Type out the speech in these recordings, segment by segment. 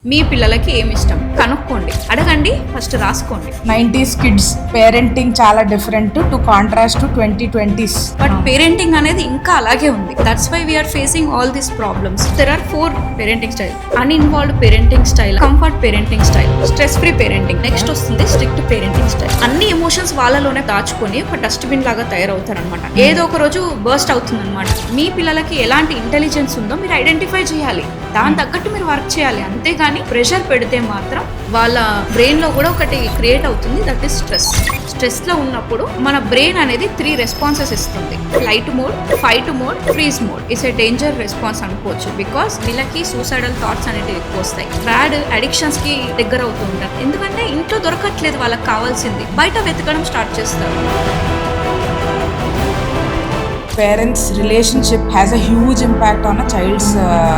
మీ పిల్లలకి ఏమి ఇష్టం కనుక్కోండి, అడగండి, ఫస్ట్ రాసుకోండి. 90s కిడ్స్ పేరెంటింగ్ చాలా different to contrast to 2020s. But parenting అనేది ఇంకా అలాగే ఉంది. That's why we are facing all these problems. There are 4 parenting style: uninvolved parenting style, comfort parenting style, stress free parenting, next వస్తుంది strict parenting style. అన్ని emotions వాళ్ళలోనే దాచుకొని ఒక dustbin లాగా తయారవుతారు అనమాట. ఏదో ఒక రోజు బర్స్ట్ అవుతుంది అనమాట. మీ పిల్లలకి ఎలాంటి ఇంటెలిజెన్స్ ఉందో మీరు ఐడెంటిఫై చేయాలి, దాని తగ్గట్టు మీరు వర్క్ చేయాలి. అంతేగాని ప్రెషర్ పెడితే మాత్రం వాళ్ళ బ్రెయిన్ లో కూడా ఒకటి క్రియేట్ అవుతుంది, దట్ ఈస్ స్ట్రెస్. స్ట్రెస్ లో ఉన్నప్పుడు మన బ్రెయిన్ అనేది 3 రెస్పాన్సెస్ ఇస్తుంది: flight mode, fight mode, freeze mode. It's a danger response అనుకోవచ్చు. బికాస్ వీళ్ళకి సూసైడల్ థాట్స్ అనేవి ఎక్కువ వస్తాయి. బ్యాడ్ అడిక్షన్స్ కి దగ్గర అవుతూ ఉంటారు. ఎందుకంటే ఇంట్లో దొరకట్లేదు వాళ్ళకి కావాల్సింది, బయట వెతకడం స్టార్ట్ చేస్తారు. Parents relationship has a huge impact on a child's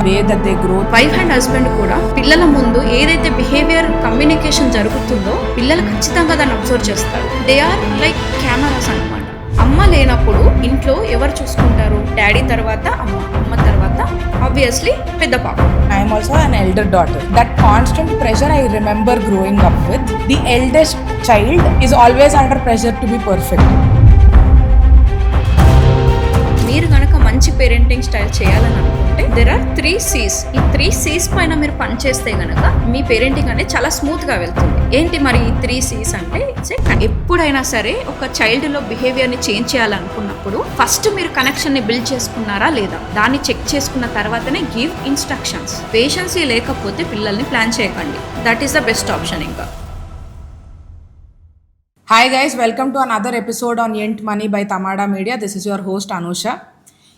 way that they grow. Wife and husband కూడా పిల్లల ముందు ఏదైతే బిహేవియర్ కమ్యూనికేషన్ జరుగుతుందో పిల్లలు ఖచ్చితంగా దాన్ని అబ్జర్వ్ చేస్తారు. దే ఆర్ లైక్ కెమెరాస్ అన్నమాట. అమ్మ లేనప్పుడు ఇంట్లో ఎవరు చూసుకుంటారు? డాడీ తర్వాత అమ్మ, అమ్మ తర్వాత ఆబ్వియస్లీ పెద్ద పాప. I am also an elder daughter. That constant pressure I remember growing up with. The eldest child is always under pressure to be perfect. మీరు కనుక మంచి పేరెంటింగ్ స్టైల్ చేయాలని అనుకుంటే దెర్ ఆర్ 3 C's. ఈ 3 C's పైన మీరు పనిచేస్తే గనక మీ పేరెంటింగ్ అనేది చాలా స్మూత్ గా వెళ్తుంది. ఏంటి మరి ఈ 3 C's అంటే? ఎప్పుడైనా సరే ఒక చైల్డ్ లో బిహేవియర్ ని చేంజ్ చేయాలనుకున్నప్పుడు ఫస్ట్ మీరు కనెక్షన్ ని బిల్డ్ చేసుకున్నారా లేదా దాన్ని చెక్ చేసుకున్న తర్వాతనే గివ్ ఇన్స్ట్రక్షన్స్. పేషెన్సీ లేకపోతే పిల్లల్ని ప్లాన్ చేయకండి. That is the best option. ఇంకా Hi guys, welcome to another episode on Yent Money by Tamada Media. This is your host Anusha.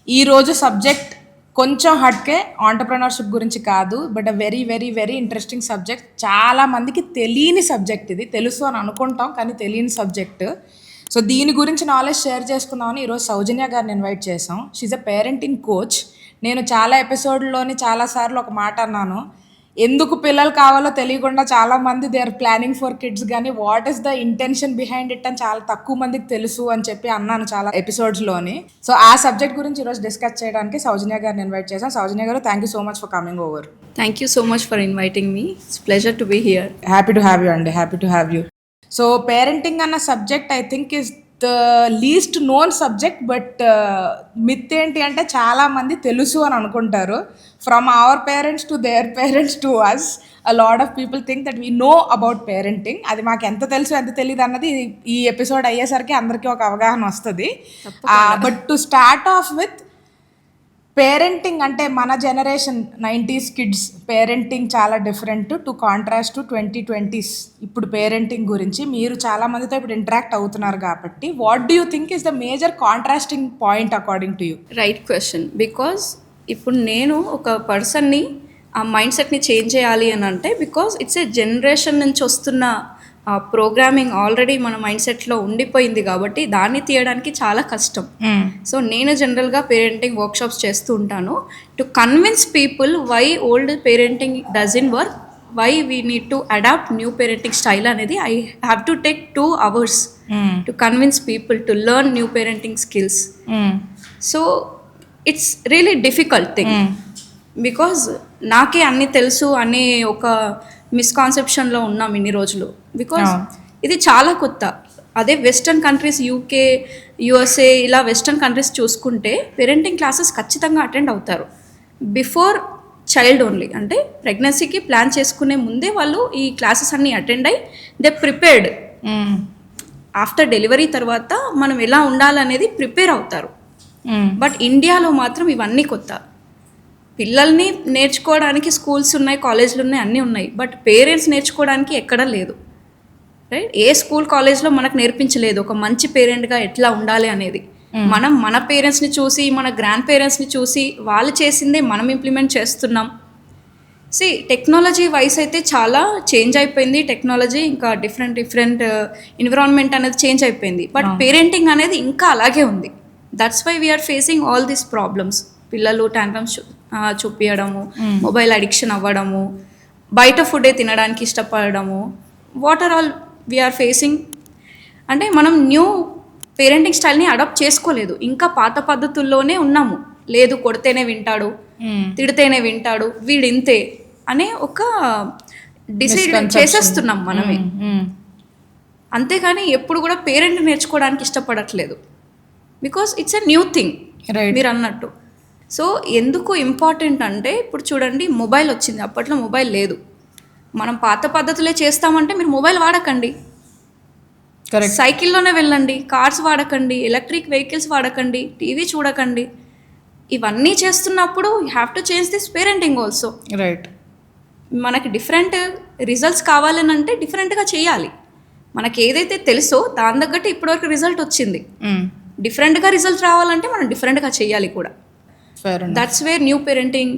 ఈ రోజు సబ్జెక్ట్ కొంచెం హట్కే, ఆంటర్ప్రెనర్షిప్ గురించి కాదు, but a very very very interesting subject. చాలా మందికి తెలియని సబ్జెక్ట్ ఇది. తెలుసు అని అనుకుంటాం కానీ తెలియని సబ్జెక్ట్. సో దీని గురించి నాలెడ్జ్ షేర్ చేసుకుందామని ఈరోజు సౌజన్య గారిని ఇన్వైట్ చేసాం. She's a parenting coach. నేను చాలా ఎపిసోడ్లోని చాలాసార్లు ఒక మాట అన్నాను, ఎందుకు పిల్లలు కావాలో తెలియకుండా చాలామంది they are planning for kids, కానీ what is the intention behind it అని చాలా తక్కువ మందికి తెలుసు అని చెప్పి అన్నాను చాలా ఎపిసోడ్స్లోని. సో ఆ సబ్జెక్ట్ గురించి ఈరోజు డిస్కస్ చేయడానికి సౌజన్య గారిని ఇన్వైట్ చేశాం. సౌజన్య గారు, thank you so much for coming over. Thank you so much for inviting me. It's pleasure to be here. Happy to have you అండి, happy to have you. So parenting అన్న subject I think is the least known subject, but myth ఏంటి అంటే చాలామంది తెలుసు అని అనుకుంటారు. From our parents to their parents to us, a lot of people think that we know about parenting. అది మాకు ఎంత తెలుసు ఎంత తెలియదు అన్నది ఈ ఎపిసోడ్ అయ్యేసరికి అందరికీ ఒక అవగాహన వస్తుంది. But to start of with parenting అంటే మన జనరేషన్ 90s కిడ్స్ పేరెంటింగ్ చాలా different to contrast to 2020s. ఇప్పుడు పేరెంటింగ్ గురించి మీరు చాలా మందితో ఇప్పుడు ఇంటరాక్ట్ అవుతున్నారు కాబట్టి what do you think is the major contrasting point according to you? Right question. Because ఇప్పుడు నేను ఒక పర్సన్ని ఆ మైండ్ సెట్ని చేంజ్ చేయాలి అని అంటే బికాజ్ ఇట్స్ ఏ జనరేషన్ నుంచి వస్తున్న ప్రోగ్రామింగ్ ఆల్రెడీ మన మైండ్ సెట్లో ఉండిపోయింది కాబట్టి దాన్ని తీయడానికి చాలా కష్టం. సో నేను జనరల్గా పేరెంటింగ్ వర్క్షాప్స్ చేస్తూ ఉంటాను to convince people why old parenting doesn't work, why we need to adapt new parenting style అనేది. I have to take 2 hours to convince people to learn new parenting skills. So it's really difficult thing because నాకే అన్నీ తెలుసు అనే ఒక మిస్కాన్సెప్షన్లో ఉన్నాం ఇన్ని రోజులు. Because ఇది చాలా కొత్త. అదే వెస్టర్న్ కంట్రీస్, UK, USA ఇలా వెస్టర్న్ కంట్రీస్ చూసుకుంటే పేరెంటింగ్ క్లాసెస్ ఖచ్చితంగా అటెండ్ అవుతారు బిఫోర్ చైల్డ్ ఓన్లీ. అంటే ప్రెగ్నెన్సీకి ప్లాన్ చేసుకునే ముందే వాళ్ళు ఈ క్లాసెస్ అన్నీ అటెండ్ అయ్యి దే ప్రిపేర్డ్. ఆఫ్టర్ డెలివరీ తర్వాత మనం ఎలా ఉండాలనేది ప్రిపేర్ అవుతారు. బట్ ఇండియాలో మాత్రం ఇవన్నీ కొత్త. పిల్లల్ని నేర్చుకోవడానికి స్కూల్స్ ఉన్నాయి, కాలేజీలు ఉన్నాయి, అన్నీ ఉన్నాయి, బట్ పేరెంట్స్ నేర్చుకోవడానికి ఎక్కడా లేదు. రైట్? ఏ స్కూల్ కాలేజ్లో మనకు నేర్పించలేదు ఒక మంచి పేరెంట్గా ఎట్లా ఉండాలి అనేది. మనం మన పేరెంట్స్ని చూసి మన గ్రాండ్ పేరెంట్స్ని చూసి వాళ్ళు చేసిందే మనం ఇంప్లిమెంట్ చేస్తున్నాం. టెక్నాలజీ వైస్ అయితే చాలా చేంజ్ అయిపోయింది. టెక్నాలజీ ఇంకా డిఫరెంట్ ఎన్విరాన్మెంట్ అనేది చేంజ్ అయిపోయింది. బట్ పేరెంటింగ్ అనేది ఇంకా అలాగే ఉంది. That's why we are facing all these problems. పిల్లలు టాంట్రమ్స్ చూపించడము, మొబైల్ అడిక్షన్ అవ్వడము, బయట ఫుడే తినడానికి ఇష్టపడము, what are all we are facing. అంటే మనం న్యూ పేరెంటింగ్ స్టైల్ని అడాప్ట్ చేసుకోలేదు, ఇంకా పాత పద్ధతుల్లోనే ఉన్నాము. లేదు కొడితేనే వింటాడు, తిడితేనే వింటాడు, వీడింతే అనే ఒక డిసైడ్ చేసేస్తున్నాం మనమే. అంతేగాని ఎప్పుడు కూడా పేరెంట్ నేర్చుకోవడానికి ఇష్టపడట్లేదు, because it's a new thing మీరు అన్నట్టు. సో ఎందుకు ఇంపార్టెంట్ అంటే ఇప్పుడు చూడండి, మొబైల్ వచ్చింది, అప్పట్లో మొబైల్ లేదు. మనం పాత పద్ధతులే చేస్తామంటే మీరు మొబైల్ వాడకండి, సైకిల్లోనే వెళ్ళండి, కార్స్ వాడకండి, ఎలక్ట్రిక్ వెహికల్స్ వాడకండి, టీవీ చూడకండి. ఇవన్నీ చేస్తున్నప్పుడు you have to change this parenting also. Right. మనకి డిఫరెంట్ రిజల్ట్స్ కావాలని అంటే డిఫరెంట్గా చేయాలి. మనకి ఏదైతే తెలుసో దాని తగ్గట్టు ఇప్పటివరకు రిజల్ట్ వచ్చింది. డిఫరెంట్గా రిజల్ట్ రావాలంటే మనం డిఫరెంట్గా చేయాలి కూడా. దట్స్ వేర్ న్యూ పేరెంటింగ్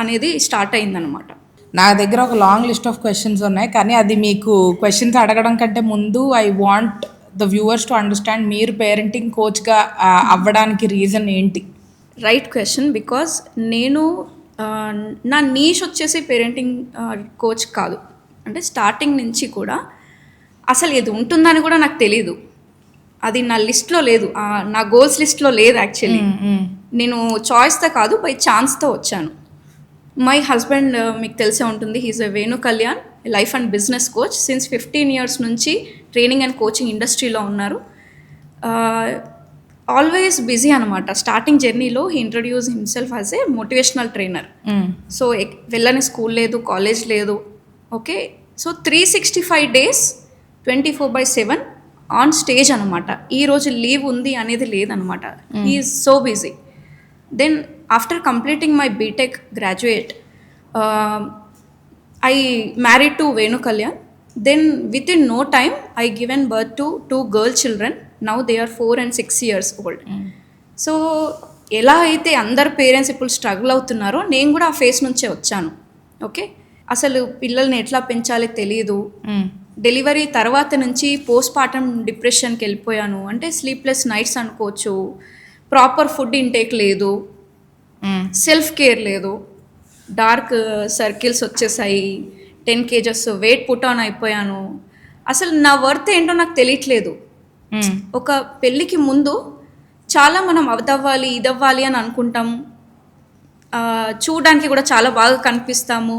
అనేది స్టార్ట్ అయిందనమాట. నా దగ్గర ఒక లాంగ్ లిస్ట్ ఆఫ్ క్వశ్చన్స్ ఉన్నాయి, కానీ అది మీకు క్వశ్చన్స్ అడగడం కంటే ముందు I want the viewers to understand మీరు పేరెంటింగ్ కోచ్గా అవ్వడానికి రీజన్ ఏంటి? Right question. బికాజ్ నేను నా నీష్ వచ్చేసి పేరెంటింగ్ కోచ్ కాదు. అంటే స్టార్టింగ్ నుంచి కూడా అసలు ఇది ఉంటుందని కూడా నాకు తెలీదు. అది నా లిస్ట్లో లేదు, నా గోల్స్ లిస్ట్లో లేదు యాక్చువల్లీ. నేను చాయిస్తో కాదు, బై ఛాన్స్తో వచ్చాను. మై హస్బెండ్ మీకు తెలిసే ఉంటుంది, he's a Venu Kalyan, life and business coach. Since 15 years నుంచి ట్రైనింగ్ అండ్ కోచింగ్ ఇండస్ట్రీలో ఉన్నారు. ఆల్వేస్ బిజీ అనమాట. స్టార్టింగ్ జర్నీలో he introduce himself as a motivational trainer. So వెళ్ళని స్కూల్ లేదు, కాలేజ్ లేదు. Okay, so 365 days 24/7 on stage అనమాట. ఈరోజు లీవ్ ఉంది అనేది లేదనమాట. He's so busy. Then after completing my BTech graduate, I married to Venu Kalyan. Then with in no time I given birth to 2 girl children. Now they are 4 and 6 years old. So ఎలా అయితే అందరు parents ఇప్పుడు struggle అవుతున్నారో నేను కూడా ఆ face నుంచే వచ్చాను. ఓకే, అసలు పిల్లల్ని ఎట్లా పెంచాలో తెలియదు. డెలివరీ తర్వాత నుంచి పోస్ట్ పార్టమ్ డిప్రెషన్కి వెళ్ళిపోయాను. అంటే స్లీప్లెస్ నైట్స్ అనుకోవచ్చు, ప్రాపర్ ఫుడ్ ఇంటేక్ లేదు, సెల్ఫ్ కేర్ లేదు, డార్క్ సర్కిల్స్ వచ్చేసాయి, 10 kgs వెయిట్ పుట్ ఆన్ అయిపోయాను. అసలు నా వర్త్ ఏంటో నాకు తెలియట్లేదు. ఒక పెళ్ళికి ముందు చాలా మనం అదవ్వాలి ఇదవ్వాలి అని అనుకుంటాము, చూడడానికి కూడా చాలా బాగా కనిపిస్తాము,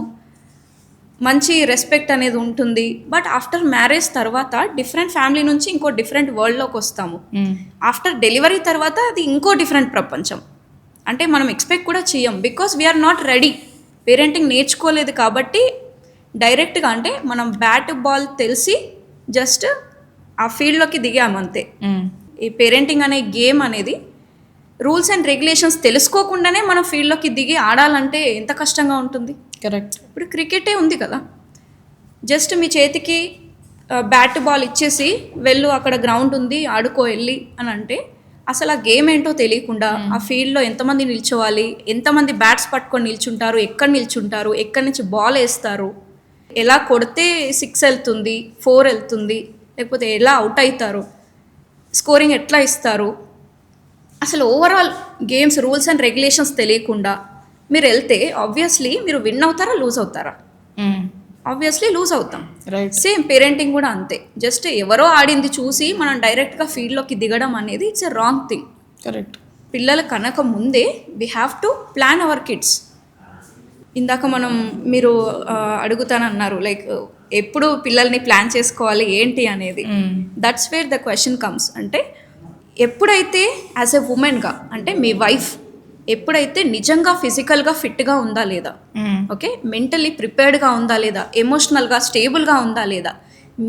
మంచి రెస్పెక్ట్ అనేది ఉంటుంది. బట్ ఆఫ్టర్ మ్యారేజ్ తర్వాత డిఫరెంట్ ఫ్యామిలీ నుంచి ఇంకో డిఫరెంట్ వరల్డ్లోకి వస్తాము. ఆఫ్టర్ డెలివరీ తర్వాత అది ఇంకో డిఫరెంట్ ప్రపంచం. అంటే మనం ఎక్స్పెక్ట్ కూడా చేయం, because we're not ready. Parenting నేర్చుకోలేదు కాబట్టి డైరెక్ట్గా అంటే మనం బ్యాట్ బాల్ తెలిసి జస్ట్ ఆ ఫీల్డ్లోకి దిగామంతే. ఈ పేరెంటింగ్ అనే గేమ్ అనేది రూల్స్ అండ్ రెగ్యులేషన్స్ తెలుసుకోకుండానే మనం ఫీల్డ్లోకి దిగి ఆడాలంటే ఎంత కష్టంగా ఉంటుంది. కరెక్ట్. ఇప్పుడు క్రికెటే ఉంది కదా, జస్ట్ మీ చేతికి బ్యాట్ బాల్ ఇచ్చేసి వెళ్ళు, అక్కడ గ్రౌండ్ ఉంది ఆడుకో వెళ్ళి అని అంటే అసలు ఆ గేమ్ ఏంటో తెలియకుండా ఆ ఫీల్డ్లో ఎంతమంది నిల్చోవాలి, ఎంతమంది బ్యాట్స్ పట్టుకొని నిల్చుంటారు, ఎక్కడ నిల్చుంటారు, ఎక్కడి నుంచి బాల్ వేస్తారు, ఎలా కొడితే 6 వెళ్తుంది 4 వెళ్తుంది, లేకపోతే ఎలా అవుట్ అవుతారు, స్కోరింగ్ ఎట్లా ఇస్తారు, అసలు overall games rules and regulations తెలియకుండా మీరు వెళ్తే ఆబ్వియస్లీ మీరు విన్ అవుతారా లూజ్ అవుతారా? ఆబ్వియస్లీ లూజ్ అవుతాం. సేమ్ పేరెంటింగ్ కూడా అంతే. జస్ట్ ఎవరో ఆడింది చూసి మనం డైరెక్ట్గా ఫీల్డ్లోకి దిగడం అనేది it's a wrong thing. Correct. పిల్లలు కనక ముందే we have to plan our kids. ఇందాక మీరు అడుగుతానన్నారు లైక్ ఎప్పుడు పిల్లల్ని ప్లాన్ చేసుకోవాలి ఏంటి అనేది. That's where the question comes. అంటే ఎప్పుడైతే యాజ్ ఎ ఉమెన్గా అంటే మీ వైఫ్ ఎప్పుడైతే నిజంగా ఫిజికల్గా ఫిట్గా ఉందా లేదా, ఓకే, మెంటల్లీ ప్రిపేర్డ్గా ఉందా లేదా, ఎమోషనల్గా స్టేబుల్గా ఉందా లేదా,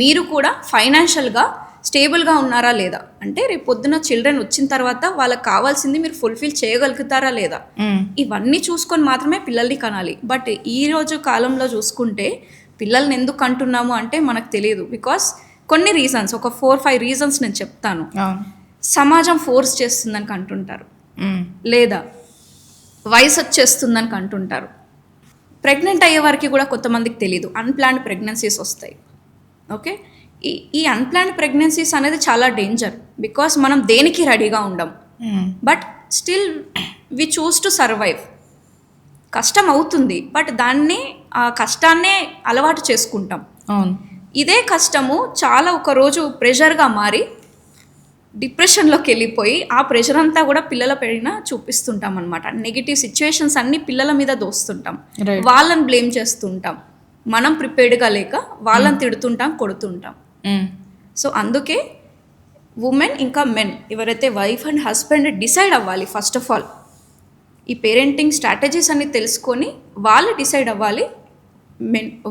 మీరు కూడా ఫైనాన్షియల్గా స్టేబుల్గా ఉన్నారా లేదా, అంటే రేపు పొద్దున చిల్డ్రన్ వచ్చిన తర్వాత వాళ్ళకి కావాల్సింది మీరు ఫుల్ఫిల్ చేయగలుగుతారా లేదా, ఇవన్నీ చూసుకొని మాత్రమే పిల్లల్ని కనాలి. బట్ ఈరోజు కాలంలో చూసుకుంటే పిల్లల్ని ఎందుకు కంటున్నాము అంటే మనకు తెలియదు. బికాస్ కొన్ని రీజన్స్, ఒక 4-5 రీజన్స్ నేను చెప్తాను. సమాజం ఫోర్స్ చేస్తుందని కంటుంటారు, లేదా వయసు వచ్చేస్తుందని కంటుంటారు. ప్రెగ్నెంట్ అయ్యే వారికి కూడా కొంతమందికి తెలియదు, అన్ప్లాన్డ్ ప్రెగ్నెన్సీస్ వస్తాయి. ఓకే, ఈ అన్ప్లాన్డ్ ప్రెగ్నెన్సీస్ అనేది చాలా డేంజర్. బికాస్ మనం దేనికి రెడీగా ఉండం, but still we choose to survive. కష్టం అవుతుంది, బట్ దాన్ని ఆ కష్టాన్నే అలవాటు చేసుకుంటాం. ఇదే కష్టము చాలా ఒకరోజు ప్రెషర్గా మారి డిప్రెషన్లోకి వెళ్ళిపోయి ఆ ప్రెషర్ అంతా కూడా పిల్లల పైన చూపిస్తుంటాం అనమాట. నెగిటివ్ సిచ్యువేషన్స్ అన్ని పిల్లల మీద దోస్తుంటాం, Right. వాళ్ళని బ్లేమ్ చేస్తుంటాం, మనం ప్రిపేర్డ్గా లేక వాళ్ళని తిడుతుంటాం, కొడుతుంటాం. సో అందుకే ఉమెన్ ఇంకా మెన్ ఎవరైతే వైఫ్ అండ్ హస్బెండ్ డిసైడ్ అవ్వాలి. ఫస్ట్ ఆఫ్ ఆల్ ఈ పేరెంటింగ్ స్ట్రాటజీస్ అన్ని తెలుసుకొని వాళ్ళు డిసైడ్ అవ్వాలి.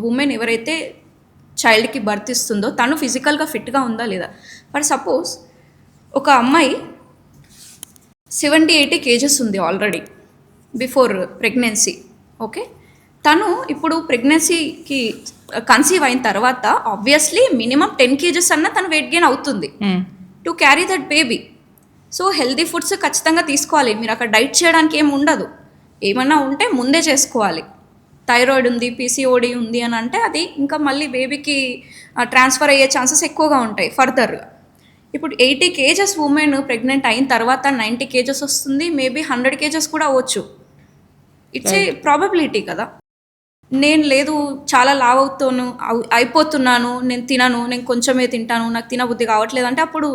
ఉమెన్ ఎవరైతే చైల్డ్కి బర్త్ ఇస్తుందో తను ఫిజికల్గా ఫిట్గా ఉందా లేదా. ఫర్ సపోజ్ ఒక అమ్మాయి 70-80 kgs ఉంది ఆల్రెడీ బిఫోర్ ప్రెగ్నెన్సీ. ఓకే, తను ఇప్పుడు ప్రెగ్నెన్సీకి కన్సీవ్ అయిన తర్వాత ఆబ్వియస్లీ మినిమం 10 kgs అన్న తను వెయిట్ గెయిన్ అవుతుంది to carry that baby. So healthy foods ఖచ్చితంగా తీసుకోవాలి. మీరు అక్కడ డైట్ చేయడానికి ఏమి ఉండదు. ఏమన్నా ఉంటే ముందే చేసుకోవాలి. థైరాయిడ్ ఉంది, పీసీఓడి ఉంది అని అంటే అది ఇంకా మళ్ళీ బేబీకి ట్రాన్స్ఫర్ అయ్యే ఛాన్సెస్ ఎక్కువగా ఉంటాయి ఫర్దర్గా. ఇప్పుడు 80 kgs ఉమెన్ ప్రెగ్నెంట్ అయిన తర్వాత 90 kgs వస్తుంది, మేబీ 100 kgs కూడా అవ్వచ్చు. ఇట్స్ ఏ ప్రాబబిలిటీ కదా. నేను లేదు చాలా లావ్ అవుతాను, అయిపోతున్నాను, నేను తినను, నేను కొంచెమే తింటాను, నాకు తినబుద్ధి కావట్లేదు అంటే అప్పుడు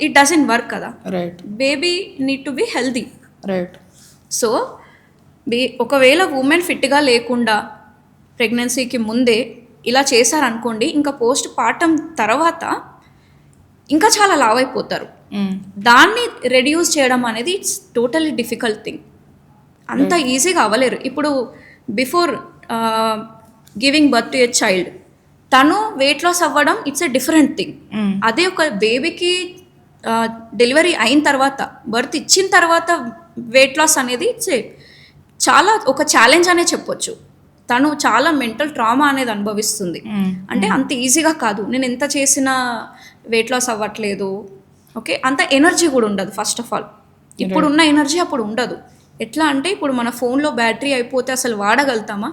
ఇట్ డజంట్ వర్క్ కదా. Right. Baby need to be healthy. Right. So ఒకవేళ ఉమెన్ ఫిట్గా లేకుండా ప్రెగ్నెన్సీకి ముందే ఇలా చేశారనుకోండి, ఇంకా పోస్ట్ పార్టమ్ తర్వాత ఇంకా చాలా లావ్ అయిపోతారు. దాన్ని రెడ్యూస్ చేయడం అనేది ఇట్స్ టోటలీ డిఫికల్ట్ థింగ్. అంత ఈజీగా అవ్వలేరు. ఇప్పుడు before giving birth to a child తను వెయిట్ లాస్ అవ్వడం ఇట్స్ ఎ డిఫరెంట్ థింగ్. అదే ఒక బేబీకి డెలివరీ అయిన తర్వాత బర్త్ ఇచ్చిన తర్వాత వెయిట్ లాస్ అనేది ఇట్స్ చాలా ఒక ఛాలెంజ్ అనే చెప్పొచ్చు. తను చాలా మెంటల్ ట్రామా అనేది అనుభవిస్తుంది. అంటే అంత ఈజీగా కాదు. నేను ఎంత చేసినా వెయిట్ లాస్ అవ్వట్లేదు. ఓకే, అంత ఎనర్జీ కూడా ఉండదు. ఫస్ట్ ఆఫ్ ఆల్ ఇప్పుడు ఉన్న ఎనర్జీ అప్పుడు ఉండదు. ఎట్లా అంటే ఇప్పుడు మన ఫోన్లో బ్యాటరీ అయిపోతే అసలు వాడగలుగుతామా?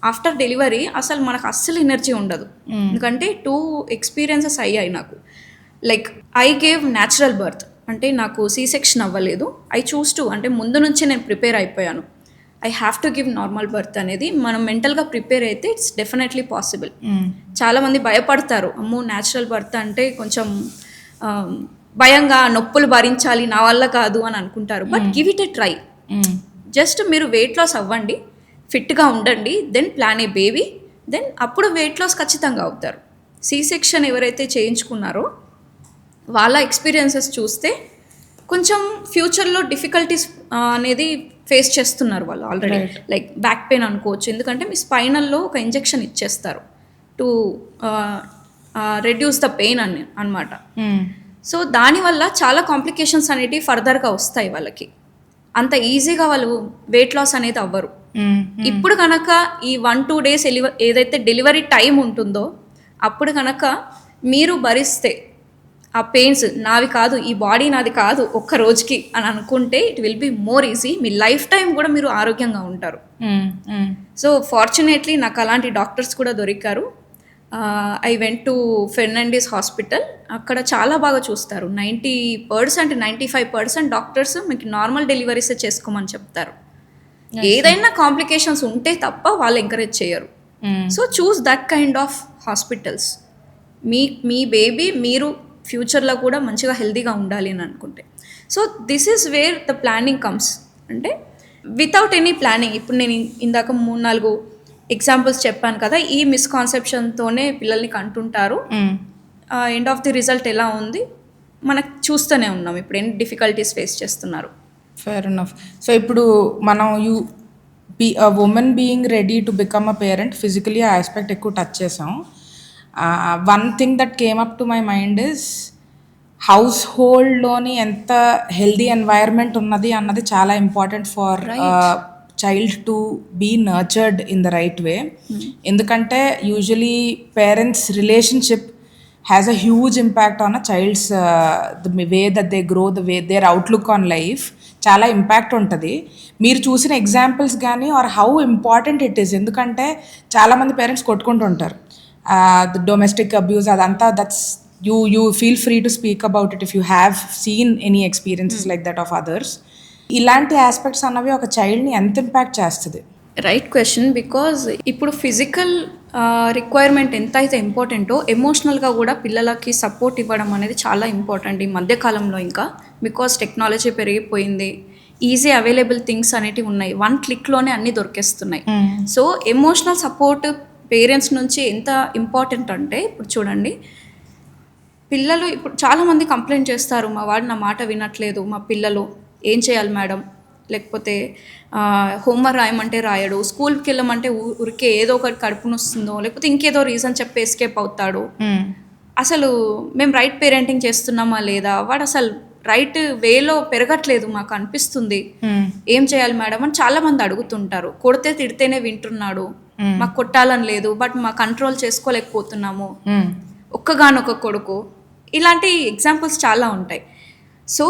ఆఫ్టర్ డెలివరీ అసలు మనకు అస్సలు ఎనర్జీ ఉండదు. ఎందుకంటే 2 ఎక్స్పీరియన్సెస్ అయ్యాయి నాకు. Like I gave natural birth, అంటే నాకు సీ సెక్షన్ అవ్వలేదు. ఐ చూస్ టు, అంటే ముందు నుంచి నేను ప్రిపేర్ అయిపోయాను. I have to give normal birth అనేది మనం మెంటల్గా ప్రిపేర్ అయితే ఇట్స్ డెఫినెట్లీ పాసిబుల్. చాలామంది భయపడతారు, అమ్మో న్యాచురల్ బర్త్ అంటే కొంచెం భయంగా, నొప్పులు భరించాలి, నా వల్ల కాదు అని అనుకుంటారు. But give it a try. Just మీరు వెయిట్ లాస్ అవ్వండి, ఫిట్గా ఉండండి, then plan A baby, then అప్పుడు వెయిట్ లాస్ ఖచ్చితంగా అవుతారు. సీ సెక్షన్ ఎవరైతే చేయించుకున్నారో వాళ్ళ ఎక్స్పీరియన్సెస్ చూస్తే కొంచెం ఫ్యూచర్లో డిఫికల్టీస్ అనేది ఫేస్ చేస్తున్నారు వాళ్ళు ఆల్రెడీ. లైక్ బ్యాక్ పెయిన్ అనుకోవచ్చు, ఎందుకంటే మీ స్పైనల్లో ఒక ఇంజెక్షన్ ఇచ్చేస్తారు టు రెడ్యూస్ ద పెయిన్ అన్నమాట. సో దానివల్ల చాలా కాంప్లికేషన్స్ అనేటివి ఫర్దర్గా వస్తాయి వాళ్ళకి. అంత ఈజీగా వాళ్ళు వెయిట్ లాస్ అనేది అవ్వరు. ఇప్పుడు కనుక ఈ 1-2 days ఏదైతే డెలివరీ టైం ఉంటుందో అప్పుడు కనుక మీరు భరిస్తే ఆ పెయిన్స్ నావి కాదు, ఈ బాడీ నాది కాదు ఒక్క రోజుకి అని అనుకుంటే it will be more easy. Me life time కూడా మీరు ఆరోగ్యంగా ఉంటారు. సో ఫార్చునేట్లీ నాకు అలాంటి డాక్టర్స్ కూడా దొరికారు. I went to Fernandes hospital. అక్కడ చాలా బాగా చూస్తారు. 90% 95% డాక్టర్స్ మీకు నార్మల్ డెలివరీసే చేసుకోమని చెప్తారు. ఏదైనా కాంప్లికేషన్స్ ఉంటే తప్ప వాళ్ళు ఎంకరేజ్ చేయరు. So choose that kind of hospitals. Me baby మీరు ఫ్యూచర్లో కూడా మంచిగా హెల్తీగా ఉండాలి అని అనుకుంటే. So this is where the planning comes. అంటే వితౌట్ ఎనీ ప్లానింగ్, ఇప్పుడు నేను ఇందాక 3-4 ఎగ్జాంపుల్స్ చెప్పాను కదా, ఈ మిస్కాన్సెప్షన్తోనే పిల్లల్ని కంటుంటారు. ఎండ్ ఆఫ్ ది రిజల్ట్ ఎలా ఉంది మనకు చూస్తూనే ఉన్నాం. ఇప్పుడు ఎన్ని డిఫికల్టీస్ ఫేస్ చేస్తున్నారు. Fair enough. సో ఇప్పుడు మనం women being ready to become a parent, physically ఆ ఆస్పెక్ట్ ఎక్కువ టచ్ చేసాం. One thing that came up to my mind is హౌస్ హోల్డ్లోని ఎంత హెల్దీ ఎన్వైర్న్మెంట్ ఉన్నది అన్నది చాలా important for child to be nurtured in the right way. ఎందుకంటే usually parents relationship has a huge impact on a child's the way that they grow, the way their outlook on life చాలా impact ఉంటుంది. మీరు చూసిన examples కానీ or how important it is. ఎందుకంటే చాలామంది parents కొట్టుకుంటుంటారు, the domestic abuse అదంతా. That's you feel free to speak about it if you have seen any experiences like that of others. ఇలాంటి ఆస్పెక్ట్స్ అన్నవి ఒక చైల్డ్ని ఎంత ఇంపాక్ట్ చేస్తుంది? Right question. బికాజ్ ఇప్పుడు ఫిజికల్ రిక్వైర్మెంట్ ఎంత అయితే ఇంపార్టెంటో ఎమోషనల్గా కూడా పిల్లలకి సపోర్ట్ ఇవ్వడం అనేది చాలా ఇంపార్టెంట్ ఈ మధ్యకాలంలో ఇంకా. బికాస్ టెక్నాలజీ పెరిగిపోయింది, ఈజీ అవైలబుల్ థింగ్స్ అనేటివి ఉన్నాయి, 1 క్లిక్లోనే అన్నీ దొరికేస్తున్నాయి. సో ఎమోషనల్ సపోర్ట్ పేరెంట్స్ నుంచి ఎంత ఇంపార్టెంట్ అంటే, ఇప్పుడు చూడండి పిల్లలు ఇప్పుడు చాలామంది కంప్లైంట్ చేస్తారు, మా వాడు నా మాట వినట్లేదు, మా పిల్లలు ఏం చేయాలి మేడం, లేకపోతే హోంవర్క్ రాయమంటే రాయడు, స్కూల్కి వెళ్ళమంటే ఊరికే ఏదో ఒకటి కడుపుని వస్తుందో లేకపోతే ఇంకేదో రీజన్ చెప్పి ఎస్కేప్ అవుతాడు. అసలు మేము రైట్ పేరెంటింగ్ చేస్తున్నామా లేదా, వాడు అసలు రైట్ వేలో పెరగట్లేదు మాకు అనిపిస్తుంది, ఏం చేయాలి మేడం అని చాలా మంది అడుగుతుంటారు. కొడితే తిడితేనే వింటున్నాడు, మాకు కొట్టాలని లేదు, బట్ మా కంట్రోల్ చేసుకోలేకపోతున్నాము, ఒక్కగానొక్క కొడుకు, ఇలాంటి ఎగ్జాంపుల్స్ చాలా ఉంటాయి. సో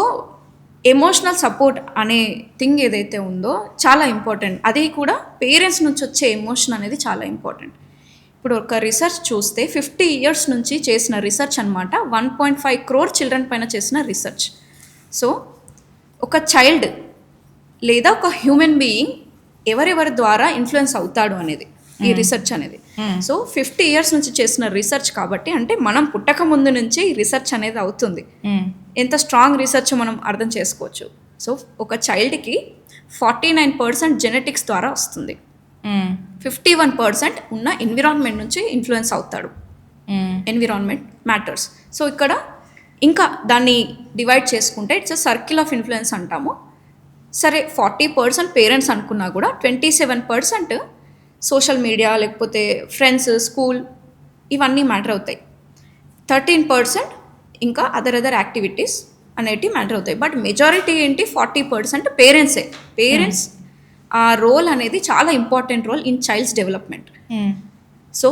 ఎమోషనల్ సపోర్ట్ అనే థింగ్ ఏదైతే ఉందో చాలా ఇంపార్టెంట్. అది కూడా పేరెంట్స్ నుంచి వచ్చే ఎమోషన్ అనేది చాలా ఇంపార్టెంట్. ఇప్పుడు ఒక రిసర్చ్ చూస్తే 50 years నుంచి చేసిన రిసర్చ్ అనమాట, 1.5 crore చిల్డ్రన్ పైన చేసిన రిసర్చ్. సో ఒక చైల్డ్ లేదా ఒక హ్యూమన్ బీయింగ్ ఎవరెవరి ద్వారా ఇన్ఫ్లుయెన్స్ అవుతాడు అనేది ఈ రిసర్చ్ అనేది. సో 50 years నుంచి చేసిన రిసర్చ్ కాబట్టి, అంటే మనం పుట్టక ముందు నుంచి ఈ రిసర్చ్ అనేది అవుతుంది. ఎంత స్ట్రాంగ్ రీసెర్చ్ మనం అర్థం చేసుకోవచ్చు. సో ఒక చైల్డ్కి 49% జెనెటిక్స్ ద్వారా వస్తుంది, 51% ఉన్న ఎన్విరాన్మెంట్ నుంచి ఇన్ఫ్లుయెన్స్ అవుతాడు. Environment matters. సో ఇక్కడ ఇంకా దాన్ని డివైడ్ చేసుకుంటే it's a circle of influence అంటాము. సరే 40% పేరెంట్స్ అనుకున్నా కూడా 27% సోషల్ మీడియా లేకపోతే ఫ్రెండ్స్, స్కూల్, ఇవన్నీ మ్యాటర్ అవుతాయి. 13% ఇంకా అదర్ యాక్టివిటీస్ అనేటివి మ్యాటర్ అవుతాయి. బట్ మెజారిటీ ఏంటి, 40% పేరెంట్సే. పేరెంట్స్ ఆ రోల్ అనేది చాలా important role in child's development. So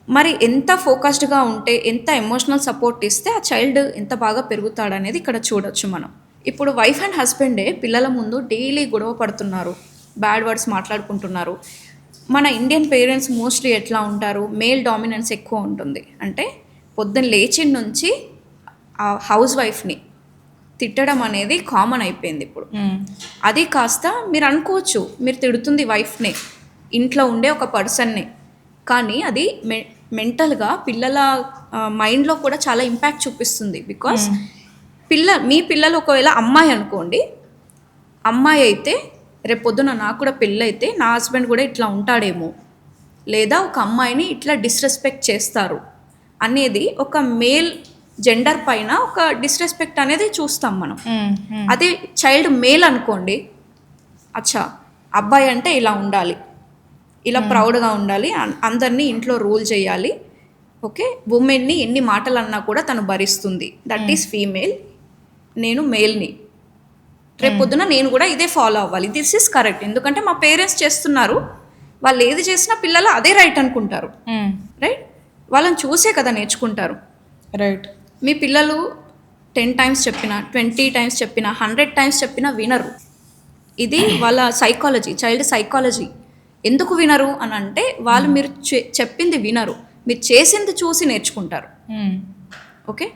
మరి ఎంత ఫోకస్డ్గా ఉంటే, ఎంత ఎమోషనల్ సపోర్ట్ ఇస్తే ఆ చైల్డ్ ఎంత బాగా పెరుగుతాడు అనేది ఇక్కడ చూడొచ్చు మనం. ఇప్పుడు వైఫ్ అండ్ హస్బెండే పిల్లల ముందు డైలీ గొడవ పడుతున్నారు, బ్యాడ్ వర్డ్స్ మాట్లాడుకుంటున్నారు. మన ఇండియన్ పేరెంట్స్ మోస్ట్లీ ఎట్లా ఉంటారు, మేల్ డామినెన్స్ ఎక్కువ ఉంటుంది. అంటే పొద్దున్న లేచి నుంచి ఆ హౌస్ వైఫ్ని తిట్టడం అనేది కామన్ అయిపోయింది ఇప్పుడు. అది కాస్త మీరు అనుకోవచ్చు, మీరు తిడుతుంది వైఫ్నే, ఇంట్లో ఉండే ఒక పర్సన్నే, కానీ అది మెంటల్గా పిల్లల మైండ్లో కూడా చాలా ఇంపాక్ట్ చూపిస్తుంది. బికాస్ మీ పిల్లలు ఒకవేళ అమ్మాయి అనుకోండి, అమ్మాయి అయితే రేపు పొద్దున నాకు కూడా పెళ్ళైతే నా హస్బెండ్ కూడా ఇట్లా ఉంటాడేమో, లేదా ఒక అమ్మాయిని ఇట్లా డిస్రెస్పెక్ట్ చేస్తారు అనేది ఒక మేల్ జెండర్ పైన ఒక డిస్రెస్పెక్ట్ అనేది చూస్తాం మనం. అదే చైల్డ్ మేల్ అనుకోండి, అచ్చా అబ్బాయి అంటే ఇలా ఉండాలి, ఇలా ప్రౌడ్గా ఉండాలి, అందరినీ ఇంట్లో రూల్ చేయాలి, ఓకే, ఉమెన్ని ఎన్ని మాటలు అన్నా కూడా తను భరిస్తుంది, దట్ ఈస్ ఫీమేల్, నేను మేల్ని, రేపు పొద్దున నేను కూడా ఇదే ఫాలో అవ్వాలి, దిస్ ఈస్ కరెక్ట్. ఎందుకంటే మా పేరెంట్స్ చేస్తున్నారు, వాళ్ళు ఏది చేసినా పిల్లలు అదే రైట్ అనుకుంటారు. రైట్, వాళ్ళని చూసే కదా నేర్చుకుంటారు. రైట్. మీ పిల్లలు 10 times చెప్పినా, 20 times చెప్పినా, 100 times చెప్పినా వినరు. ఇది వాళ్ళ సైకాలజీ, చైల్డ్ సైకాలజీ. ఎందుకు వినరు అని అంటే, వాళ్ళు మీరు చెప్పింది వినరు, మీరు చేసింది చూసి నేర్చుకుంటారు. ఓకే,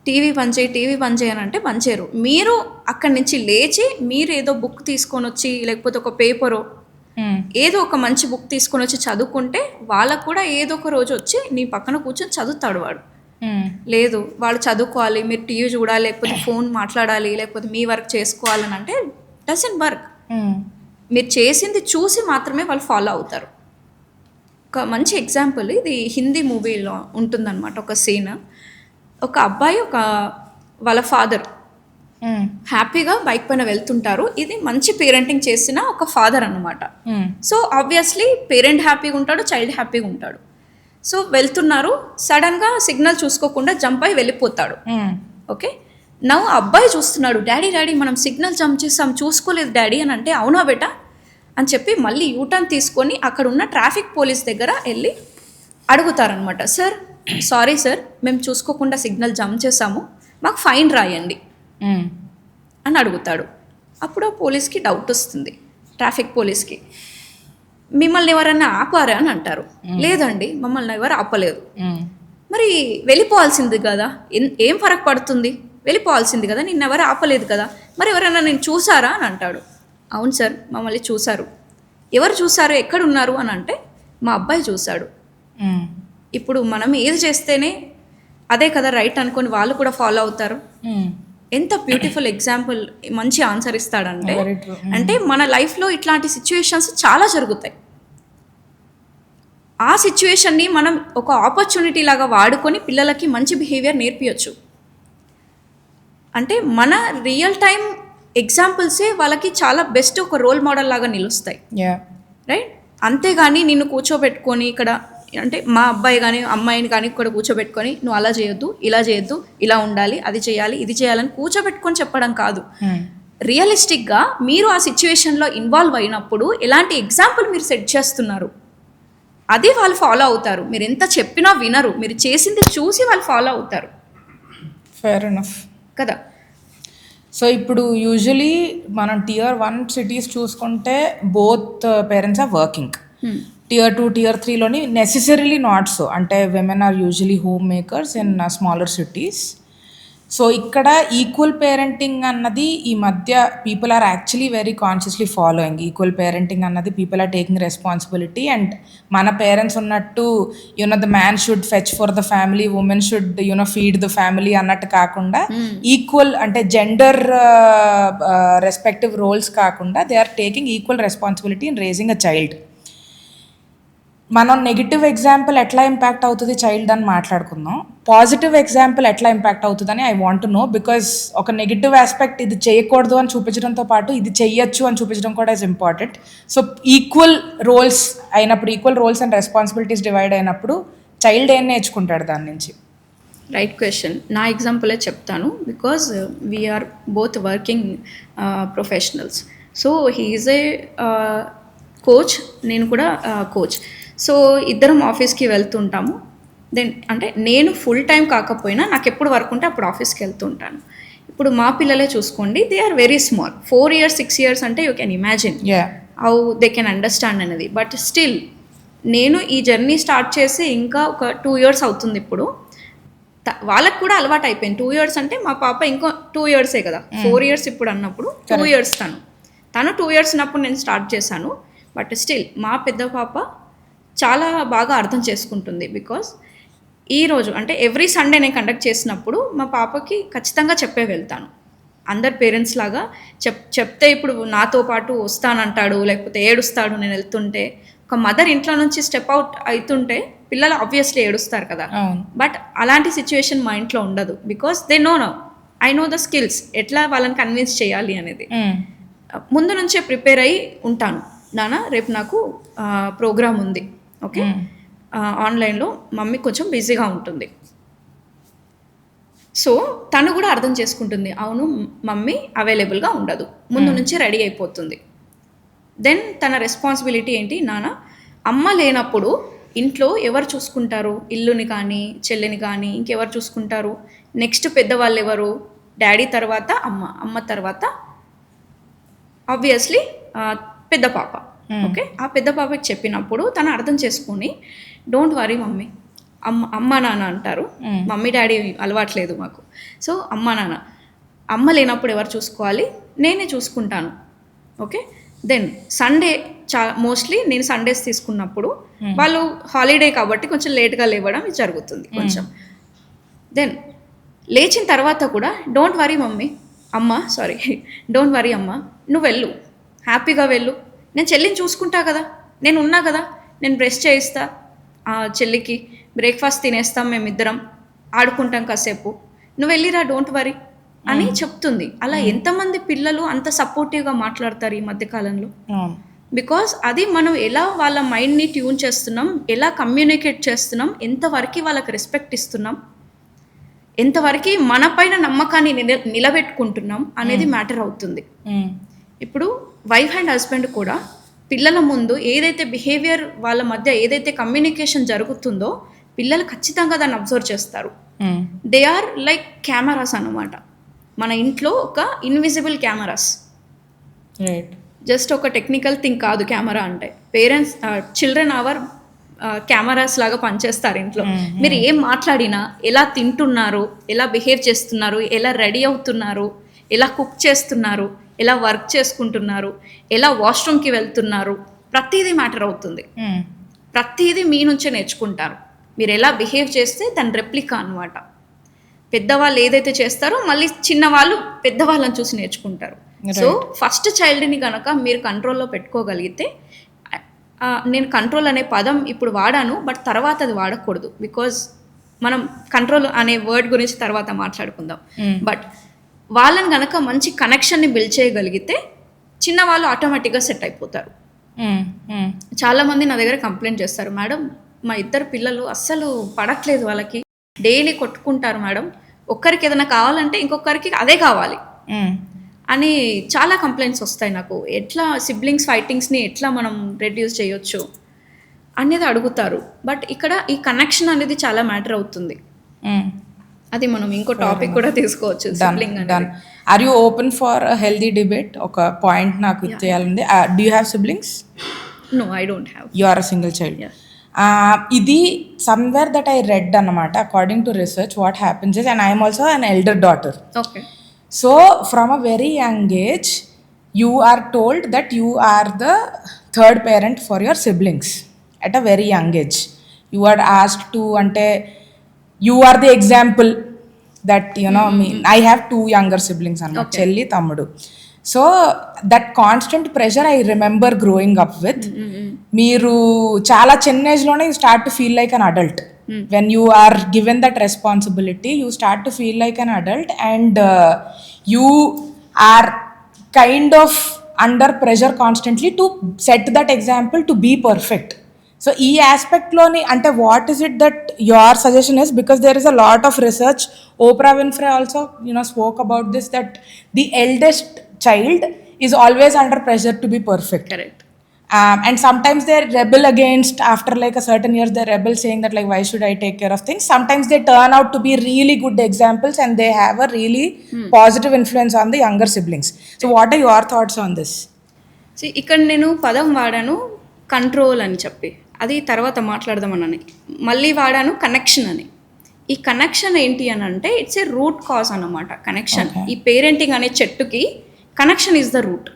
టీవీ పని చేయి అని అంటే పని చేయరు. మీరు అక్కడి నుంచి లేచి మీరు ఏదో బుక్ తీసుకొని వచ్చి, లేకపోతే ఒక పేపరో ఏదో ఒక మంచి బుక్ తీసుకొని వచ్చి చదువుకుంటే, వాళ్ళకు కూడా ఏదో ఒక రోజు వచ్చి నీ పక్కన కూర్చొని చదువుతాడు వాడు. లేదు, వాళ్ళు చదువుకోవాలి, మీరు టీవీ చూడాలి, లేకపోతే ఫోన్ మాట్లాడాలి, లేకపోతే మీ వర్క్ చేసుకోవాలని అంటే డజంట్ వర్క్. మీరు చేసింది చూసి మాత్రమే వాళ్ళు ఫాలో అవుతారు. ఒక మంచి ఎగ్జాంపుల్ ఇది హిందీ మూవీలో ఉంటుందన్నమాట. ఒక సీన్, ఒక అబ్బాయి వాళ్ళ ఫాదర్ హ్యాపీగా బైక్ పైన వెళ్తుంటారు. ఇది మంచి పేరెంటింగ్ చేసిన ఒక ఫాదర్ అన్నమాట. సో ఆబ్వియస్లీ పేరెంట్ హ్యాపీగా ఉంటాడు, చైల్డ్ హ్యాపీగా ఉంటాడు. సో వెళ్తున్నారు, సడన్గా సిగ్నల్ చూసుకోకుండా జంప్ అయి వెళ్ళిపోతాడు. ఓకే, నవ్వు అబ్బాయి చూస్తున్నాడు, డాడీ మనం సిగ్నల్ జంప్ చేస్తాం, చూసుకోలేదు డాడీ అని అంటే, అవునా బేటా అని చెప్పి మళ్ళీ యూటర్న్ తీసుకొని అక్కడ ఉన్న ట్రాఫిక్ పోలీస్ దగ్గర వెళ్ళి అడుగుతారనమాట. సారీ సార్, మేము చూసుకోకుండా సిగ్నల్ జంప్ చేసాము, మాకు ఫైన్ రాయండి అని అడుగుతాడు. అప్పుడు పోలీస్కి డౌట్ వస్తుంది, ట్రాఫిక్ పోలీస్కి, మిమ్మల్ని ఎవరన్నా ఆపారా అని అంటారు. లేదండి, మమ్మల్ని ఎవరు ఆపలేదు. మరి వెళ్ళిపోవాల్సింది కదా, ఏం ఫరక్ పడుతుంది, వెళ్ళిపోవాల్సింది కదా, నిన్నెవరు ఆపలేదు కదా, మరి ఎవరైనా నేను చూసారా అని అంటాడు. అవును సార్, మమ్మల్ని చూశారు. ఎవరు చూశారు, ఎక్కడున్నారు అని అంటే, మా అబ్బాయి చూశాడు. ఇప్పుడు మనం ఏది చేస్తేనే అదే కదా రైట్ అనుకొని వాళ్ళు కూడా ఫాలో అవుతారు. ఎంత బ్యూటిఫుల్ ఎగ్జాంపుల్, మంచి ఆన్సర్ ఇస్తాడంటే, అంటే మన లైఫ్లో ఇట్లాంటి సిచ్యువేషన్స్ చాలా జరుగుతాయి. ఆ సిచ్యువేషన్ని మనం ఒక ఆపర్చునిటీ లాగా వాడుకొని పిల్లలకి మంచి బిహేవియర్ నేర్పించచ్చు. అంటే మన రియల్ టైం ఎగ్జాంపుల్సే వాళ్ళకి చాలా బెస్ట్ ఒక రోల్ మోడల్ లాగా నిలుస్తాయి, రైట్? అంతేగాని నిన్ను కూర్చోబెట్టుకొని ఇక్కడ, అంటే మా అబ్బాయి కానీ అమ్మాయిని కానీ ఇక్కడ కూర్చోబెట్టుకొని నువ్వు అలా చేయొద్దు, ఇలా చేయొద్దు, ఇలా ఉండాలి, అది చేయాలి, ఇది చేయాలని కూర్చోబెట్టుకొని చెప్పడం కాదు. రియలిస్టిక్గా మీరు ఆ సిచ్యువేషన్లో ఇన్వాల్వ్ అయినప్పుడు ఎలాంటి ఎగ్జాంపుల్ మీరు సెట్ చేస్తున్నారు, అది వాళ్ళు ఫాలో అవుతారు. మీరు ఎంత చెప్పినా వినరు, మీరు చేసింది చూసి వాళ్ళు ఫాలో అవుతారు. ఫెయిర్ ఎనఫ్ కదా. సో ఇప్పుడు యూజువలీ మనం Tier 1 సిటీస్ చూసుకుంటే both parents are working. Tier 2, Tier 3లోని నెసెసరీలీ నాట్ సో, అంటే women are usually homemakers in smaller cities. So ఇక్కడ ఈక్వల్ పేరెంటింగ్ అన్నది ఈ మధ్య people are actually very consciously following. Equal parenting అన్నది people are taking responsibility. And మన parents ఉన్నట్టు the man should fetch for the family, women should feed the family అన్నట్టు కాకుండా, equal అంటే జెండర్ రెస్పెక్టివ్ రోల్స్ కాకుండా they are taking equal responsibility in raising a child. మనం negative example ఎట్లా impact అవుతుంది child అని మాట్లాడుకుందాం, పాజిటివ్ ఎగ్జాంపుల్ ఎట్లా ఇంపాక్ట్ అవుతుందని I want to know. Because ఒక నెగిటివ్ ఆస్పెక్ట్ ఇది చేయకూడదు అని చూపించడంతో పాటు ఇది చెయ్యొచ్చు అని చూపించడం కూడా is important. So equal roles అయినప్పుడు, equal roles and responsibilities divide అయినప్పుడు చైల్డ్ ఏం నేర్చుకుంటాడు దాని నుంచి? Right question. నా ఎగ్జాంపులే చెప్తాను, because we are both working professionals. So he is a coach, నేను కూడా కోచ్. సో ఇద్దరం ఆఫీస్కి వెళ్తుంటాము. దెన్ అంటే నేను ఫుల్ టైం కాకపోయినా నాకు ఎప్పుడు వర్క్ ఉంటే అప్పుడు ఆఫీస్కి వెళ్తుంటాను. ఇప్పుడు మా పిల్లలే చూసుకోండి, they are very small, 4 years 6 years అంటే you can imagine how they can understand అనేది. బట్ స్టిల్ నేను ఈ జర్నీ స్టార్ట్ చేసి ఇంకా ఒక 2 years అవుతుంది. ఇప్పుడు వాళ్ళకు కూడా అలవాటు అయిపోయింది. 2 years అంటే మా పాప ఇంకో 2 years కదా, 4 years ఇప్పుడు అన్నప్పుడు 2 years తను 2 years ఉన్నప్పుడు నేను స్టార్ట్ చేశాను. బట్ స్టిల్ మా పెద్ద పాప చాలా బాగా అర్థం చేసుకుంటుంది. బికాజ్ ఈరోజు అంటే ఎవ్రీ సండే నేను కండక్ట్ చేసినప్పుడు మా పాపకి ఖచ్చితంగా చెప్పే వెళ్తాను. అందరు పేరెంట్స్ లాగా చెప్తే ఇప్పుడు నాతో పాటు వస్తానంటాడు, లేకపోతే ఏడుస్తాడు నేను వెళ్తుంటే. ఒక మదర్ ఇంట్లో నుంచి స్టెప్ అవుట్ అవుతుంటే పిల్లలు ఆబ్వియస్లీ ఏడుస్తారు కదా. బట్ అలాంటి సిచ్యువేషన్ మా ఇంట్లో ఉండదు. Because they know I know the skills, ఎట్లా వాళ్ళని కన్విన్స్ చేయాలి అనేది ముందు నుంచే ప్రిపేర్ అయ్యి ఉంటాను. నాన్న రేపు నాకు ప్రోగ్రామ్ ఉంది, ఓకే, ఆన్లైన్లో మమ్మీ కొంచెం బిజీగా ఉంటుంది. సో తను కూడా అర్థం చేసుకుంటుంది, అవును మమ్మీ అవైలబుల్గా ఉండదు, ముందు నుంచి రెడీ అయిపోతుంది. దెన్ తన రెస్పాన్సిబిలిటీ ఏంటి, నాన్న అమ్మ లేనప్పుడు ఇంట్లో ఎవరు చూసుకుంటారు, ఇల్లుని కానీ చెల్లిని కానీ ఇంకెవరు చూసుకుంటారు, నెక్స్ట్ పెద్దవాళ్ళు ఎవరు, డాడీ తర్వాత అమ్మ, అమ్మ తర్వాత ఆబ్వియస్లీ పెద్ద పాప. ఓకే, ఆ పెద్ద పాపకి చెప్పినప్పుడు తను అర్థం చేసుకొని డోంట్ వరీ మమ్మీ, అమ్మ నాన్న అంటారు, మమ్మీ డాడీ అలవాట్లేదు మాకు. సో అమ్మ నాన్న, అమ్మ లేనప్పుడు ఎవరు చూసుకోవాలి, నేనే చూసుకుంటాను. ఓకే, దెన్ సండే మోస్ట్లీ నేను సండేస్ తీసుకున్నప్పుడు వాళ్ళు హాలిడే కాబట్టి కొంచెం లేట్గా లేవడం జరుగుతుంది కొంచెం. దెన్ లేచిన తర్వాత కూడా don't worry mummy, don't worry అమ్మ, నువ్వు వెళ్ళు, హ్యాపీగా వెళ్ళు, నేను చెల్లిని చూసుకుంటా కదా, నేను ఉన్నా కదా, నేను బ్రష్ చేయిస్తా, చెల్లికి బ్రేక్ఫాస్ట్ తినేస్తాం, మేమిద్దరం ఆడుకుంటాం కాసేపు, నువ్వు వెళ్ళిరా డోంట్ వరీ అని చెప్తుంది. అలా ఎంతమంది పిల్లలు అంత సపోర్టివ్గా మాట్లాడతారు ఈ మధ్యకాలంలో. బికాస్ అది మనం ఎలా వాళ్ళ మైండ్ని ట్యూన్ చేస్తున్నాం, ఎలా కమ్యూనికేట్ చేస్తున్నాం, ఎంతవరకు వాళ్ళకి రెస్పెక్ట్ ఇస్తున్నాం, ఎంతవరకు మన పైన నమ్మకాన్ని నిలబెట్టుకుంటున్నాం అనేది మ్యాటర్ అవుతుంది. ఇప్పుడు వైఫ్ అండ్ హస్బెండ్ కూడా పిల్లల ముందు ఏదైతే బిహేవియర్ వాళ్ళ మధ్య ఏదైతే కమ్యూనికేషన్ జరుగుతుందో పిల్లలు ఖచ్చితంగా దాన్ని అబ్జర్వ్ చేస్తారు. దే ఆర్ లైక్ కెమెరాస్ అన్నమాట. మన ఇంట్లో ఒక ఇన్విజిబుల్ కెమెరాస్, జస్ట్ ఒక టెక్నికల్ థింగ్ కాదు కెమెరా అంటే. పేరెంట్స్ చిల్డ్రన్ అవర్ కెమెరాస్ లాగా పనిచేస్తారు ఇంట్లో. మీరు ఏం మాట్లాడినా, ఎలా తింటున్నారు, ఎలా బిహేవ్ చేస్తున్నారు, ఎలా రెడీ అవుతున్నారు, ఎలా కుక్ చేస్తున్నారు, ఎలా వర్క్ చేసుకుంటున్నారు, ఎలా వాష్రూమ్కి వెళ్తున్నారు, ప్రతిదీ మ్యాటర్ అవుతుంది. ప్రతిదీ మీ నుంచే నేర్చుకుంటారు. మీరు ఎలా బిహేవ్ చేస్తే దాని రెప్లికా అనమాట. పెద్దవాళ్ళు ఏదైతే చేస్తారో మళ్ళీ చిన్నవాళ్ళు పెద్దవాళ్ళని చూసి నేర్చుకుంటారు. సో ఫస్ట్ చైల్డ్ని కనుక మీరు కంట్రోల్లో పెట్టుకోగలిగితే, నేను కంట్రోల్ అనే పదం ఇప్పుడు వాడాను, బట్ తర్వాత అది వాడకూడదు. బికాజ్ మనం కంట్రోల్ అనే వర్డ్ గురించి తర్వాత మాట్లాడుకుందాం. బట్ వాళ్ళని కనుక మంచి కనెక్షన్ని బిల్డ్ చేయగలిగితే చిన్నవాళ్ళు ఆటోమేటిక్గా సెట్ అయిపోతారు. చాలామంది నా దగ్గర కంప్లైంట్ చేస్తారు, మేడం మా ఇద్దరు పిల్లలు అస్సలు పడట్లేదు, వాళ్ళకి డైలీ కొట్టుకుంటారు మేడం, ఒక్కరికి ఏదైనా కావాలంటే ఇంకొకరికి అదే కావాలి అని చాలా కంప్లైంట్స్ వస్తాయి నాకు. ఎట్లా సిబ్లింగ్స్ ఫైటింగ్స్ని ఎట్లా మనం రెడ్యూస్ చేయొచ్చు అనేది అడుగుతారు. బట్ ఇక్కడ ఈ కనెక్షన్ అనేది చాలా మ్యాటర్ అవుతుంది. అది మనం ఇంకో టాపిక్ కూడా తీసుకోవచ్చు. సిబ్లింగ్ అనేది. Are you open for healthy debate? ఒక పాయింట్ నాకు చేయాలండి. Do you have siblings? No, I don't have. You are a single child. ఇది సమ్వేర్ దట్ ఐ రెడ్ అన్నమాట. According to research what happens is, and I'm also an elder daughter. Okay. So from a very young age you are told that you are the third parent for your siblings at a very young age. You are asked to, ante you are the example that you know me. I have two younger siblings anna, chelli tammudu. So that constant pressure I remember growing up with. Meeru chaala chinna age lone you start to feel like an adult. When you are given that responsibility, you start to feel like an adult, and you are kind of under pressure constantly to set that example to be perfect. So ee aspect loni ante what is it that your suggestion is, because there is a lot of research. Oprah Winfrey also spoke about this, that the eldest child is always under pressure to be perfect. Correct. And sometimes they rebel against, after like a certain years they rebel, saying that like why should I take care of things. Sometimes they turn out to be really good examples and they have a really positive influence on the younger siblings. So what are your thoughts on this? See, ఇక్కడ నేను పదం వాడాను control అని చెప్పి, అది తర్వాత మాట్లాడదామని. మళ్ళీ వాడాను కనెక్షన్ అని. ఈ కనెక్షన్ ఏంటి అని అంటే ఇట్స్ ఏ రూట్ కాజ్ అన్నమాట. కనెక్షన్, ఈ పేరెంటింగ్ అనే చెట్టుకి connection is the route.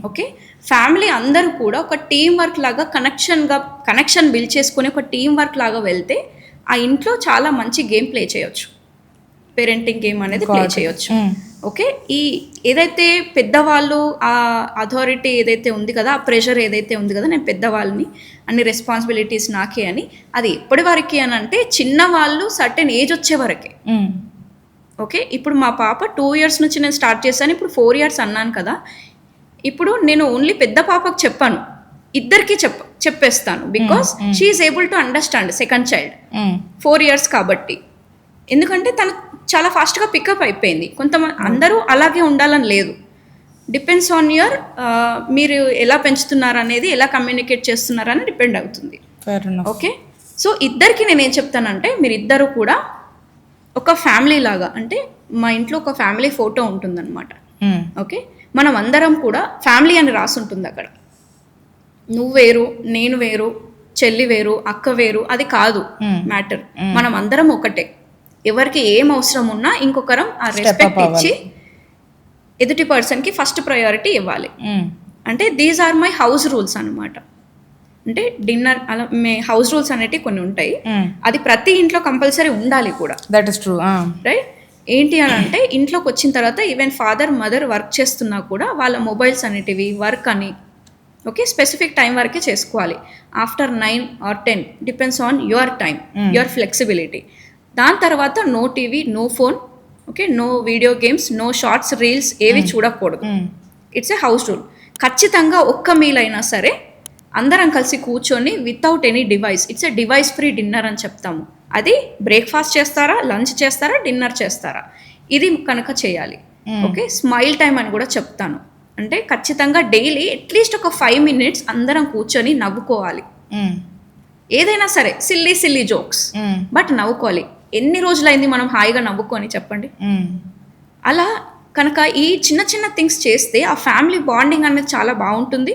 Okay, family అందరూ కూడా ఒక టీం వర్క్ లాగా కనెక్షన్ బిల్డ్ చేసుకుని ఒక టీం వర్క్ లాగా వెళ్తే ఆ ఇంట్లో చాలా మంచి గేమ్ ప్లే చేయొచ్చు. పేరెంటింగ్ గేమ్ అనేది ప్లే చేయొచ్చు. ఓకే, ఈ ఏదైతే పెద్దవాళ్ళు ఆ అథారిటీ ఏదైతే ఉంది కదా, ఆ ప్రెషర్ ఏదైతే ఉంది కదా, నేను పెద్దవాళ్ళని, అన్ని రెస్పాన్సిబిలిటీస్ నాకే అని, అది ఎప్పటి వరకు అని అంటే చిన్నవాళ్ళు సర్టెన్ ఏజ్ వచ్చే వరకే. ఓకే, ఇప్పుడు మా పాప 2 years నుంచి నేను స్టార్ట్ చేశాను, ఇప్పుడు 4 years అన్నాను కదా. ఇప్పుడు నేను ఓన్లీ పెద్ద పాపకు చెప్పాను, ఇద్దరికి చెప్పేస్తాను. Because she is able to understand second child 4 years కాబట్టి. ఎందుకంటే తను చాలా ఫాస్ట్గా పికప్ అయిపోయింది. కొంతమంది అందరూ అలాగే ఉండాలని లేదు. డిపెండ్స్ ఆన్ యువర్ మీరు ఎలా పెంచుతున్నారు అనేది, ఎలా కమ్యూనికేట్ చేస్తున్నారని డిపెండ్ అవుతుంది. ఓకే, సో ఇద్దరికి నేనేం చెప్తానంటే మీరు ఇద్దరు కూడా ఒక ఫ్యామిలీ లాగా, అంటే మా ఇంట్లో ఒక ఫ్యామిలీ ఫోటో ఉంటుందన్నమాట. ఓకే, మనం అందరం కూడా ఫ్యామిలీ అని రాసి ఉంటుంది అక్కడ. నువ్వు వేరు, నేను వేరు, చెల్లి వేరు, అక్క వేరు, అది కాదు మ్యాటర్. మనం అందరం ఒకటే. ఎవరికి ఏం అవసరం ఉన్నా ఇంకొకరం ఆ రెస్పెక్ట్ ఇచ్చి ఎదుటి పర్సన్కి ఫస్ట్ ప్రయారిటీ ఇవ్వాలి. అంటే these are my house rules అనమాట. అంటే డిన్నర్ అలా హౌస్ రూల్స్ అనేటివి కొన్ని ఉంటాయి, అది ప్రతి ఇంట్లో కంపల్సరీ ఉండాలి కూడా. That is true. రైట్. ఏంటి అని అంటే ఇంట్లోకి వచ్చిన తర్వాత ఈవెన్ ఫాదర్ మదర్ వర్క్ చేస్తున్నా కూడా వాళ్ళ మొబైల్స్ అనేటివి వర్క్ అని, ఓకే, స్పెసిఫిక్ టైం వరకే చేసుకోవాలి. After 9 or 10 depends on your time, your flexibility. దాని తర్వాత no TV, no phone, okay, no video games, no shorts, reels ఏవి చూడకూడదు. It's a house rule. ఖచ్చితంగా ఒక్క మీల్ అయినా సరే అందరం కలిసి కూర్చొని without any device, it's a device free dinner అని చెప్తాము. అది బ్రేక్ఫాస్ట్ చేస్తారా, లంచ్ చేస్తారా, డిన్నర్ చేస్తారా, ఇది కనుక చేయాలి. ఓకే, స్మైల్ టైం అని కూడా చెప్తాను. అంటే ఖచ్చితంగా డైలీ అట్లీస్ట్ ఒక 5 minutes అందరం కూర్చొని నవ్వుకోవాలి. ఏదైనా సరే సిల్లీ జోక్స్, బట్ నవ్వుకోవాలి. ఎన్ని రోజులైంది మనం హాయిగా నవ్వుకొని చెప్పండి. అలా కనుక ఈ చిన్న చిన్న థింగ్స్ చేస్తే ఆ ఫ్యామిలీ బాండింగ్ అనేది చాలా బాగుంటుంది.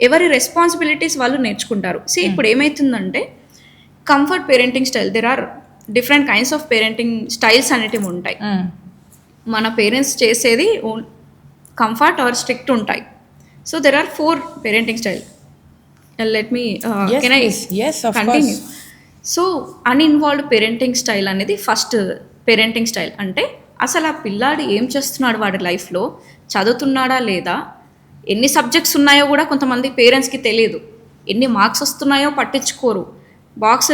ఎవరి రెస్పాన్సిబిలిటీస్ వాళ్ళు నేర్చుకుంటారు. ఇప్పుడు ఏమవుతుందంటే comfort parenting style, there are different kinds of parenting styles అనేటివి ఉంటాయి. మన పేరెంట్స్ చేసేది కంఫర్ట్ ఆర్ స్ట్రిక్ట్ ఉంటాయి. So there are 4 parenting style. Let me Yes, can I please. Yes, of continue. course. So uninvolved parenting style అనేది first parenting style. అంటే అసలు ఆ పిల్లాడు ఏం చేస్తున్నాడు వాడి లైఫ్లో, చదువుతున్నాడా లేదా, ఎన్ని సబ్జెక్ట్స్ ఉన్నాయో కూడా కొంతమంది పేరెంట్స్కి తెలియదు, ఎన్ని మార్క్స్ వస్తున్నాయో పట్టించుకోరు. బాక్స్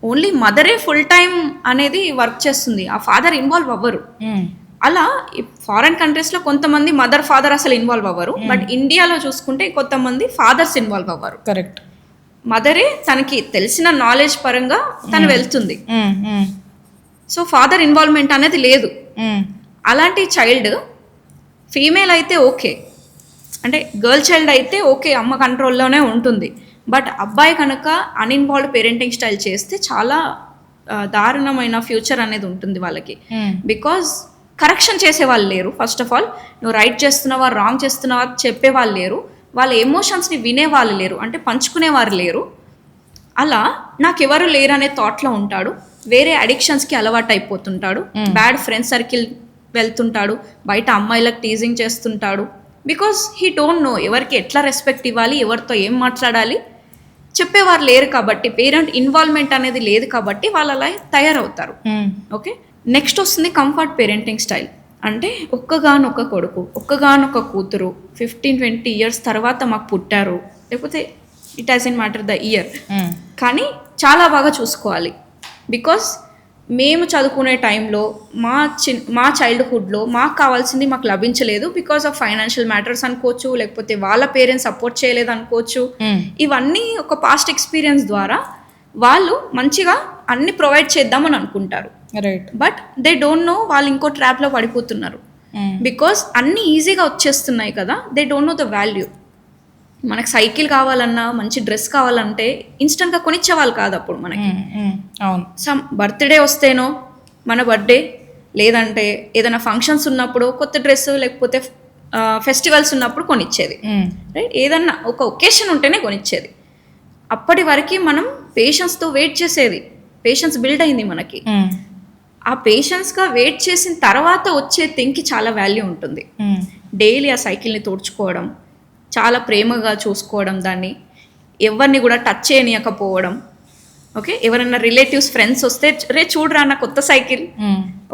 ఓన్లీ మదరే ఫుల్ టైం అనేది వర్క్ చేస్తుంది, ఆ ఫాదర్ ఇన్వాల్వ్ అవ్వరు. అలా ఫారెన్ కంట్రీస్లో కొంతమంది మదర్ ఫాదర్ అసలు ఇన్వాల్వ్ అవ్వరు, బట్ ఇండియాలో చూసుకుంటే కొంతమంది ఫాదర్స్ ఇన్వాల్వ్ అవ్వరు. కరెక్ట్. మదరే తనకి తెలిసిన నాలెడ్జ్ పరంగా తను వెళ్తుంది, సో ఫాదర్ ఇన్వాల్వ్మెంట్ అనేది లేదు. అలాంటి చైల్డ్ ఫీమేల్ అయితే ఓకే, అంటే గర్ల్ చైల్డ్ అయితే ఓకే, అమ్మ కంట్రోల్లోనే ఉంటుంది. బట్ అబ్బాయి కనుక అన్ఇన్వాల్వ్డ్ పేరెంటింగ్ స్టైల్ చేస్తే చాలా దారుణమైన ఫ్యూచర్ అనేది ఉంటుంది వాళ్ళకి. బికాజ్ కరెక్షన్ చేసే వాళ్ళు లేరు. ఫస్ట్ ఆఫ్ ఆల్ నువ్వు రైట్ చేస్తున్నావా రాంగ్ చేస్తున్నావా చెప్పే వాళ్ళు లేరు, వాళ్ళ ఎమోషన్స్ని వినేవాళ్ళు లేరు, అంటే పంచుకునేవారు లేరు. అలా నాకెవరు లేరు అనే థాట్లో ఉంటాడు, వేరే అడిక్షన్స్కి అలవాటు అయిపోతుంటాడు, బ్యాడ్ ఫ్రెండ్ సర్కిల్ వెళ్తుంటాడు, బయట అమ్మాయిలకు టీజింగ్ చేస్తుంటాడు. బికాస్ హీ డోంట్ నో ఎవరికి ఎట్లా రెస్పెక్ట్ ఇవ్వాలి, ఎవరితో ఏం మాట్లాడాలి చెప్పేవారు లేరు కాబట్టి, పేరెంట్ ఇన్వాల్వ్మెంట్ అనేది లేదు కాబట్టి వాళ్ళు అలా తయారవుతారు. ఓకే, నెక్స్ట్ వస్తుంది కంఫర్ట్ పేరెంటింగ్ స్టైల్. అంటే ఒక్కగానొక్క కొడుకు, ఒక్కగానొక్క కూతురు 15-20 ఇయర్స్ తర్వాత మాకు పుట్టారు, లేకపోతే it has in matter the year, కానీ చాలా బాగా చూసుకోవాలి. బికాస్ మేము చదువుకునే టైంలో మా చైల్డ్హుడ్లో మాకు కావాల్సింది మాకు లభించలేదు, బికాస్ ఆఫ్ ఫైనాన్షియల్ మ్యాటర్స్ అనుకోవచ్చు, లేకపోతే వాళ్ళ పేరెంట్స్ సపోర్ట్ చేయలేదు అనుకోవచ్చు. ఇవన్నీ ఒక పాస్ట్ ఎక్స్పీరియన్స్ ద్వారా వాళ్ళు మంచిగా అన్ని ప్రొవైడ్ చేద్దామని అనుకుంటారు, బట్ దే డోంట్ నో వాళ్ళు ఇంకో ట్రాప్లో పడిపోతున్నారు. బికాస్ అన్నీ ఈజీగా వచ్చేస్తున్నాయి కదా, they don't know the value. మనకు సైకిల్ కావాలన్నా మంచి డ్రెస్ కావాలంటే ఇన్స్టెంట్గా కొనిచ్చేవాళ్ళు కాదు అప్పుడు మనకి. సమ్ బర్త్డే వస్తేనో మన బర్త్డే, లేదంటే ఏదైనా ఫంక్షన్స్ ఉన్నప్పుడు కొత్త డ్రెస్, లేకపోతే ఫెస్టివల్స్ ఉన్నప్పుడు కొనిచ్చేది, రైట్? ఏదన్నా ఒక ఒకేషన్ ఉంటేనే కొనిచ్చేది. అప్పటి వరకు మనం పేషెన్స్తో వెయిట్ చేసేది, పేషెన్స్ బిల్డ్ అయింది మనకి. ఆ పేషెన్స్గా వెయిట్ చేసిన తర్వాత వచ్చే థింగ్కి చాలా వాల్యూ ఉంటుంది. డైలీ ఆ సైకిల్ని తోడ్చుకోవడం, చాలా ప్రేమగా చూసుకోవడం, దాన్ని ఎవరిని కూడా టచ్ చేయనియకపోవడం. ఓకే, ఎవరైనా రిలేటివ్స్ ఫ్రెండ్స్ వస్తే రే చూడరా నా కొత్త సైకిల్,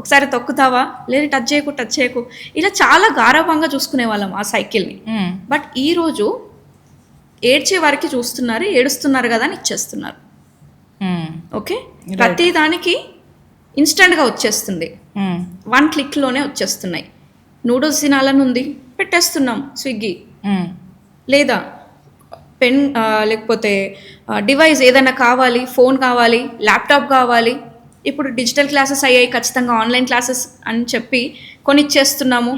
ఒకసారి తొక్కుతావా, లేదు టచ్ చేయకు, ఇలా చాలా గారాభంగా చూసుకునే వాళ్ళం ఆ సైకిల్ని. బట్ ఈరోజు ఏడ్చే వారికి చూస్తున్నారు, ఏడుస్తున్నారు కదా అని ఇచ్చేస్తున్నారు. ఓకే, ప్రతి దానికి ఇన్స్టెంట్గా వచ్చేస్తుంది, 1 క్లిక్లోనే వచ్చేస్తున్నాయి. నూడిల్స్ తినాలని ఉంది, పెట్టేస్తున్నాం స్విగ్గీ, లేదా పెన్ లేకపోతే డివైస్ ఏదైనా కావాలి, ఫోన్ కావాలి, ల్యాప్టాప్ కావాలి. ఇప్పుడు డిజిటల్ క్లాసెస్ అయ్యాయి, ఖచ్చితంగా ఆన్లైన్ క్లాసెస్ అని చెప్పి కొనిచ్చేస్తున్నాము.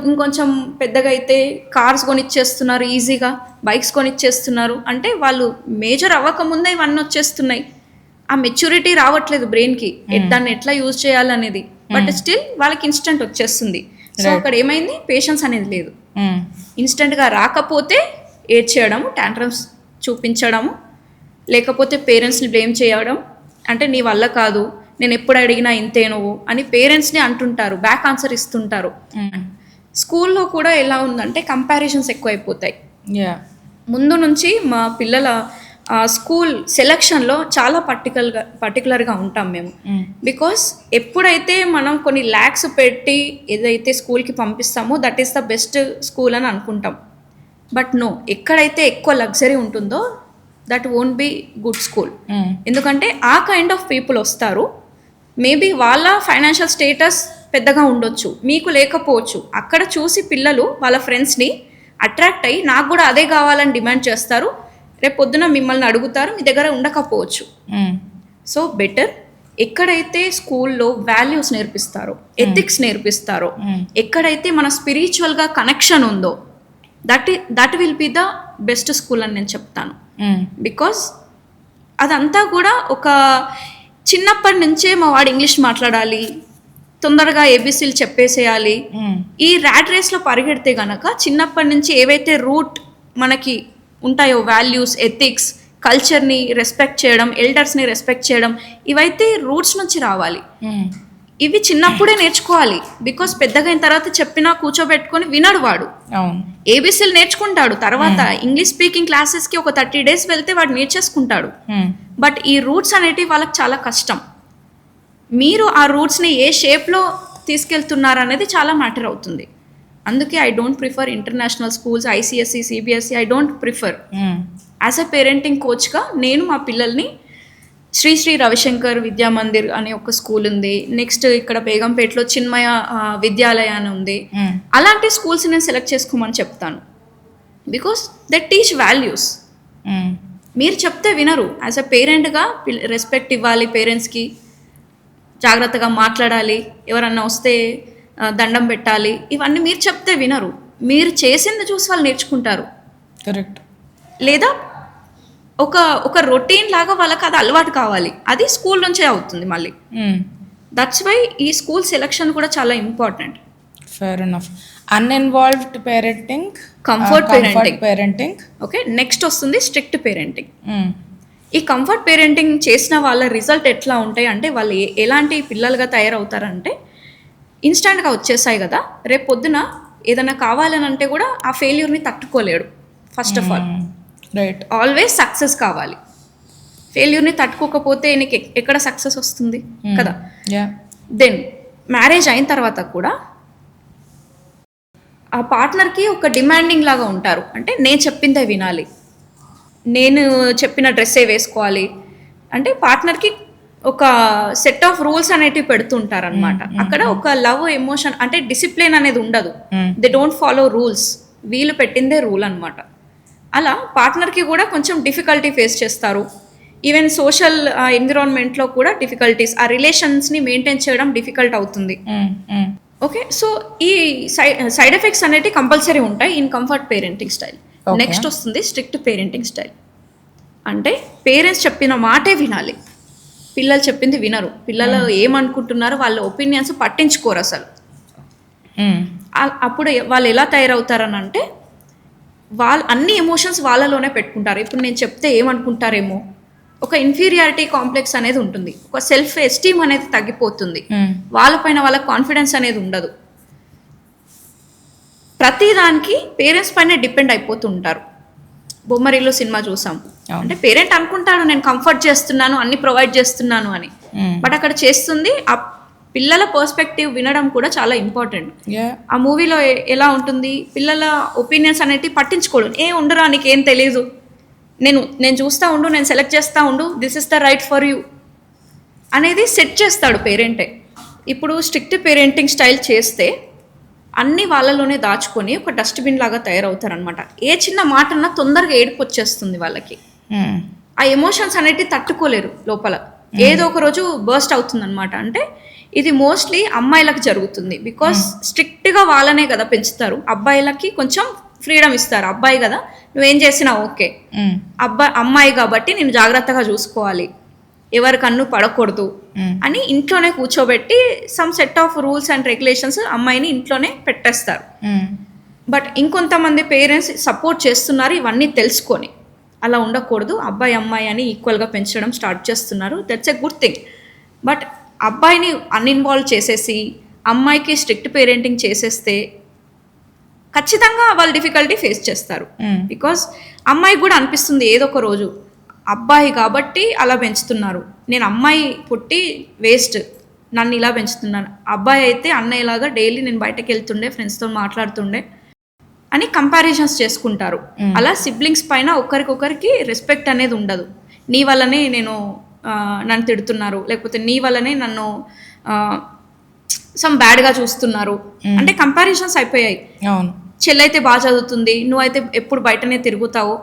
ఇంకొంచెం పెద్దగా అయితే కార్స్ కొనిచ్చేస్తున్నారు, ఈజీగా బైక్స్ కొనిచ్చేస్తున్నారు. అంటే వాళ్ళు మేజర్ అవ్వకముందే ఇవన్నీ వచ్చేస్తున్నాయి. ఆ మెచ్యూరిటీ రావట్లేదు బ్రెయిన్కి, దాన్ని ఎట్లా యూజ్ చేయాలనేది. బట్ స్టిల్ వాళ్ళకి ఇన్స్టెంట్ వచ్చేస్తుంది. సో అక్కడ ఏమైంది, పేషెన్స్ అనేది లేదు. ఇన్స్టెంట్గా రాకపోతే ఏడ్చేయడము, టాంట్రమ్స్ చూపించడము, లేకపోతే పేరెంట్స్ని బ్లేమ్ చేయడం. అంటే నీ వల్ల కాదు, నేను ఎప్పుడు అడిగినా ఇంతే నువ్వు అని పేరెంట్స్ని అంటుంటారు, బ్యాక్ ఆన్సర్ ఇస్తుంటారు. స్కూల్లో కూడా ఎలా ఉందంటే కంపారిజన్స్ ఎక్కువైపోతాయి. ముందు నుంచి మా పిల్లల స్కూల్ సెలక్షన్లో చాలా పర్టికులర్గా ఉంటాం మేము. బికాస్ ఎప్పుడైతే మనం కొన్ని ల్యాక్స్ పెట్టి ఏదైతే స్కూల్కి పంపిస్తామో that is the best school అని అనుకుంటాం. బట్ నో, ఎక్కడైతే ఎక్కువ లగ్జరీ ఉంటుందో that won't be good school. ఎందుకంటే ఆ కైండ్ ఆఫ్ పీపుల్ వస్తారు. మేబీ వాళ్ళ ఫైనాన్షియల్ స్టేటస్ పెద్దగా ఉండొచ్చు, మీకు లేకపోవచ్చు. అక్కడ చూసి పిల్లలు వాళ్ళ ఫ్రెండ్స్ని అట్రాక్ట్ అయ్యి నాకు కూడా అదే కావాలని డిమాండ్ చేస్తారు. రేపు పొద్దున మిమ్మల్ని అడుగుతారు, మీ దగ్గర ఉండకపోవచ్చు. సో బెటర్ ఎక్కడైతే స్కూల్లో వాల్యూస్ నేర్పిస్తారో, ఎథిక్స్ నేర్పిస్తారో, ఎక్కడైతే మన స్పిరిచువల్గా కనెక్షన్ ఉందో that will be the best school అని నేను చెప్తాను. బికాస్ అదంతా కూడా ఒక చిన్నప్పటి నుంచే మా వాడు ఇంగ్లీష్ మాట్లాడాలి, తొందరగా ఏబీసీలు చెప్పేసేయాలి, ఈ ర్యాట్ రేస్లో పరిగెడితే గనక చిన్నప్పటి నుంచి ఏవైతే రూట్ మనకి ఉంటాయో వాల్యూస్, ఎథిక్స్, కల్చర్ని రెస్పెక్ట్ చేయడం, ఎల్డర్స్ని రెస్పెక్ట్ చేయడం, ఇవైతే రూట్స్ నుంచి రావాలి. ఇవి చిన్నప్పుడే నేర్చుకోవాలి. బికాస్ పెద్దగా అయిన తర్వాత చెప్పినా కూర్చోబెట్టుకొని వినడు వాడు. ఏబీసీలు నేర్చుకుంటాడు, తర్వాత ఇంగ్లీష్ స్పీకింగ్ క్లాసెస్కి ఒక 30 days వెళ్తే వాడు నేర్చేసుకుంటాడు. బట్ ఈ రూట్స్ అనేటివి వాళ్ళకి చాలా కష్టం. మీరు ఆ రూట్స్ని ఏ షేప్లో తీసుకెళ్తున్నారు అనేది చాలా మ్యాటర్ అవుతుంది. అందుకే I don't prefer international schools, ICSC, CBSE. I don't prefer. As a parenting కోచ్గా నేను మా పిల్లల్ని శ్రీ రవిశంకర్ విద్యా మందిర్ అనే ఒక స్కూల్ ఉంది, నెక్స్ట్ ఇక్కడ బేగంపేటలో చిన్మయ విద్యాలయ అని ఉంది, అలాంటి స్కూల్స్ నేను సెలెక్ట్ చేసుకోమని చెప్తాను. Because they teach values. మీరు చెప్తే వినరు. యాజ్ ఎ పేరెంట్గా రెస్పెక్ట్ ఇవ్వాలి, పేరెంట్స్కి జాగ్రత్తగా మాట్లాడాలి, ఎవరన్నా వస్తే దండం పెట్టాలి, ఇవన్నీ మీరు చెప్తే వినరు. మీరు చేసింది చూసి వాళ్ళు నేర్చుకుంటారు. కరెక్ట్. లేదా ఒక రొటీన్ లాగా వాళ్ళకి అది అలవాటు కావాలి, అది స్కూల్ నుంచే అవుతుంది మళ్ళీ. దట్స్ వై ఈ స్కూల్ సెలెక్షన్ కూడా చాలా important. Fair enough. Uninvolved parenting, comfort parenting. Okay, next వస్తుంది స్ట్రిక్ట్ పేరెంటింగ్. ఈ కంఫర్ట్ పేరెంటింగ్ చేసిన వాళ్ళ రిజల్ట్ ఎట్లా ఉంటాయి అంటే, వాళ్ళు ఎలాంటి పిల్లలుగా తయారవుతారంటే, ఇన్స్టాంట్గా వచ్చేసాయి కదా, రేపు పొద్దున ఏదైనా కావాలని అంటే కూడా ఆ ఫెయిల్యూర్ని తట్టుకోలేడు. First of all right, always success కావాలి. ఫెయిల్యూర్ని తట్టుకోకపోతే నీకు ఎక్కడ సక్సెస్ వస్తుంది కదా. దెన్ మ్యారేజ్ అయిన తర్వాత కూడా ఆ పార్ట్నర్కి ఒక డిమాండింగ్ లాగా ఉంటారు. అంటే నేను చెప్పిందే వినాలి, నేను చెప్పిన డ్రెస్సే వేసుకోవాలి అంటే పార్ట్నర్కి ఒక సెట్ ఆఫ్ రూల్స్ అనేటివి పెడుతుంటారు అనమాట. అక్కడ ఒక లవ్ ఎమోషన్ అంటే డిసిప్లిన్ అనేది ఉండదు. దే డోంట్ ఫాలో రూల్స్, వీళ్ళు పెట్టిందే రూల్ అనమాట. అలా పార్ట్నర్కి కూడా కొంచెం డిఫికల్టీ ఫేస్ చేస్తారు. ఈవెన్ సోషల్ ఎన్విరాన్మెంట్లో కూడా డిఫికల్టీస్, ఆ రిలేషన్స్ని మెయింటైన్ చేయడం డిఫికల్ట్ అవుతుంది. ఓకే, సో ఈ సైడ్ ఎఫెక్ట్స్ అనేవి కంపల్సరీ ఉంటాయి in comfort parenting style. Next వస్తుంది స్ట్రిక్ట్ పేరెంటింగ్ స్టైల్. అంటే పేరెంట్స్ చెప్పిన మాటే వినాలి, పిల్లలు చెప్పింది వినరు. పిల్లలు ఏమనుకుంటున్నారో వాళ్ళ ఒపీనియన్స్ పట్టించుకోరు అసలు. అప్పుడు వాళ్ళు ఎలా తయారవుతారని అంటే, వాళ్ళు అన్ని ఎమోషన్స్ వాళ్ళలోనే పెట్టుకుంటారు. ఇప్పుడు నేను చెప్తే ఏమనుకుంటారేమో, ఒక ఇన్ఫీరియారిటీ కాంప్లెక్స్ అనేది ఉంటుంది, ఒక సెల్ఫ్ ఎస్టీమ్ అనేది తగ్గిపోతుంది, వాళ్ళపైన వాళ్ళ కాన్ఫిడెన్స్ అనేది ఉండదు. ప్రతిదానికి పేరెంట్స్ పైన డిపెండ్ అయిపోతుంటారు. బొమ్మరిల్లు సినిమా చూసాం అంటే పేరెంట్ అనుకుంటాడు నేను కంఫర్ట్ చేస్తున్నాను, అన్ని ప్రొవైడ్ చేస్తున్నాను అని, బట్ అక్కడ చేస్తుంది ఆ పిల్లల పర్స్పెక్టివ్ వినడం కూడా చాలా ఇంపార్టెంట్. ఆ మూవీలో ఎలా ఉంటుంది, పిల్లల ఒపీనియన్స్ అనేవి పట్టించుకోడు. ఉండరా నీకేం తెలీదు, నేను చూస్తూ ఉండు, నేను సెలెక్ట్ చేస్తూ ఉండు, this is the right for you అనేది సెట్ చేస్తాడు పేరెంటే. ఇప్పుడు స్ట్రిక్ట్ పేరెంటింగ్ స్టైల్ చేస్తే అన్నీ వాళ్ళలోనే దాచుకొని ఒక డస్ట్బిన్ లాగా తయారవుతారనమాట. ఏ చిన్న మాట అన్నా తొందరగా ఏడుపు వచ్చేస్తుంది వాళ్ళకి. ఆ ఎమోషన్స్ అనేటివి తట్టుకోలేరు లోపల, ఏదో ఒక రోజు బర్స్ట్ అవుతుంది అనమాట. అంటే ఇది మోస్ట్లీ అమ్మాయిలకు జరుగుతుంది. బికాస్ స్ట్రిక్ట్గా వాళ్ళనే కదా పెంచుతారు. అబ్బాయిలకి కొంచెం ఫ్రీడమ్ ఇస్తారు. అబ్బాయి కదా నువ్వేం చేసినా ఓకే, అమ్మాయి కాబట్టి నేను జాగ్రత్తగా చూసుకోవాలి, ఎవరి కన్ను పడకూడదు అని ఇంట్లోనే కూర్చోబెట్టి some set of rules and regulations అమ్మాయిని ఇంట్లోనే పెట్టేస్తారు. బట్ ఇంకొంతమంది పేరెంట్స్ సపోర్ట్ చేస్తున్నారు ఇవన్నీ తెలుసుకొని, అలా ఉండకూడదు, అబ్బాయి అమ్మాయి అని ఈక్వల్గా పెంచడం స్టార్ట్ చేస్తున్నారు. That's a good thing. But అబ్బాయిని అన్ఇన్వాల్వ్ చేసేసి అమ్మాయికి స్ట్రిక్ట్ పేరెంటింగ్ చేసేస్తే ఖచ్చితంగా వాళ్ళు డిఫికల్టీ ఫేస్ చేస్తారు. బికాస్ అమ్మాయికి కూడా అనిపిస్తుంది ఏదో ఒక రోజు అబ్బాయి కాబట్టి అలా పెంచుతున్నారు, నేను అమ్మాయి పుట్టి వేస్ట్, నన్ను ఇలా పెంచుతున్నాను, అబ్బాయి అయితే అన్నయ్యలాగా డైలీ నేను బయటకు వెళ్తుండే, ఫ్రెండ్స్తో మాట్లాడుతుండే అని కంపారిజన్స్ చేసుకుంటారు. అలా సిబ్లింగ్స్ పైన ఒకరికొకరికి రెస్పెక్ట్ అనేది ఉండదు. నీ వల్లనే నన్ను తిడుతున్నారు, లేకపోతే నీ వల్లనే నన్ను సమ్ బ్యాడ్గా చూస్తున్నారు అంటే కంపారిజన్స్ అయిపోయాయి. చెల్లైతే బాగా చదువుతుంది, నువ్వైతే ఎప్పుడు బయటనే తిరుగుతావు,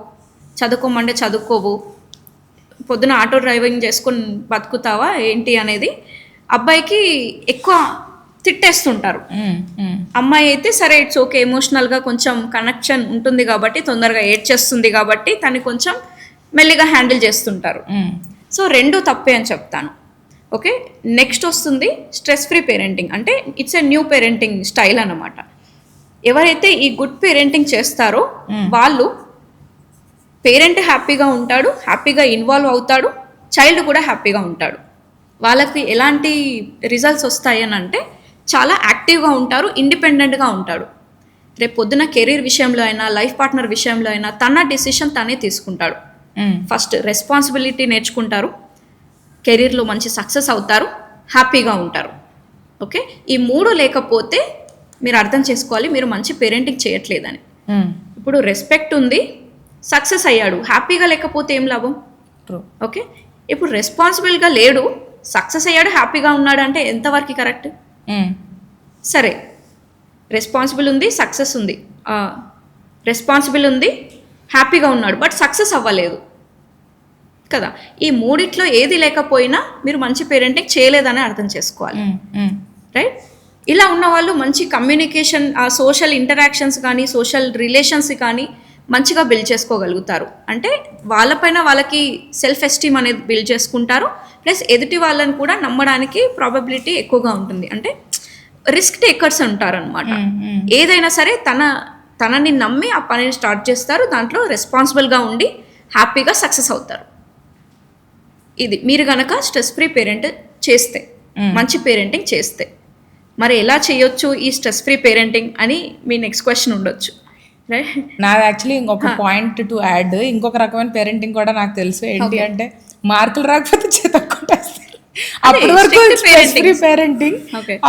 చదువుకోమంటే చదువుకోవు, పొద్దున ఆటో డ్రైవింగ్ చేసుకొని బతుకుతావా ఏంటి అనేది అబ్బాయికి ఎక్కువ తిట్టేస్తుంటారు. అమ్మాయి అయితే సరే ఇట్స్ ఓకే, ఎమోషనల్గా కొంచెం కనెక్షన్ ఉంటుంది కాబట్టి, తొందరగా ఏడ్చేస్తుంది కాబట్టి తను కొంచెం మెల్లిగా హ్యాండిల్ చేస్తుంటారు. సో రెండు తప్పే అని చెప్తాను. ఓకే, నెక్స్ట్ వస్తుంది స్ట్రెస్ ఫ్రీ పేరెంటింగ్. అంటే it's a new parenting style అన్నమాట. ఎవరైతే ఈ గుడ్ పేరెంటింగ్ చేస్తారో వాళ్ళు పేరెంట్ హ్యాపీగా ఉంటాడు, హ్యాపీగా ఇన్వాల్వ్ అవుతాడు, చైల్డ్ కూడా హ్యాపీగా ఉంటాడు. వాళ్ళకి ఎలాంటి రిజల్ట్స్ వస్తాయి అని అంటే చాలా యాక్టివ్గా ఉంటారు, ఇండిపెండెంట్గా ఉంటాడు. రేపు పొద్దున కెరీర్ విషయంలో అయినా లైఫ్ పార్ట్నర్ విషయంలో అయినా తన డెసిషన్ తనే తీసుకుంటాడు. ఫస్ట్ రెస్పాన్సిబిలిటీ నేర్చుకుంటారు, కెరీర్లో మంచి సక్సెస్ అవుతారు, హ్యాపీగా ఉంటారు. ఓకే, ఈ 3 లేకపోతే మీరు అర్థం చేసుకోవాలి మీరు మంచి పేరెంటింగ్ చేయట్లేదని. ఇప్పుడు రెస్పెక్ట్ ఉంది, సక్సెస్ అయ్యాడు, హ్యాపీగా లేకపోతే ఏం లాభం? ఓకే, ఇప్పుడు రెస్పాన్సిబుల్గా లేడు, సక్సెస్ అయ్యాడు, హ్యాపీగా ఉన్నాడు అంటే ఎంతవరకు కరెక్ట్? సరే, రెస్పాన్సిబుల్ ఉంది, సక్సెస్ ఉంది, రెస్పాన్సిబుల్ ఉంది, హ్యాపీగా ఉన్నాడు, బట్ సక్సెస్ అవ్వలేదు కదా. ఈ 3 ఏది లేకపోయినా మీరు మంచి పేరెంటింగ్ చేయలేదని అర్థం చేసుకోవాలి. రైట్, ఇలా ఉన్న వాళ్ళు మంచి కమ్యూనికేషన్, సోషల్ ఇంటరాక్షన్స్ కానీ సోషల్ రిలేషన్స్ కానీ మంచిగా బిల్డ్ చేసుకోగలుగుతారు. అంటే వాళ్ళపైన వాళ్ళకి సెల్ఫ్ ఎస్టీమ్ అనేది బిల్డ్ చేసుకుంటారు, ప్లస్ ఎదుటి వాళ్ళని కూడా నమ్మడానికి ప్రాబబిలిటీ ఎక్కువగా ఉంటుంది. అంటే రిస్క్ టేకర్స్ ఉంటారు అనమాట. ఏదైనా సరే తనని నమ్మి ఆ పనిని స్టార్ట్ చేస్తారు, దాంట్లో రెస్పాన్సిబుల్గా ఉండి హ్యాపీగా సక్సెస్ అవుతారు. ఇది మీరు కనుక స్ట్రెస్ ఫ్రీ పేరెంట్ చేస్తే, మంచి పేరెంటింగ్ చేస్తే. మరి ఎలా చేయొచ్చు ఈ స్ట్రెస్ ఫ్రీ పేరెంటింగ్ అని మీ నెక్స్ట్ క్వశ్చన్ ఉండొచ్చు. నాది యాక్చువల్లీ ఇంకొక పాయింట్ టు యాడ్, ఇంకొక రకమైన పేరెంటింగ్ కూడా నాకు తెలుసు. ఏంటి అంటే మార్కులు రాకపోతే చేతక్కొట్టేస్తారు. అప్పటి వరకు స్ట్రెస్ ఫ్రీ పేరెంటింగ్,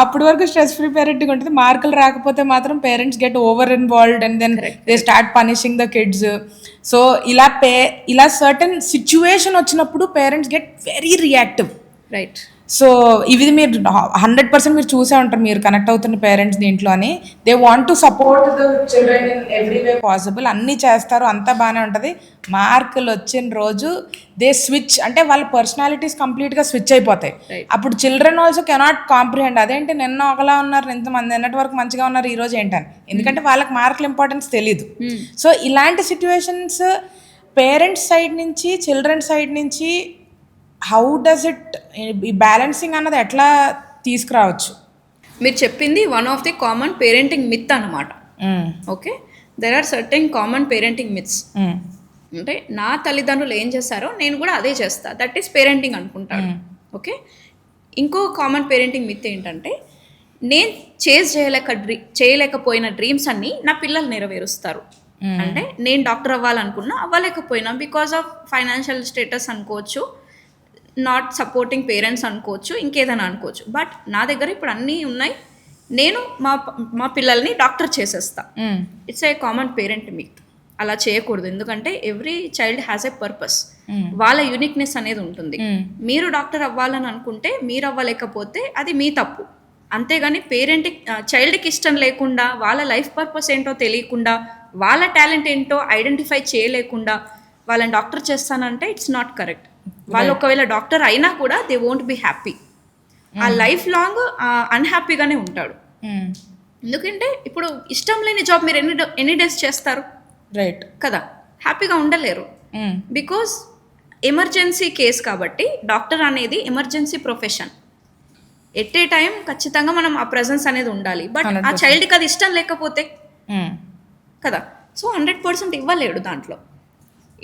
అప్పటి వరకు స్ట్రెస్ ఫ్రీ పేరెంటింగ్ ఉంటుంది. మార్కులు రాకపోతే మాత్రం parents get over involved and then they start punishing the kids. So ఇలా సర్టన్ సిచ్యువేషన్ వచ్చినప్పుడు parents get very reactive. Right, so ఇది మీరు 100% మీరు చూసే ఉంటారు, మీరు కనెక్ట్ అవుతున్న పేరెంట్స్ దీంట్లో అని. They want to support the children in every way possible, అన్నీ చేస్తారు, అంతా బాగానే ఉంటుంది. మార్కులు వచ్చిన రోజు దే స్విచ్, అంటే వాళ్ళ పర్సనాలిటీస్ కంప్లీట్గా స్విచ్ అయిపోతాయి. అప్పుడు చిల్డ్రన్ ఆల్సో కెనాట్ కాంప్రిహెండ్, అదేంటి నిన్న ఒకలా ఉన్నారు, ఇంతమంది నిన్నటి వరకు మంచిగా ఉన్నారు, ఈ రోజు ఏంటని. ఎందుకంటే వాళ్ళకి మార్కుల ఇంపార్టెన్స్ తెలీదు. సో ఇలాంటి సిచ్యువేషన్స్ పేరెంట్స్ సైడ్ నుంచి చిల్డ్రన్ సైడ్ నుంచి హౌ డస్ ఇట్, ఈ బ్యాలెన్సింగ్ అన్నది ఎట్లా తీసుకురావచ్చు? మీరు చెప్పింది one of the common parenting myth అన్నమాట. Okay, there are certain common parenting myths. అంటే నా తల్లిదండ్రులు ఏం చేస్తారో నేను కూడా అదే చేస్తా, దట్ ఈస్ పేరెంటింగ్ అనుకుంటాడు. ఓకే, ఇంకో కామన్ పేరెంటింగ్ మిత్ ఏంటంటే నేను చేయలేకపోయిన డ్రీమ్స్ అన్నీ నా పిల్లలు నెరవేరుస్తారు. అంటే నేను డాక్టర్ అవ్వాలనుకున్నా అవ్వలేకపోయినా బికాస్ ఆఫ్ ఫైనాన్షియల్ స్టేటస్ అనుకోవచ్చు, నాట్ సపోర్టింగ్ పేరెంట్స్ అనుకోవచ్చు, ఇంకేదైనా అనుకోవచ్చు. బట్ నా దగ్గర ఇప్పుడు అన్నీ ఉన్నాయి, నేను మా పిల్లల్ని డాక్టర్ చేసేస్తా. It's a common parent myth. అలా చేయకూడదు, ఎందుకంటే every child has a purpose, వాళ్ళ యూనిక్నెస్ అనేది ఉంటుంది. మీరు డాక్టర్ అవ్వాలని అనుకుంటే మీరు అవ్వలేకపోతే అది మీ తప్పు. అంతేగాని చైల్డ్కి ఇష్టం లేకుండా, వాళ్ళ లైఫ్ పర్పస్ ఏంటో తెలియకుండా, వాళ్ళ టాలెంట్ ఏంటో ఐడెంటిఫై చేయలేకుండా వాళ్ళని డాక్టర్ చేస్తానంటే ఇట్స్ నాట్ కరెక్ట్. వాళ్ళు ఒకవేళ డాక్టర్ అయినా కూడా దే వోంట్ బి హ్యాపీ, ఆ లైఫ్ లాంగ్ అన్హ్యాపీగానే ఉంటాడు. ఎందుకంటే ఇప్పుడు ఇష్టం లేని జాబ్ మీరు ఎన్ని డేస్ చేస్తారు? రైట్ కదా, హ్యాపీగా ఉండలేరు. బికాజ్ ఎమర్జెన్సీ కేస్ కాబట్టి డాక్టర్ అనేది emergency profession. At a time ఖచ్చితంగా మనం ఆ ప్రెజెన్స్ అనేది ఉండాలి. బట్ ఆ చైల్డ్కి అది ఇష్టం లేకపోతే కదా, సో 100% ఇవ్వలేడు దాంట్లో.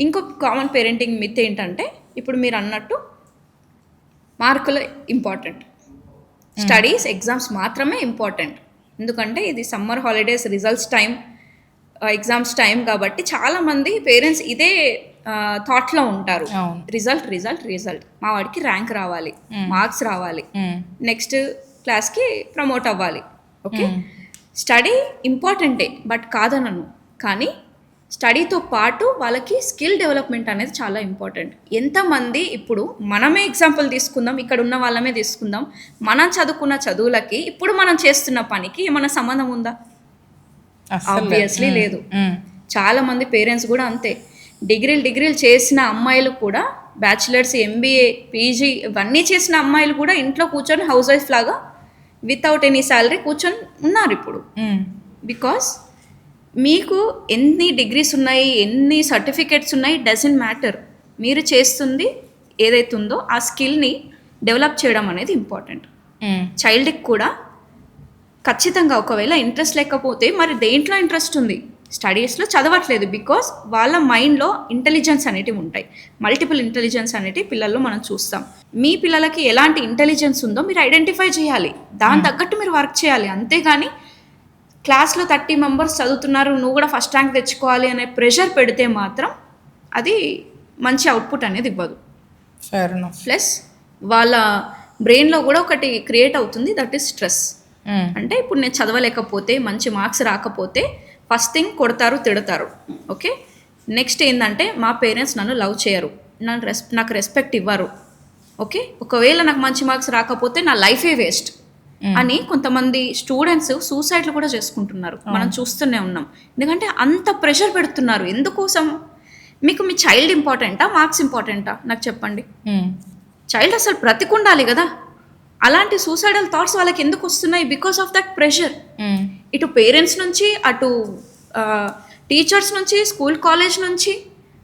ఇంకొక కామన్ పేరెంటింగ్ మిత్ ఏంటంటే, ఇప్పుడు మీరు అన్నట్టు మార్కులు ఇంపార్టెంట్, స్టడీస్ ఎగ్జామ్స్ మాత్రమే ఇంపార్టెంట్. ఎందుకంటే ఇది summer holidays, results time, exams time కాబట్టి చాలామంది పేరెంట్స్ ఇదే థాట్లో ఉంటారు. రిజల్ట్ రిజల్ట్ రిజల్ట్, మా వాడికి ర్యాంక్ రావాలి, మార్క్స్ రావాలి, నెక్స్ట్ క్లాస్కి ప్రమోట్ అవ్వాలి. ఓకే, స్టడీ ఇంపార్టెంటే బట్ కాదనను, కానీ స్టడీతో పాటు వాళ్ళకి స్కిల్ డెవలప్మెంట్ అనేది చాలా ఇంపార్టెంట్. ఎంతమంది ఇప్పుడు మనమే ఎగ్జాంపుల్ తీసుకుందాం, ఇక్కడ ఉన్న వాళ్ళమే తీసుకుందాం, మనం చదువుకున్న చదువులకి ఇప్పుడు మనం చేస్తున్న పనికి ఏమైనా సంబంధం ఉందా? ఆబ్వియస్లీ లేదు. చాలామంది పేరెంట్స్ కూడా అంతే, డిగ్రీలు చేసిన అమ్మాయిలు కూడా, బ్యాచిలర్స్, ఎంబీఏ, పీజీ ఇవన్నీ చేసిన అమ్మాయిలు కూడా ఇంట్లో కూర్చొని హౌస్ వైఫ్ లాగా వితౌట్ ఎనీ శాలరీ కూర్చొని ఉన్నారు ఇప్పుడు. బికాస్ మీకు ఎన్ని డిగ్రీస్ ఉన్నాయి, ఎన్ని సర్టిఫికేట్స్ ఉన్నాయి, డజంట్ మ్యాటర్. మీరు చేస్తుంది ఏదైతే ఉందో ఆ స్కిల్ని డెవలప్ చేయడం అనేది ఇంపార్టెంట్. చైల్డ్కి కూడా ఖచ్చితంగా ఒకవేళ ఇంట్రెస్ట్ లేకపోతే మరి దేంట్లో ఇంట్రెస్ట్ ఉంది, స్టడీస్లో చదవట్లేదు, బికాస్ వాళ్ళ మైండ్లో ఇంటెలిజెన్స్ అనేటివి ఉంటాయి, మల్టిపుల్ ఇంటెలిజెన్స్ అనేటివి పిల్లల్లో మనం చూస్తాం. మీ పిల్లలకి ఎలాంటి ఇంటెలిజెన్స్ ఉందో మీరు ఐడెంటిఫై చేయాలి, దాని తగ్గట్టు మీరు వర్క్ చేయాలి. అంతేగాని క్లాస్లో 30 మెంబర్స్ చదువుతున్నారు, నువ్వు కూడా ఫస్ట్ ర్యాంక్ తెచ్చుకోవాలి అనే ప్రెషర్ పెడితే మాత్రం అది మంచి అవుట్పుట్ అనేది ఇవ్వదు. Fair enough. ప్లస్ వాళ్ళ బ్రెయిన్లో కూడా ఒకటి క్రియేట్ అవుతుంది, దట్ ఈస్ స్ట్రెస్. అంటే ఇప్పుడు నేను చదవలేకపోతే, మంచి మార్క్స్ రాకపోతే ఫస్ట్ థింగ్ కొడతారు, తిడతారు. ఓకే, నెక్స్ట్ ఏంటంటే మా పేరెంట్స్ నన్ను లవ్ చేయరు, నాకు రెస్పెక్ట్ ఇవ్వరు. ఓకే, ఒకవేళ నాకు మంచి మార్క్స్ రాకపోతే నా లైఫే వేస్ట్ అని కొంతమంది స్టూడెంట్స్ సూసైడ్లు కూడా చేసుకుంటున్నారు, మనం చూస్తూనే ఉన్నాం. ఎందుకంటే అంత ప్రెషర్ పెడుతున్నారు. ఎందుకోసం? మీకు మీ చైల్డ్ ఇంపార్టెంటా, మార్క్స్ ఇంపార్టెంటా? నాకు చెప్పండి. చైల్డ్ అసలు బ్రతికుండాలి కదా. అలాంటి సూసైడల్ థాట్స్ వాళ్ళకి ఎందుకు వస్తున్నాయి? Because of that pressure. ఇటు పేరెంట్స్ నుంచి, అటు టీచర్స్ నుంచి, స్కూల్ కాలేజ్ నుంచి.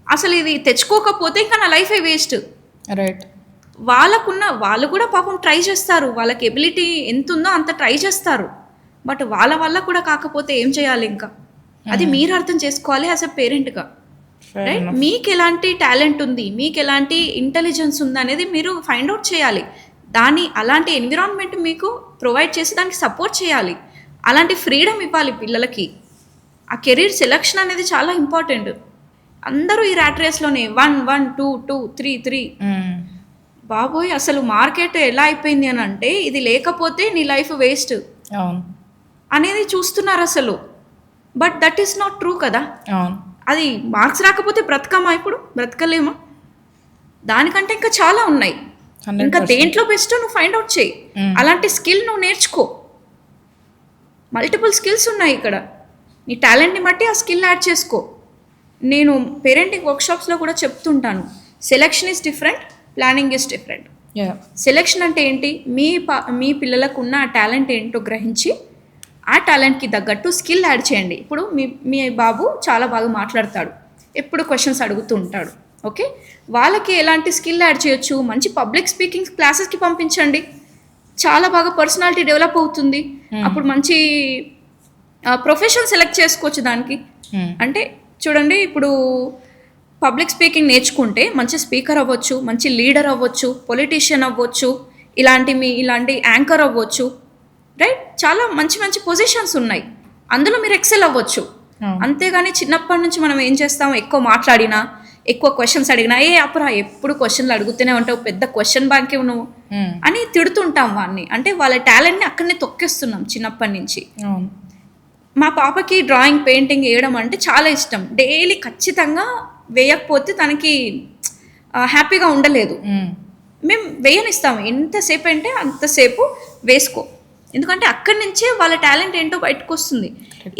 అసలు ఇది తెచ్చుకోకపోతే ఇంకా నా లైఫే వేస్ట్. రైట్. వాళ్ళు కూడా పాపం ట్రై చేస్తారు, వాళ్ళకి ఎబిలిటీ ఎంత ఉందో అంత ట్రై చేస్తారు. బట్ వాళ్ళ వల్ల కూడా కాకపోతే ఏం చేయాలి? ఇంకా అది మీరు అర్థం చేసుకోవాలి యాజ్ ఎ పేరెంట్గా. రైట్, మీకు ఎలాంటి టాలెంట్ ఉంది, మీకు ఎలాంటి ఇంటెలిజెన్స్ ఉంది అనేది మీరు ఫైండ్ అవుట్ చేయాలి. అలాంటి ఎన్విరాన్మెంట్ మీకు ప్రొవైడ్ చేసి దానికి సపోర్ట్ చేయాలి. అలాంటి ఫ్రీడమ్ ఇవ్వాలి పిల్లలకి. ఆ కెరీర్ సెలెక్షన్ అనేది చాలా ఇంపార్టెంట్. అందరూ ఈ ర్యాట్ రేస్లోనే 1 1 2 2 3 3. బాబోయ్, అసలు మార్కెట్ ఎలా అయిపోయింది అని అంటే ఇది లేకపోతే నీ లైఫ్ వేస్ట్ అనేది చూస్తున్నారు అసలు. But that is not true కదా. అది మార్క్స్ రాకపోతే బ్రతకమా? ఇప్పుడు బ్రతకలేమా? దానికంటే ఇంకా చాలా ఉన్నాయి. ఇంకా దేంట్లో బెస్ట్ నువ్వు ఫైండ్ అవుట్ చేయి. అలాంటి స్కిల్ నువ్వు నేర్చుకో. మల్టిపుల్ స్కిల్స్ ఉన్నాయి ఇక్కడ. నీ టాలెంట్ని బట్టి ఆ స్కిల్ యాడ్ చేసుకో. నేను పేరెంటింగ్ వర్క్షాప్స్లో కూడా చెప్తుంటాను, selection is different, planning is different. Selection అంటే ఏంటి? మీ పిల్లలకు ఉన్న ఆ టాలెంట్ ఏంటో గ్రహించి ఆ టాలెంట్కి తగ్గట్టు స్కిల్ యాడ్ చేయండి. ఇప్పుడు మీ బాబు చాలా బాగా మాట్లాడతాడు, ఎప్పుడు క్వశ్చన్స్ అడుగుతూ ఉంటాడు. ఓకే, వాళ్ళకి ఎలాంటి స్కిల్ యాడ్ చేయొచ్చు? మంచి పబ్లిక్ స్పీకింగ్ క్లాసెస్కి పంపించండి, చాలా బాగా పర్సనాలిటీ డెవలప్ అవుతుంది. అప్పుడు మంచి ప్రొఫెషన్ సెలెక్ట్ చేసుకోవచ్చు దానికి. అంటే చూడండి, ఇప్పుడు పబ్లిక్ స్పీకింగ్ నేర్చుకుంటే మంచి స్పీకర్ అవ్వచ్చు, మంచి లీడర్ అవ్వచ్చు, పొలిటీషియన్ అవ్వచ్చు, ఇలాంటి యాంకర్ అవ్వచ్చు. రైట్, చాలా మంచి మంచి పొజిషన్స్ ఉన్నాయి, అందులో మీరు ఎక్సెల్ అవ్వచ్చు. అంతేగాని చిన్నప్పటి నుంచి మనం ఏం చేస్తాం, ఎక్కువ మాట్లాడినా, ఎక్కువ క్వశ్చన్స్ అడిగినా, అప్పురా ఎప్పుడు క్వశ్చన్లు అడుగుతూనే ఉంటావు, పెద్ద క్వశ్చన్ బ్యాంకే నువ్వు అని తిడుతుంటాం వాడిని. అంటే వాళ్ళ టాలెంట్ని అక్కడనే తొక్కేస్తున్నాం చిన్నప్పటి నుంచి. మా పాపకి డ్రాయింగ్, పెయింటింగ్ వేయడం అంటే చాలా ఇష్టం. డైలీ ఖచ్చితంగా వేయకపోతే తనకి హ్యాపీగా ఉండలేదు. మేము వేయనిస్తాము, ఎంతసేపు అంటే అంతసేపు వేసుకో. ఎందుకంటే అక్కడి నుంచే వాళ్ళ టాలెంట్ ఏంటో బయటకు వస్తుంది.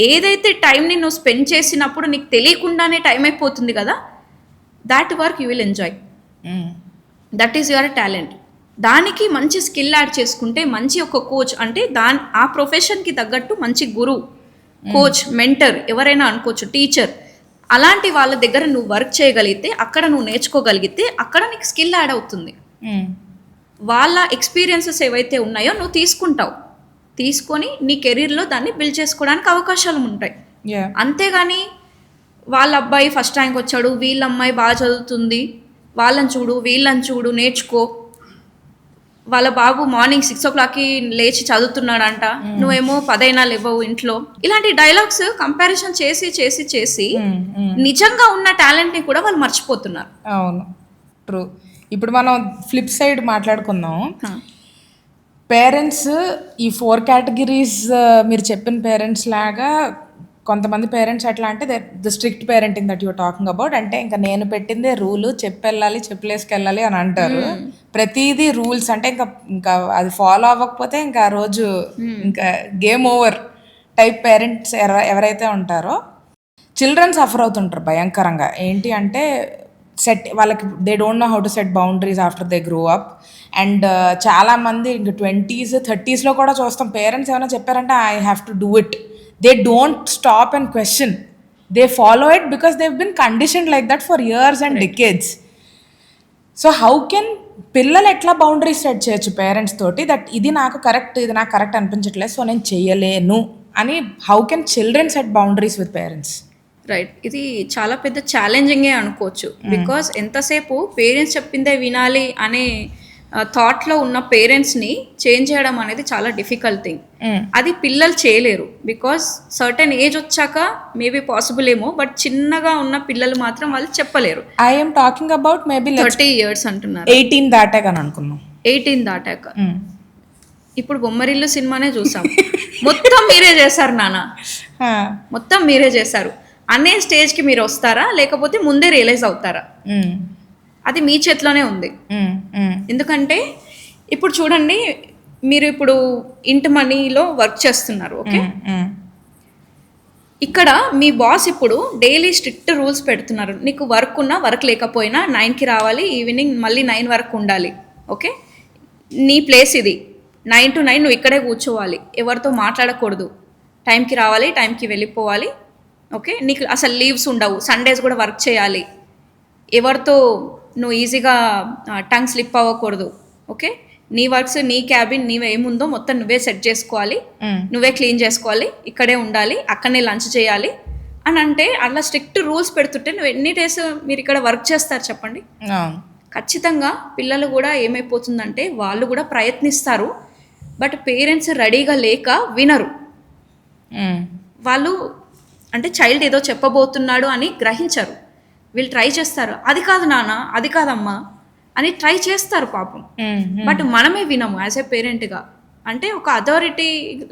ఏదైతే టైంని నువ్వు స్పెండ్ చేసినప్పుడు నీకు తెలియకుండానే టైం అయిపోతుంది కదా, that work you will enjoy. That is your talent. దానికి మంచి స్కిల్ యాడ్ చేసుకుంటే, మంచి ఒక కోచ్, అంటే ఆ ప్రొఫెషన్కి తగ్గట్టు మంచి గురువు, కోచ్, మెంటర్ ఎవరైనా అనుకోవచ్చు, టీచర్, అలాంటి వాళ్ళ దగ్గర నువ్వు వర్క్ చేయగలిగితే, అక్కడ నువ్వు నేర్చుకోగలిగితే అక్కడ నీకు స్కిల్ యాడ్ అవుతుంది. వాళ్ళ ఎక్స్పీరియన్సెస్ ఏవైతే ఉన్నాయో నువ్వు తీసుకొని నీ కెరీర్లో దాన్ని బిల్డ్ చేసుకోవడానికి అవకాశాలు ఉంటాయి. అంతేగాని వాళ్ళ అబ్బాయి ఫస్ట్ ర్యాంక్ వచ్చాడు, వీళ్ళ అమ్మాయి బాగా చదువుతుంది, వాళ్ళని చూడు వీళ్ళని చూడు నేర్చుకో, వాళ్ళ బాబు మార్నింగ్ 6 o'clockకి లేచి చదువుతున్నాడంట, నువ్వేమో 10 అయినా లేవవు ఇంట్లో. ఇలాంటి డైలాగ్స్ కంపారిజన్ చేసి నిజంగా ఉన్న టాలెంట్ని కూడా వాళ్ళు మర్చిపోతున్నారు. అవును, ట్రూ. ఇప్పుడు మనం ఫ్లిప్ సైడ్ మాట్లాడుకుందాం. పేరెంట్స్ ఈ 4 కేటగిరీస్ మీరు చెప్పిన పేరెంట్స్ లాగా కొంతమంది పేరెంట్స్ ఎట్లా అంటే the strict parenting that your talking about. అంటే ఇంకా నేను పెట్టిందే రూలు, చెప్పెళ్ళాలి, చెప్పులేసుకెళ్ళాలి అని అంటారు. ప్రతిదీ రూల్స్ అంటే ఇంకా అది ఫాలో అవ్వకపోతే ఇంకా ఆ రోజు ఇంకా గేమ్ ఓవర్ టైప్ పేరెంట్స్ ఎవరైతే ఉంటారో చిల్డ్రన్ సఫర్ అవుతుంటారు భయంకరంగా. ఏంటి అంటే వాళ్ళకి they don't know how to set boundaries after they grow up. And చాలామంది ఇంక 20s 30s కూడా చూస్తాం, పేరెంట్స్ ఏమైనా చెప్పారంటే I have to do it. They don't stop and question. They follow it because they've been conditioned like that for years and decades. So how can పిల్లలు ఎట్లా boundaries set చేయొచ్చు parents తోటి, that ఇది నాకు correct అనిపించట్లేదు so నేను చెయ్యలేను అని? How can children set boundaries with parents? Right, ఇది చాలా పెద్ద ఛాలెంజింగే అనుకోవచ్చు. బికాస్ ఎంతసేపు పేరెంట్స్ చెప్పిందే వినాలి అనే థాట్లో ఉన్న పేరెంట్స్ని చేంజ్ చేయడం అనేది చాలా డిఫికల్ట్ థింగ్. అది పిల్లలు చేయలేరు బికాస్ సర్టెన్ ఏజ్ వచ్చాక మేబీ పాసిబుల్ ఏమో, బట్ చిన్నగా ఉన్న పిల్లలు మాత్రం వాళ్ళు చెప్పలేరు. I'm talking about maybe 30 years అంటున్నారు, 18 దాటాక అని అనుకున్నాం. 18 దాటాక. ఇప్పుడు బొమ్మరిల్లు సినిమానే చూసాం, మొత్తం మీరే చేశారు నాన్న, మొత్తం మీరే చేశారు అనే స్టేజ్కి మీరు వస్తారా, లేకపోతే ముందే రియలైజ్ అవుతారా? అది మీ చేతిలోనే ఉంది. ఎందుకంటే ఇప్పుడు చూడండి, మీరు ఇప్పుడు ఇంటి మనీలో వర్క్ చేస్తున్నారు, ఓకే. ఇక్కడ మీ బాస్ ఇప్పుడు డైలీ స్ట్రిక్ట్ రూల్స్ పెడుతున్నారు. నీకు వర్క్ ఉన్నా వర్క్ లేకపోయినా 9కి రావాలి, ఈవినింగ్ మళ్ళీ 9 వరకు ఉండాలి, ఓకే. నీ ప్లేస్ ఇది, 9 to 9 నువ్వు ఇక్కడే కూర్చోవాలి, ఎవరితో మాట్లాడకూడదు, టైంకి రావాలి, టైంకి వెళ్ళిపోవాలి, ఓకే. నీకు అసలు లీవ్స్ ఉండవు, సండేస్ కూడా వర్క్ చేయాలి, ఎవరితో నువ్వు ఈజీగా టంగ్ స్లిప్ అవ్వకూడదు, ఓకే. నీ వర్క్స్, నీ క్యాబిన్, నీవే ఏముందో మొత్తం నువ్వే సెట్ చేసుకోవాలి, నువ్వే క్లీన్ చేసుకోవాలి, ఇక్కడే ఉండాలి, అక్కడనే లంచ్ చేయాలి అని అంటే అట్లా స్ట్రిక్ట్ రూల్స్ పెడుతుంటే నువ్వు ఎన్ని డేస్ మీరు ఇక్కడ వర్క్ చేస్తారు చెప్పండి? ఖచ్చితంగా పిల్లలు కూడా ఏమైపోతుందంటే వాళ్ళు కూడా ప్రయత్నిస్తారు, బట్ పేరెంట్స్ రెడీగా లేక వినరు. వాళ్ళు అంటే చైల్డ్ ఏదో చెప్పబోతున్నాడు అని గ్రహించరు, వీళ్ళు ట్రై చేస్తారు, అది కాదు నాన్న, అది కాదమ్మా అని ట్రై చేస్తారు పాపం. బట్ మనమే వినము యాజ్ ఎ పేరెంట్గా. అంటే ఒక అథారిటీ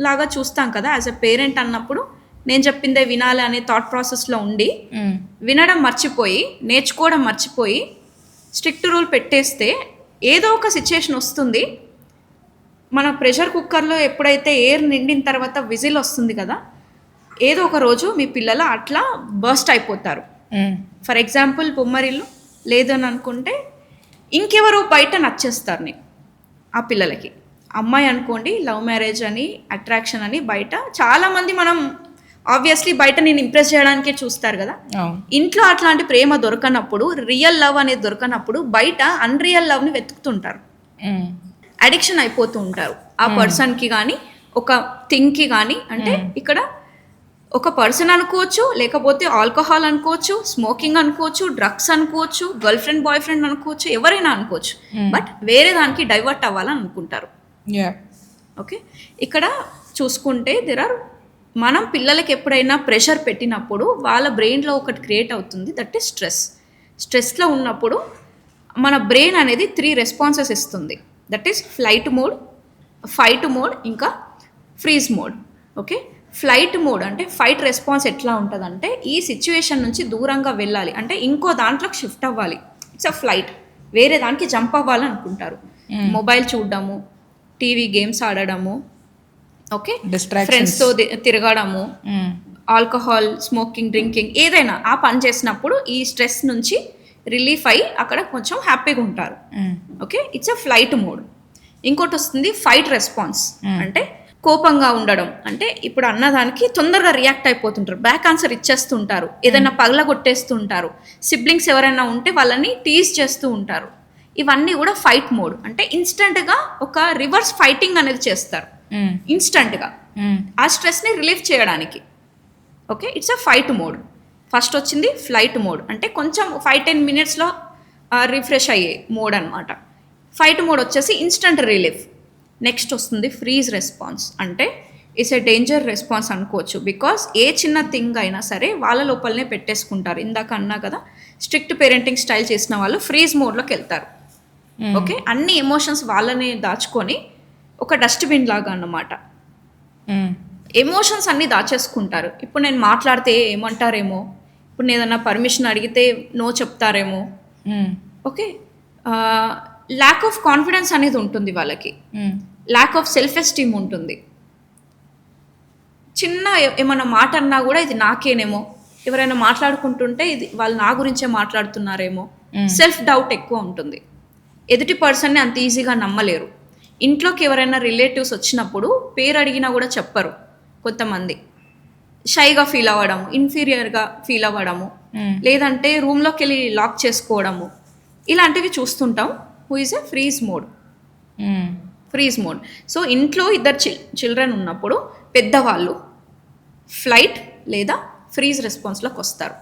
లాగా చూస్తాం కదా యాజ్ ఎ పేరెంట్ అన్నప్పుడు, నేను చెప్పిందే వినాలి అనే థాట్ ప్రాసెస్లో ఉండి వినడం మర్చిపోయి, నేర్చుకోవడం మర్చిపోయి స్ట్రిక్ట్ రూల్ పెట్టేస్తే ఏదో ఒక సిచ్యుయేషన్ వస్తుంది. మన ప్రెషర్ కుక్కర్లో ఎప్పుడైతే ఎయిర్ నిండిన తర్వాత విజిల్ వస్తుంది కదా, ఏదో ఒక రోజు మీ పిల్లలు అట్లా బర్స్ట్ అయిపోతారు. ఫర్ ఎగ్జాంపుల్ బొమ్మరిల్లు లేదని అనుకుంటే ఇంకెవరో బయట నచ్చేస్తారు నీకు, ఆ పిల్లలకి. అమ్మాయి అనుకోండి, లవ్ మ్యారేజ్ అని, అట్రాక్షన్ అని బయట చాలామంది, మనం ఆబ్వియస్లీ బయట నేను ఇంప్రెస్ చేయడానికే చూస్తారు కదా. ఇంట్లో అట్లాంటి ప్రేమ దొరకనప్పుడు, రియల్ లవ్ అనేది దొరకనప్పుడు బయట అన్రియల్ లవ్ని వెతుకుతుంటారు, అడిక్షన్ అయిపోతూ ఉంటారు ఆ పర్సన్కి కానీ ఒక థింగ్కి కానీ. అంటే ఇక్కడ ఒక పర్సన్ అనుకోవచ్చు, లేకపోతే ఆల్కహాల్ అనుకోవచ్చు, స్మోకింగ్ అనుకోవచ్చు, డ్రగ్స్ అనుకోవచ్చు, గర్ల్ ఫ్రెండ్ బాయ్ ఫ్రెండ్ అనుకోవచ్చు, ఎవరైనా అనుకోవచ్చు, బట్ వేరే దానికి డైవర్ట్ అవ్వాలని అనుకుంటారు, ఓకే. ఇక్కడ చూసుకుంటే మనం పిల్లలకి ఎప్పుడైనా ప్రెషర్ పెట్టినప్పుడు వాళ్ళ బ్రెయిన్లో ఒకటి క్రియేట్ అవుతుంది, దట్ ఈస్ స్ట్రెస్. స్ట్రెస్లో ఉన్నప్పుడు మన బ్రెయిన్ అనేది 3 రెస్పాన్సెస్ ఇస్తుంది, that is flight mode, fight mode, ఇంకా freeze mode, okay. Flight mode అంటే ఫైట్ రెస్పాన్స్ ఎట్లా ఉంటుందంటే, ఈ సిచ్యువేషన్ నుంచి దూరంగా వెళ్ళాలి అంటే ఇంకో దాంట్లోకి షిఫ్ట్ అవ్వాలి, ఇట్స్ అ ఫ్లైట్, వేరే దానికి జంప్ అవ్వాలి అనుకుంటారు. మొబైల్ చూడడము, టీవీ గేమ్స్ ఆడడము, ఓకే, ఫ్రెండ్స్తో తిరగడము, ఆల్కహాల్, స్మోకింగ్, డ్రింకింగ్, ఏదైనా ఆ పని చేసినప్పుడు ఈ స్ట్రెస్ నుంచి రిలీఫ్ అయ్యి అక్కడ కొంచెం హ్యాపీగా ఉంటారు, okay. It's a flight mode. ఇంకోటి వస్తుంది ఫైట్ రెస్పాన్స్, అంటే కోపంగా ఉండడం. అంటే ఇప్పుడు అన్నదానికి తొందరగా రియాక్ట్ అయిపోతుంటారు, బ్యాక్ ఆన్సర్ ఇచ్చేస్తుంటారు, ఏదైనా పగల కొట్టేస్తుంటారు, సిబ్లింగ్స్ ఎవరైనా ఉంటే వాళ్ళని టీజ్ చేస్తూ ఉంటారు. ఇవన్నీ కూడా ఫైట్ మోడ్. అంటే ఇన్స్టెంట్గా ఒక రివర్స్ ఫైటింగ్ అనేది చేస్తారు ఇన్స్టెంట్గా ఆ స్ట్రెస్ని రిలీఫ్ చేయడానికి, okay. It's a fight mode. First వచ్చింది ఫ్లైట్ మోడ్, అంటే కొంచెం 5-10 minutesలో రిఫ్రెష్ అయ్యే మోడ్ అనమాట. ఫైట్ మోడ్ వచ్చేసి ఇన్స్టంట్ రిలీఫ్. నెక్స్ట్ వస్తుంది ఫ్రీజ్ రెస్పాన్స్, అంటే ఇట్స్ ఎ డేంజర్ రెస్పాన్స్ అనుకోవచ్చు, బికాస్ ఏ చిన్న థింగ్ అయినా సరే వాళ్ళ లోపలనే పెట్టేసుకుంటారు. ఇందాక అన్నా కదా, స్ట్రిక్ట్ పేరెంటింగ్ స్టైల్ చేసిన వాళ్ళు ఫ్రీజ్ మోడ్లోకి వెళ్తారు, ఓకే. అన్ని ఎమోషన్స్ వాళ్ళని దాచుకొని ఒక డస్ట్బిన్ లాగా అన్నమాట, ఎమోషన్స్ అన్నీ దాచేసుకుంటారు. ఇప్పుడు నేను మాట్లాడితే ఏమంటారేమో, ఇప్పుడు నేను ఏదన్నా పర్మిషన్ అడిగితే నో చెప్తారేమో, ఓకే. ల్యాక్ ఆఫ్ కాన్ఫిడెన్స్ అనేది ఉంటుంది వాళ్ళకి, ల్యాక్ ఆఫ్ సెల్ఫ్ ఎస్టీమ్ ఉంటుంది. చిన్న ఏమన్నా మాట అన్నా కూడా ఇది నాకేనేమో, ఎవరైనా మాట్లాడుకుంటుంటే ఇది వాళ్ళు నా గురించే మాట్లాడుతున్నారేమో, సెల్ఫ్ డౌట్ ఎక్కువ ఉంటుంది. ఎదుటి పర్సన్ని అంత ఈజీగా నమ్మలేరు. ఇంట్లోకి ఎవరైనా రిలేటివ్స్ వచ్చినప్పుడు పేరు అడిగినా కూడా చెప్పరు కొంతమంది, షైగా ఫీల్ అవ్వడము, ఇన్ఫీరియర్గా ఫీల్ అవ్వడము, లేదంటే రూమ్లోకి వెళ్ళి లాక్ చేసుకోవడము, ఇలాంటివి చూస్తుంటాం. Who is a freeze mode, freeze mode. So ఇంట్లో ఇద్దరు చిల్డ్రన్ ఉన్నప్పుడు పెద్దవాళ్ళు ఫ్లైట్ లేదా ఫ్రీజ్ రెస్పాన్స్లోకి వస్తారు.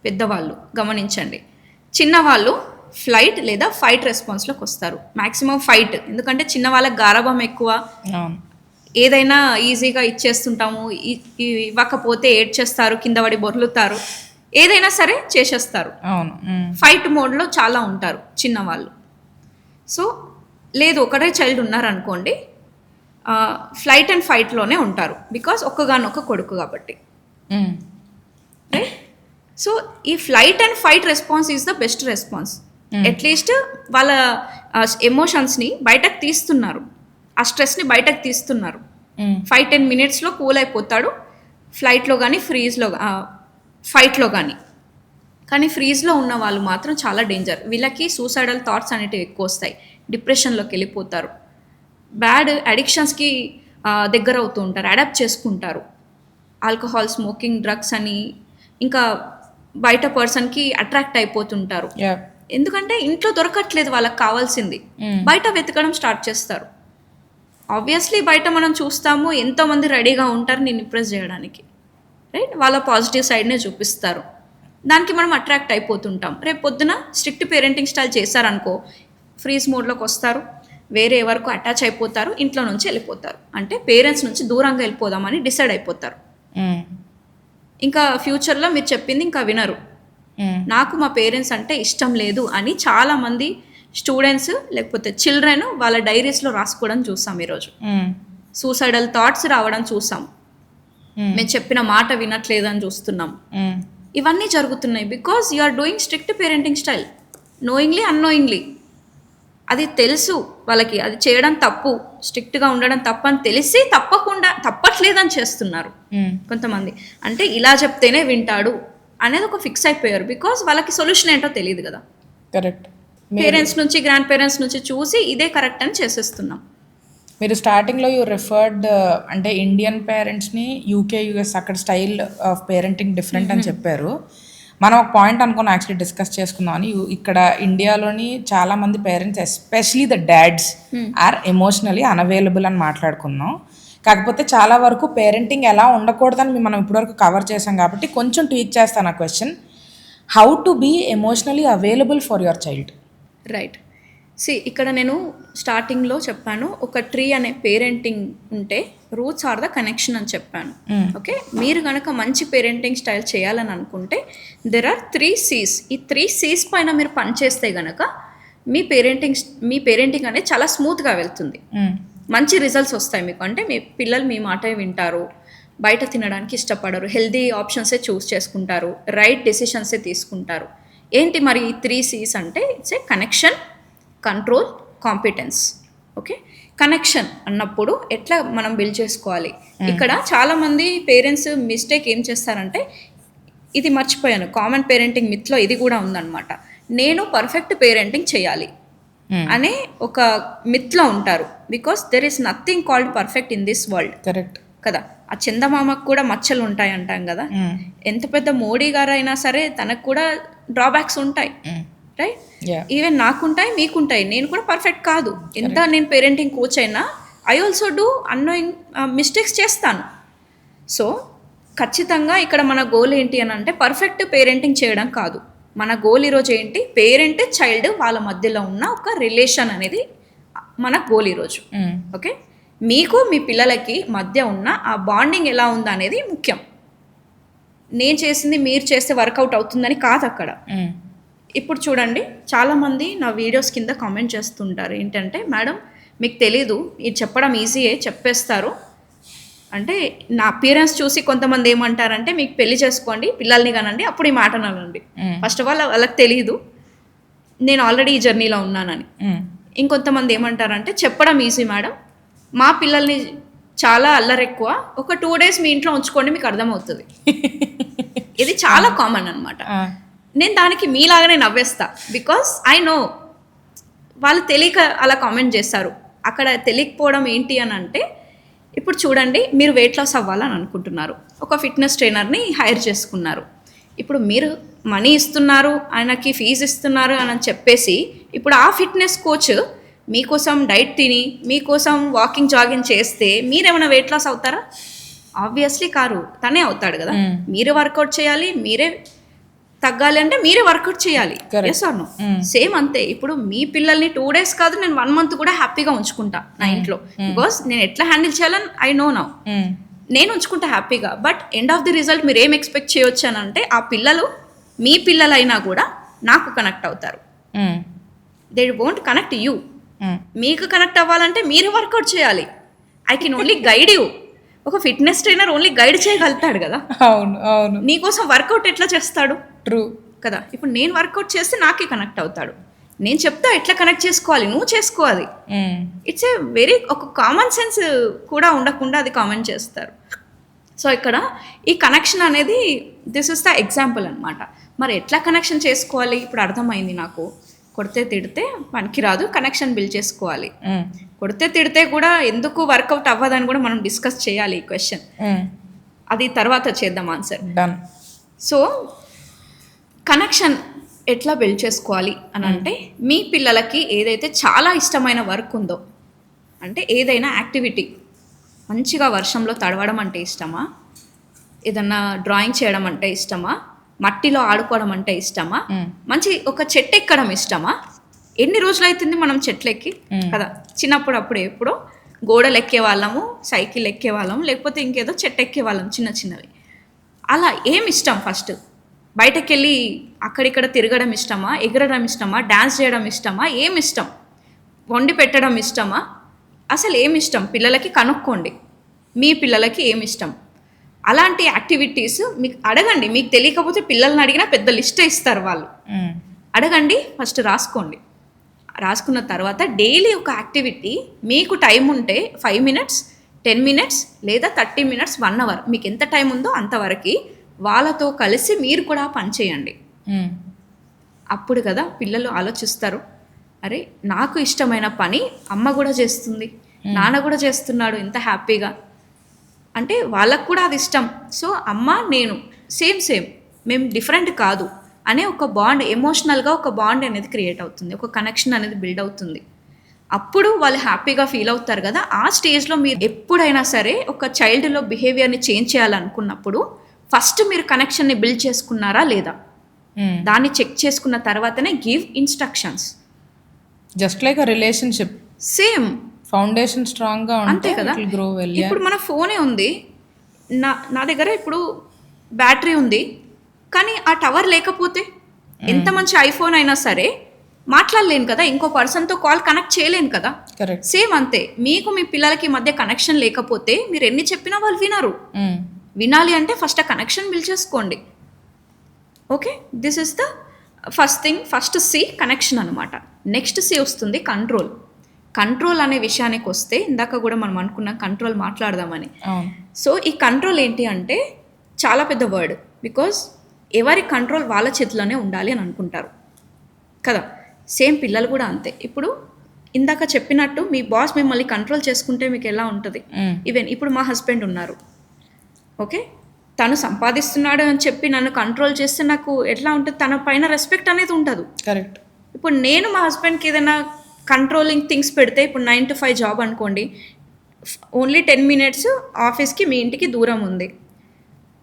పెద్దవాళ్ళు గమనించండి, చిన్నవాళ్ళు ఫ్లైట్ లేదా ఫైట్ రెస్పాన్స్లోకి వస్తారు. మ్యాక్సిమం ఫైట్, ఎందుకంటే చిన్న వాళ్ళకి గారాబం ఎక్కువ, అవును. ఏదైనా ఈజీగా ఇచ్చేస్తుంటాము, ఇవ్వకపోతే ఏడ్చేస్తారు, కింద పడి బొర్లుతారు, ఏదైనా సరే చేసేస్తారు. అవును. ఫైట్ మోడ్లో చాలా ఉంటారు చిన్నవాళ్ళు. సో లేదు ఒకటే చైల్డ్ ఉన్నారనుకోండి, ఫ్లైట్ అండ్ ఫైట్లోనే ఉంటారు, బికాస్ ఒక్కగానొక్క కొడుకు కాబట్టి. రైట్. సో ఈ flight and fight response is the best response. At least వాళ్ళ ఎమోషన్స్ని బయటకు తీస్తున్నారు, ఆ స్ట్రెస్ని బయటకు తీస్తున్నారు. 5-10 మినిట్స్లో కూల్ అయిపోతాడు, ఫ్లైట్లో కానీ ఫైట్లో కానీ. కానీ ఫ్రీజ్లో ఉన్న వాళ్ళు మాత్రం చాలా డేంజర్. వీళ్ళకి సూసైడల్ థాట్స్ అనేటివి ఎక్కువ వస్తాయి, డిప్రెషన్లోకి వెళ్ళిపోతారు, బ్యాడ్ అడిక్షన్స్కి దగ్గర అవుతూ ఉంటారు, అడాప్ట్ చేసుకుంటారు. ఆల్కహాల్, స్మోకింగ్, డ్రగ్స్ అని, ఇంకా బయట పర్సన్కి అట్రాక్ట్ అయిపోతుంటారు. ఎందుకంటే ఇంట్లో దొరకట్లేదు వాళ్ళకి కావాల్సింది, బయట వెతకడం స్టార్ట్ చేస్తారు. ఆబ్వియస్లీ బయట మనం చూస్తాము, ఎంతోమంది రెడీగా ఉంటారు నేను ఇంప్రెస్ చేయడానికి, రైట్. వాళ్ళ పాజిటివ్ సైడ్నే చూపిస్తారు, దానికి మనం అట్రాక్ట్ అయిపోతుంటాం. రేపు పొద్దున స్ట్రిక్ట్ పేరెంటింగ్ స్టైల్ చేశారనుకో, ఫ్రీజ్ మోడ్లోకి వస్తారు, వేరే ఎవరికో అటాచ్ అయిపోతారు, ఇంట్లో నుంచి వెళ్ళిపోతారు. అంటే పేరెంట్స్ నుంచి దూరంగా వెళ్ళిపోదామని డిసైడ్ అయిపోతారు. ఇంకా ఫ్యూచర్లో మీరు చెప్పింది ఇంకా వినరు, నాకు మా పేరెంట్స్ అంటే ఇష్టం లేదు అని చాలామంది స్టూడెంట్స్ లేకపోతే చిల్డ్రన్ వాళ్ళ డైరీస్లో రాసుకోవడం చూసాం ఈరోజు. సూసైడల్ థాట్స్ రావడం చూసాం, మేము చెప్పిన మాట వినట్లేదని చూస్తున్నాం. ఇవన్నీ జరుగుతున్నాయి because you are doing strict parenting style, knowingly unknowingly. అది తెలుసు వాళ్ళకి, అది చేయడం తప్పు, స్ట్రిక్ట్గా ఉండడం తప్పు అని తెలిసి తప్పట్లేదని చేస్తున్నారు కొంతమంది. అంటే ఇలా చెప్తేనే వింటాడు అనేది ఒక ఫిక్స్ అయిపోయారు, బికాజ్ వాళ్ళకి సొల్యూషన్ ఏంటో తెలియదు కదా. కరెక్ట్. పేరెంట్స్ నుంచి, గ్రాండ్ పేరెంట్స్ నుంచి చూసి ఇదే కరెక్ట్ అని చేసేస్తున్నాం. మీరు స్టార్టింగ్లో యూ రిఫర్డ్ అంటే ఇండియన్ పేరెంట్స్ని, యూకే, యూఎస్ అక్కడ స్టైల్ ఆఫ్ పేరెంటింగ్ డిఫరెంట్ అని చెప్పారు. మనం ఒక పాయింట్ అనుకుని యాక్చువల్లీ డిస్కస్ చేసుకుందామని. ఇక్కడ ఇండియాలోని చాలామంది parents, especially the dads, are emotionally unavailable అని మాట్లాడుకున్నాం. కాకపోతే చాలా వరకు పేరెంటింగ్ ఎలా ఉండకూడదని మనం ఇప్పటివరకు కవర్ చేసాం కాబట్టి కొంచెం ట్వీక్ చేస్తాను ఆ question. How to be emotionally available for your child? Right. ఇక్కడ నేను స్టార్టింగ్లో చెప్పాను, ఒక ట్రీ అనే పేరెంటింగ్ ఉంటే రూట్స్ ఆర్ ద కనెక్షన్ అని చెప్పాను. ఓకే, మీరు కనుక మంచి పేరెంటింగ్ స్టైల్ చేయాలని అనుకుంటే దెర్ ఆర్ 3 C's. ఈ 3 C's పైన మీరు పనిచేస్తే కనుక మీ పేరెంటింగ్ అనేది చాలా స్మూత్గా వెళ్తుంది, మంచి రిజల్ట్స్ వస్తాయి మీకు. అంటే మీ పిల్లలు మీ మాటే వింటారు, బయట తినడానికి ఇష్టపడరు, హెల్దీ ఆప్షన్సే చూస్ చేసుకుంటారు, రైట్ డెసిషన్సే తీసుకుంటారు. ఏంటి మరి ఈ 3 C's అంటే? It's a connection, control, competence. Okay, connection అన్నప్పుడు ఎట్లా మనం బిల్డ్ చేసుకోవాలి? ఇక్కడ చాలామంది పేరెంట్స్ మిస్టేక్ ఏం చేస్తారంటే, ఇది మర్చిపోయాను, కామన్ పేరెంటింగ్ మిత్లో ఇది కూడా ఉందన్నమాట. నేను పర్ఫెక్ట్ పేరెంటింగ్ చేయాలి అనే ఒక మిత్లో ఉంటారు, because there is nothing called perfect in this world. Correct కదా. ఆ చందమామకు కూడా మచ్చలు ఉంటాయి అంటాం కదా. ఎంత పెద్ద మోడీ గారు అయినా సరే తనకు కూడా డ్రాబ్యాక్స్ ఉంటాయి, రైట్. ఈవెన్ నాకుంటాయి, మీకుంటాయి. నేను కూడా పర్ఫెక్ట్ కాదు. ఎంత నేను పేరెంటింగ్ కోచ్ అయినా I also do annoying mistakes చేస్తాను. సో ఖచ్చితంగా ఇక్కడ మన గోల్ ఏంటి అని అంటే పర్ఫెక్ట్ పేరెంటింగ్ చేయడం కాదు. మన గోల్ ఈరోజు ఏంటి? పేరెంట్, చైల్డ్ వాళ్ళ మధ్యలో ఉన్న ఒక రిలేషన్ అనేది మన గోల్ ఈరోజు. ఓకే, మీకు మీ పిల్లలకి మధ్య ఉన్న ఆ బాండింగ్ ఎలా ఉందా అనేది ముఖ్యం. నేను చేసింది మీరు చేస్తే వర్కౌట్ అవుతుందని కాదు అక్కడ. ఇప్పుడు చూడండి, చాలామంది నా వీడియోస్ కింద కామెంట్ చేస్తుంటారు ఏంటంటే, మేడం మీకు తెలీదు, ఇది చెప్పడం ఈజీయే, చెప్పేస్తారు. అంటే నా అపియరెన్స్ చూసి కొంతమంది ఏమంటారంటే, మీకు పెళ్లి చేసుకోండి, పిల్లల్ని కానండి, అప్పుడు ఈ మాట అనాలండి. ఫస్ట్ ఆఫ్ ఆల్ వాళ్ళకి తెలియదు నేను ఆల్రెడీ ఈ జర్నీలో ఉన్నానని. ఇంకొంతమంది ఏమంటారంటే, చెప్పడం ఈజీ మేడం, మా పిల్లల్ని చాలా అల్లరెక్కువ, ఒక 2 days మీ ఇంట్లో ఉంచుకోండి మీకు అర్థమవుతుంది. ఇది చాలా కామన్ అనమాట. నేను దానికి మీలాగానే నవ్వేస్తా, బికాస్ ఐ నో వాళ్ళు తెలియక అలా కామెంట్ చేస్తారు. అక్కడ తెలియకపోవడం ఏంటి అని అంటే, ఇప్పుడు చూడండి, మీరు వెయిట్ లాస్ అవ్వాలని అనుకుంటున్నారు, ఒక ఫిట్నెస్ ట్రైనర్ని హైర్ చేసుకున్నారు. ఇప్పుడు మీరు మనీ ఇస్తున్నారు, ఆయనకి ఫీజు ఇస్తున్నారు అని చెప్పేసి ఇప్పుడు ఆ ఫిట్నెస్ కోచ్ మీకోసం డైట్ తిని మీకోసం వాకింగ్ జాగింగ్ చేస్తే మీరేమైనా వెయిట్ లాస్ అవుతారా? ఆబ్వియస్లీ కారు, తనే అవుతాడు కదా. మీరే వర్కౌట్ చేయాలి, మీరే తగ్గాలి అంటే మీరే వర్కౌట్ చేయాలి. Correct. Yes or no? Same అంతే. ఇప్పుడు మీ పిల్లల్ని 2 days కాదు, నేను 1 month కూడా హ్యాపీగా ఉంచుకుంటా నా ఇంట్లో. బికాస్ నేను ఎట్లా హ్యాండిల్ చేయాలని ఐ నో నౌ. నేను ఉంచుకుంటా హ్యాపీగా. But end of the result మీరు ఏం ఎక్స్పెక్ట్ చేయొచ్చు అని అంటే, ఆ పిల్లలు మీ పిల్లలైనా కూడా నాకు కనెక్ట్ అవుతారు. They won't connect you. మీకు కనెక్ట్ అవ్వాలంటే మీరు వర్కౌట్ చేయాలి. I can only guide you. ఒక ఫిట్నెస్ ట్రైనర్ ఓన్లీ గైడ్ చేయగలుగుతాడు కదా. అవును అవును, నీకోసం వర్కౌట్ ఎట్లా చేస్తాడు ట్రూ కదా. ఇప్పుడు నేను వర్కౌట్ చేస్తే నాకే కనెక్ట్ అవుతాడు. నేను చెప్తా ఎట్లా కనెక్ట్ చేసుకోవాలి, నువ్వు చేసుకోవాలి. ఇట్స్ ఏ వెరీ ఒక కామన్ సెన్స్ కూడా ఉండకుండా అది కామెంట్ చేస్తారు. సో ఇక్కడ ఈ కనెక్షన్ అనేది దిస్ ఇస్ ద ఎగ్జాంపుల్ అనమాట. మరి ఎట్లా కనెక్షన్ చేసుకోవాలి ఇప్పుడు అర్థమైంది నాకు. కొడితే తిడితే పనికిరాదు, కనెక్షన్ బిల్డ్ చేసుకోవాలి. కొడితే తిడితే కూడా ఎందుకు వర్కౌట్ అవ్వదని కూడా మనం డిస్కస్ చేయాలి ఈ క్వశ్చన్. అది తర్వాత చేద్దాం ఆన్సర్. డన్. సో కనెక్షన్ ఎట్లా బిల్డ్ చేసుకోవాలి అని అంటే, మీ పిల్లలకి ఏదైతే చాలా ఇష్టమైన వర్క్ ఉందో, అంటే ఏదైనా యాక్టివిటీ, మంచిగా వర్షంలో తడవడం అంటే ఇష్టమా, ఏదన్నా డ్రాయింగ్ చేయడం అంటే ఇష్టమా, మట్టిలో ఆడుకోవడం అంటే ఇష్టమా, మంచి ఒక చెట్టు ఎక్కడం ఇష్టమా. ఎన్ని రోజులు అవుతుంది మనం చెట్లు ఎక్కి కదా. చిన్నప్పుడు అప్పుడు ఎప్పుడో గోడలు ఎక్కే వాళ్ళము, సైకిల్ ఎక్కే వాళ్ళము, లేకపోతే ఇంకేదో చెట్టు ఎక్కే వాళ్ళం చిన్న చిన్నవి. అలా ఏం ఇష్టం? ఫస్ట్ బయటకు వెళ్ళి అక్కడిక్కడ తిరగడం ఇష్టమా, ఎగరడం ఇష్టమా, డ్యాన్స్ చేయడం ఇష్టమా, ఏమి ఇష్టం, వండి పెట్టడం ఇష్టమా, అసలు ఏమి ఇష్టం పిల్లలకి కనుక్కోండి. మీ పిల్లలకి ఏమి ఇష్టం, అలాంటి యాక్టివిటీస్ మీకు అడగండి. మీకు తెలియకపోతే పిల్లల్ని అడిగినా పెద్ద లిస్ట్ ఇస్తారు వాళ్ళు. అడగండి, ఫస్ట్ రాసుకోండి. రాసుకున్న తర్వాత డైలీ ఒక యాక్టివిటీ, మీకు టైం ఉంటే 5 minutes 10 minutes లేదా 30 minutes 1 hour, మీకు ఎంత టైం ఉందో అంతవరకు వాళ్ళతో కలిసి మీరు కూడా పని చేయండి. అప్పుడు కదా పిల్లలు ఆలోచిస్తారు, అరే నాకు ఇష్టమైన పని అమ్మ కూడా చేస్తుంది, నాన్న కూడా చేస్తున్నాడు ఎంత హ్యాపీగా, అంటే వాళ్ళకు కూడా అది ఇష్టం. సో అమ్మ నేను సేమ్ మేము డిఫరెంట్ కాదు అనే ఒక బాండ్, ఎమోషనల్గా ఒక బాండ్ అనేది క్రియేట్ అవుతుంది, ఒక కనెక్షన్ అనేది బిల్డ్ అవుతుంది. అప్పుడు వాళ్ళు హ్యాపీగా ఫీల్ అవుతారు కదా. ఆ స్టేజ్లో మీరు ఎప్పుడైనా సరే ఒక చైల్డ్లో బిహేవియర్ని చేంజ్ చేయాలనుకున్నప్పుడు ఫస్ట్ మీరు కనెక్షన్ని బిల్డ్ చేసుకున్నారా లేదా, దాన్ని చెక్ చేసుకున్న తర్వాతనే give instructions. Just like a relationship, same foundation స్ట్రాంగ్గా అంతే కదా. Grow well. ఇప్పుడు మన ఫోనే ఉంది, నా దగ్గర ఇప్పుడు బ్యాటరీ ఉంది, కానీ ఆ టవర్ లేకపోతే ఎంత మంచి ఐఫోన్ అయినా సరే మాట్లాడలేను కదా, ఇంకో పర్సన్తో కాల్ కనెక్ట్ చేయలేను కదా. కరెక్ట్. సేమ్ అంతే, మీకు మీ పిల్లలకి మధ్య కనెక్షన్ లేకపోతే మీరు ఎన్ని చెప్పినా వాళ్ళు వినరు. వినాలి అంటే ఫస్ట్ ఆ కనెక్షన్ బిల్డ్ చేసుకోండి. Okay, this is the first thing. First C connection అనమాట. నెక్స్ట్ సి వస్తుంది కంట్రోల్. కంట్రోల్ అనే విషయానికి వస్తే ఇందాక కూడా మనం అనుకున్నాం కంట్రోల్ మాట్లాడదామని. సో ఈ కంట్రోల్ ఏంటి అంటే చాలా పెద్ద వర్డ్. బికాజ్ ఎవరి కంట్రోల్ వాళ్ళ చేతిలోనే ఉండాలి అని అనుకుంటారు కదా. సేమ్ పిల్లలు కూడా అంతే. ఇప్పుడు ఇందాక చెప్పినట్టు మీ బాస్ మిమ్మల్ని కంట్రోల్ చేసుకుంటే మీకు ఎలా ఉంటుంది. ఈవెన్ ఇప్పుడు మా హస్బెండ్ ఉన్నారు, ఓకే, తను సంపాదిస్తున్నాడు అని చెప్పి నన్ను కంట్రోల్ చేస్తే నాకు ఎట్లా ఉంటుంది, తన పైన రెస్పెక్ట్ అనేది ఉండదు. కరెక్ట్. ఇప్పుడు నేను మా హస్బెండ్కి ఏదైనా కంట్రోలింగ్ థింగ్స్ పెడితే, ఇప్పుడు 9 to 5 జాబ్ అనుకోండి, ఓన్లీ 10 minutes ఆఫీస్కి మీ ఇంటికి దూరం ఉంది,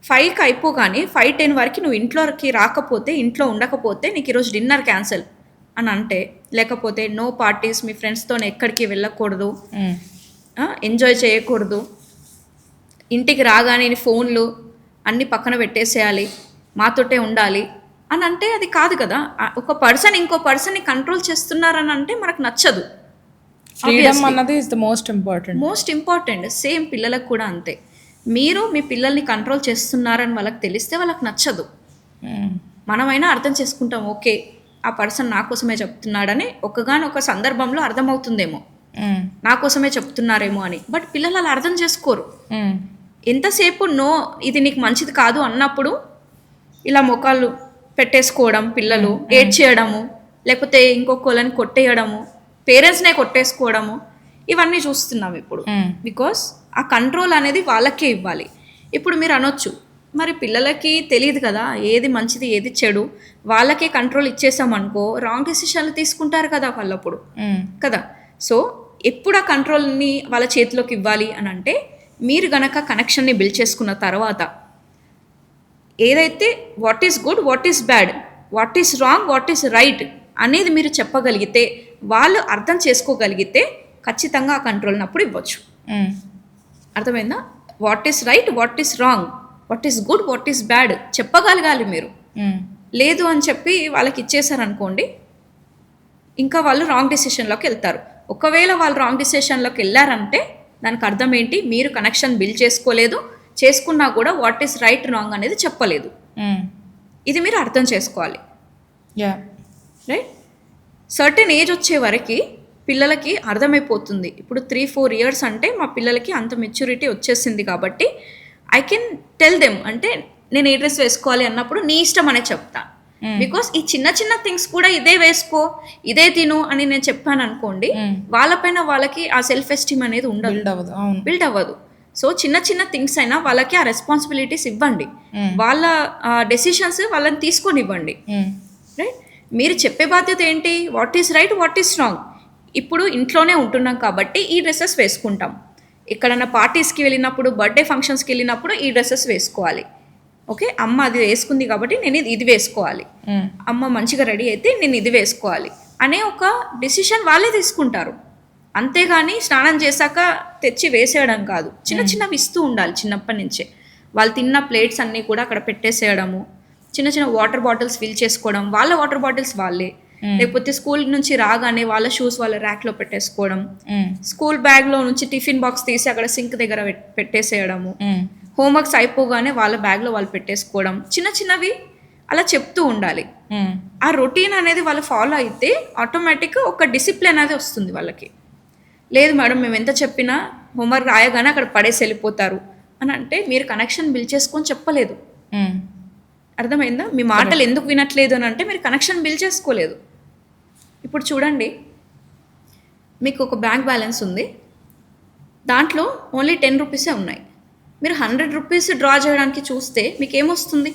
5కి అయిపోగానే 5:10 వరకు నువ్వు ఇంట్లోకి రాకపోతే, ఇంట్లో ఉండకపోతే నీకు ఈరోజు డిన్నర్ క్యాన్సిల్ అని అంటే, లేకపోతే నో పార్టీస్, మీ ఫ్రెండ్స్తో ఎక్కడికి వెళ్ళకూడదు, ఎంజాయ్ చేయకూడదు, ఇంటికి రాగానే ఫోన్లు అన్నీ పక్కన పెట్టేసేయాలి, మాతోటే ఉండాలి అని అంటే అది కాదు కదా. ఒక పర్సన్ ఇంకో పర్సన్ని కంట్రోల్ చేస్తున్నారని అంటే మనకు నచ్చదు. ఫ్రీడమ్ అన్నది is the most important. Same పిల్లలకు కూడా అంతే. మీరు మీ పిల్లల్ని కంట్రోల్ చేస్తున్నారని వాళ్ళకి తెలిస్తే వాళ్ళకి నచ్చదు. మనమైనా అర్థం చేసుకుంటాం, ఓకే ఆ పర్సన్ నా కోసమే చెప్తున్నాడని ఒక సందర్భంలో అర్థమవుతుందేమో, నా కోసమే చెప్తున్నారేమో అని. బట్ పిల్లలు అలా అర్థం చేసుకోరు. ఎంతసేపు నో ఇది నీకు మంచిది కాదు అన్నప్పుడు ఇలా మొక్కలు పెట్టేసుకోవడం, పిల్లలు ఏడ్చేయడము, లేకపోతే ఇంకొకళ్ళని కొట్టేయడము, పేరెంట్స్నే కొట్టేసుకోవడము, ఇవన్నీ చూస్తున్నాం ఇప్పుడు. బికాస్ ఆ కంట్రోల్ అనేది వాళ్ళకే ఇవ్వాలి. ఇప్పుడు మీరు అనొచ్చు, మరి పిల్లలకి తెలియదు కదా ఏది మంచిది ఏది చెడు, వాళ్ళకే కంట్రోల్ ఇచ్చేసామనుకో రాంగ్ డెసిషన్లు తీసుకుంటారు కదా వాళ్ళప్పుడు కదా. సో ఎప్పుడు ఆ కంట్రోల్ని వాళ్ళ చేతిలోకి ఇవ్వాలి అని అంటే, మీరు గనక కనెక్షన్ని బిల్డ్ చేసుకున్న తర్వాత ఏదైతే what is good, what is bad, what is wrong, what is right అనేది మీరు చెప్పగలిగితే, వాళ్ళు అర్థం చేసుకోగలిగితే ఖచ్చితంగా ఆ కంట్రోల్ని అప్పుడు ఇవ్వచ్చు. అర్థమైందా? What is right, what is wrong, what is good, what is bad చెప్పగలగాలి మీరు. లేదు అని చెప్పి వాళ్ళకి ఇచ్చేసారనుకోండి, ఇంకా వాళ్ళు రాంగ్ డెసిషన్లోకి వెళ్తారు. ఒకవేళ వాళ్ళు రాంగ్ డెసిషన్లోకి వెళ్ళారంటే దానికి అర్థం ఏంటి? మీరు కనెక్షన్ బిల్డ్ చేసుకోలేదు, చేసుకున్నా కూడా వాట్ ఈస్ రైట్ రాంగ్ అనేది చెప్పలేదు. ఇది మీరు అర్థం చేసుకోవాలి. రైట్? సర్టెన్ ఏజ్ వచ్చే వరకు పిల్లలకి అర్థమైపోతుంది. ఇప్పుడు 3-4 ఇయర్స్ అంటే మా పిల్లలకి అంత మెచ్యూరిటీ వచ్చేసింది కాబట్టి ఐ కెన్ టెల్ దెమ్, అంటే నేను ఏ డ్రెస్ వేసుకోవాలి అన్నప్పుడు నీ ఇష్టం అనే చెప్తాను. బికాస్ ఈ చిన్న చిన్న థింగ్స్ కూడా ఇదే వేసుకో, ఇదే తిను అని నేను చెప్పాను అనుకోండి, వాళ్ళపైన వాళ్ళకి ఆ సెల్ఫ్ ఎస్టీమ్ అనేది ఉండదు, బిల్డ్ అవ్వదు. సో చిన్న చిన్న థింగ్స్ అయినా వాళ్ళకి ఆ రెస్పాన్సిబిలిటీస్ ఇవ్వండి, వాళ్ళ డెసిషన్స్ వాళ్ళని తీసుకొని ఇవ్వండి. రైట్? మీరు చెప్పే బాధ్యత ఏంటి? What is right, what is wrong. ఇప్పుడు ఇంట్లోనే ఉంటున్నాం కాబట్టి ఈ డ్రెస్సెస్ వేసుకుంటాం. ఎక్కడన్నా పార్టీస్కి వెళ్ళినప్పుడు, బర్త్డే ఫంక్షన్స్కి వెళ్ళినప్పుడు ఈ డ్రెస్సెస్ వేసుకోవాలి. ఓకే, అమ్మ అది వేసుకుంది కాబట్టి నేను ఇది వేసుకోవాలి, అమ్మ మంచిగా రెడీ అయితే నేను ఇది వేసుకోవాలి అనే ఒక డెసిషన్ వాళ్ళే తీసుకుంటారు. అంతేగాని స్నానం చేశాక తెచ్చి వేసేయడం కాదు. చిన్న చిన్నవి ఇస్తూ ఉండాలి చిన్నప్పటి నుంచే. వాళ్ళు తిన్న ప్లేట్స్ అన్నీ కూడా అక్కడ పెట్టేసేయడము, చిన్న చిన్న వాటర్ బాటిల్స్ ఫిల్ చేసుకోవడం, వాళ్ళ వాటర్ బాటిల్స్ వాళ్ళే, లేకపోతే స్కూల్ నుంచి రాగానే వాళ్ళ షూస్ వాళ్ళ ర్యాక్లో పెట్టేసుకోవడం, స్కూల్ బ్యాగ్లో నుంచి టిఫిన్ బాక్స్ తీసి అక్కడ సింక్ దగ్గర పెట్టేసేయడము, హోంవర్క్స్ అయిపోగానే వాళ్ళ బ్యాగ్లో వాళ్ళు పెట్టేసుకోవడం, చిన్న చిన్నవి అలా చెప్తూ ఉండాలి. ఆ రొటీన్ అనేది వాళ్ళు ఫాలో అయితే ఆటోమేటిక్గా ఒక డిసిప్లిన్ అనేది వస్తుంది వాళ్ళకి. లేదు మేడం మేము ఎంత చెప్పినా హోంవర్క్ రాయగానే అక్కడ పడేసి వెళ్ళిపోతారు అని అంటే మీరు కనెక్షన్ బిల్డ్ చేసుకొని చెప్పలేదు. అర్థమైందా? మీ మాటలు ఎందుకు వినట్లేదు అని అంటే మీరు కనెక్షన్ బిల్డ్ చేసుకోలేదు. ఇప్పుడు చూడండి, మీకు ఒక బ్యాంక్ బ్యాలెన్స్ ఉంది, దాంట్లో ఓన్లీ 10 రూపీసే ఉన్నాయి. మీరు 100 రూపీస్ డ్రా చేయడానికి చూస్తే మీకు ఏమొస్తుంది?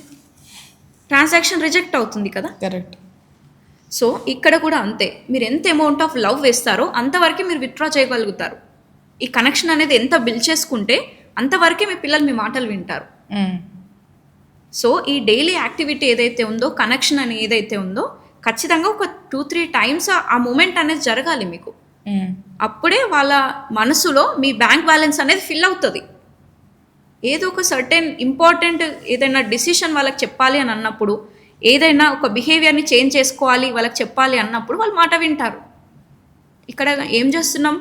ట్రాన్సాక్షన్ రిజెక్ట్ అవుతుంది కదా. కరెక్ట్. సో ఇక్కడ కూడా అంతే, మీరు ఎంత అమౌంట్ ఆఫ్ లవ్ వేస్తారో అంతవరకే మీరు విత్డ్రా చేయగలుగుతారు. ఈ కనెక్షన్ అనేది ఎంత బిల్డ్ చేసుకుంటే అంతవరకే మీ పిల్లలు మీ మాటలు వింటారు. సో ఈ డైలీ యాక్టివిటీ ఏదైతే ఉందో, కనెక్షన్ అని ఏదైతే ఉందో, ఖచ్చితంగా ఒక 2-3 టైమ్స్ ఆ మూమెంట్ అనేది జరగాలి మీకు. అప్పుడే వాళ్ళ మనసులో మీ బ్యాంక్ బ్యాలెన్స్ అనేది ఫిల్ అవుతుంది. ఏదో ఒక సర్టెన్ ఇంపార్టెంట్ ఏదైనా డిసిషన్ వాళ్ళకి చెప్పాలి అని అన్నప్పుడు, ఏదైనా ఒక బిహేవియర్ని చేంజ్ చేసుకోవాలి వాళ్ళకి చెప్పాలి అన్నప్పుడు వాళ్ళు మాట వింటారు. ఇక్కడ ఏం చేస్తున్నాం?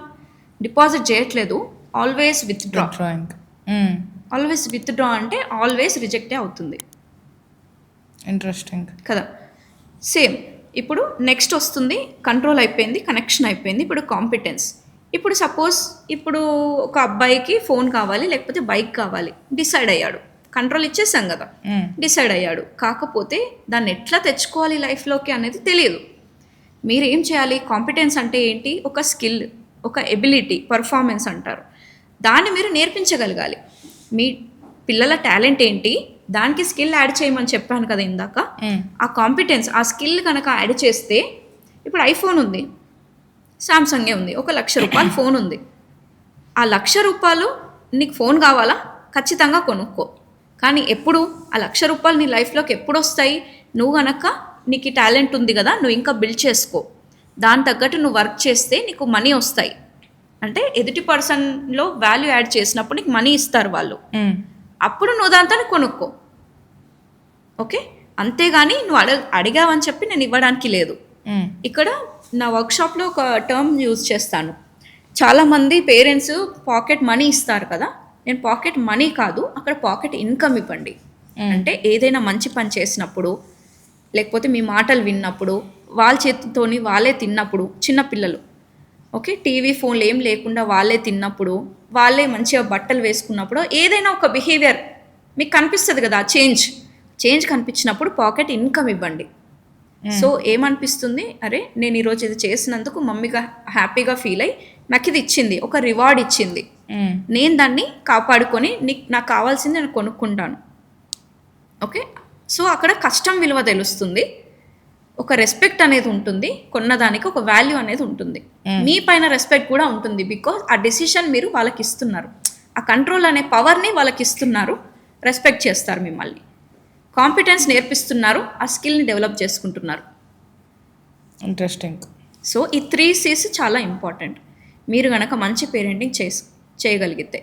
డిపాజిట్ చేయట్లేదు, ఆల్వేస్ విత్డ్రా. ఆల్వేస్ విత్డ్రా అంటే ఆల్వేస్ రిజెక్టే అవుతుంది. ఇంట్రెస్టింగ్ కదా. సేమ్ ఇప్పుడు నెక్స్ట్ వస్తుంది, కంట్రోల్ అయిపోయింది, కనెక్షన్ అయిపోయింది, ఇప్పుడు కాంపిటెన్స్. ఇప్పుడు సపోజ్ ఇప్పుడు ఒక అబ్బాయికి ఫోన్ కావాలి లేకపోతే బైక్ కావాలి, డిసైడ్ అయ్యాడు, కంట్రోల్ ఇచ్చేసాం కదా, డిసైడ్ అయ్యాడు. కాకపోతే దాన్ని ఎట్లా తెచ్చుకోవాలి లైఫ్లోకి అనేది తెలియదు. మీరు ఏం చేయాలి? కాంపిటెన్స్ అంటే ఏంటి? ఒక స్కిల్, ఒక ఎబిలిటీ, పర్ఫార్మెన్స్ అంటారు. దాన్ని మీరు నేర్పించగలగాలి. మీ పిల్లల టాలెంట్ ఏంటి, దానికి స్కిల్ యాడ్ చేయమని చెప్పాను కదా ఇందాక. ఆ కాంపిటెన్స్, ఆ స్కిల్ కనుక యాడ్ చేస్తే, ఇప్పుడు ఐఫోన్ ఉంది, సామ్సంగే ఉంది, 1,00,000 రూపాయలు ఫోన్ ఉంది. ఆ 1,00,000 రూపాయలు నీకు ఫోన్ కావాలా? ఖచ్చితంగా కొనుక్కో. కానీ ఎప్పుడు ఆ 1,00,000 రూపాయలు నీ లైఫ్లోకి ఎప్పుడు వస్తాయి? నువ్వు కనుక నీకు ఈ టాలెంట్ ఉంది కదా, నువ్వు ఇంకా బిల్డ్ చేసుకో, దాని తగ్గట్టు నువ్వు వర్క్ చేస్తే నీకు మనీ వస్తాయి. అంటే ఎదుటి పర్సన్లో వాల్యూ యాడ్ చేసినప్పుడు నీకు మనీ ఇస్తారు వాళ్ళు, అప్పుడు నువ్వు దాంతో కొనుక్కో. ఓకే, అంతేగాని నువ్వు అడిగావని చెప్పి నేను ఇవ్వడానికి లేదు. ఇక్కడ నా వర్క్షాప్లో ఒక టర్మ్ యూజ్ చేస్తాను. చాలామంది పేరెంట్స్ పాకెట్ మనీ ఇస్తారు కదా, నేను పాకెట్ మనీ కాదు, అక్కడ పాకెట్ ఇన్కమ్ ఇవ్వండి. అంటే ఏదైనా మంచి పని చేసినప్పుడు, లేకపోతే మీ మాటలు విన్నప్పుడు, వాళ్ళ చేతితోని వాళ్ళే తిన్నప్పుడు, చిన్నపిల్లలు ఓకే, టీవీ ఫోన్లు ఏం లేకుండా వాళ్ళే తిన్నప్పుడు, వాళ్ళే మంచిగా బట్టలు వేసుకున్నప్పుడు, ఏదైనా ఒక బిహేవియర్ మీకు కనిపిస్తుంది కదా, చేంజ్ కనిపించినప్పుడు పాకెట్ ఇన్కమ్ ఇవ్వండి. సో ఏమనిపిస్తుంది, అరే నేను ఈరోజు ఇది చేసినందుకు మమ్మీగా హ్యాపీగా ఫీల్ అయ్యి నాకు ఇది ఇచ్చింది, ఒక రివార్డ్ ఇచ్చింది, నేను దాన్ని కాపాడుకొని నాకు కావాల్సింది నేను కొనుక్కుంటాను. ఓకే, సో అక్కడ కష్టం విలువ తెలుస్తుంది, ఒక రెస్పెక్ట్ అనేది ఉంటుంది, కొన్నదానికి ఒక వాల్యూ అనేది ఉంటుంది, మీ పైన రెస్పెక్ట్ కూడా ఉంటుంది. బికాజ్ ఆ డెసిషన్ మీరు వాళ్ళకి ఇస్తున్నారు, ఆ కంట్రోల్ అనే పవర్ని వాళ్ళకి ఇస్తున్నారు, రెస్పెక్ట్ చేస్తారు మిమ్మల్ని. కాంపిటెన్స్ నేర్పిస్తున్నారు, ఆ స్కిల్ని డెవలప్ చేసుకుంటున్నారు. ఇంట్రెస్టింగ్. సో ఈ 3 C's చాలా ఇంపార్టెంట్. మీరు కనుక మంచి పేరెంటింగ్ చేయగలిగితే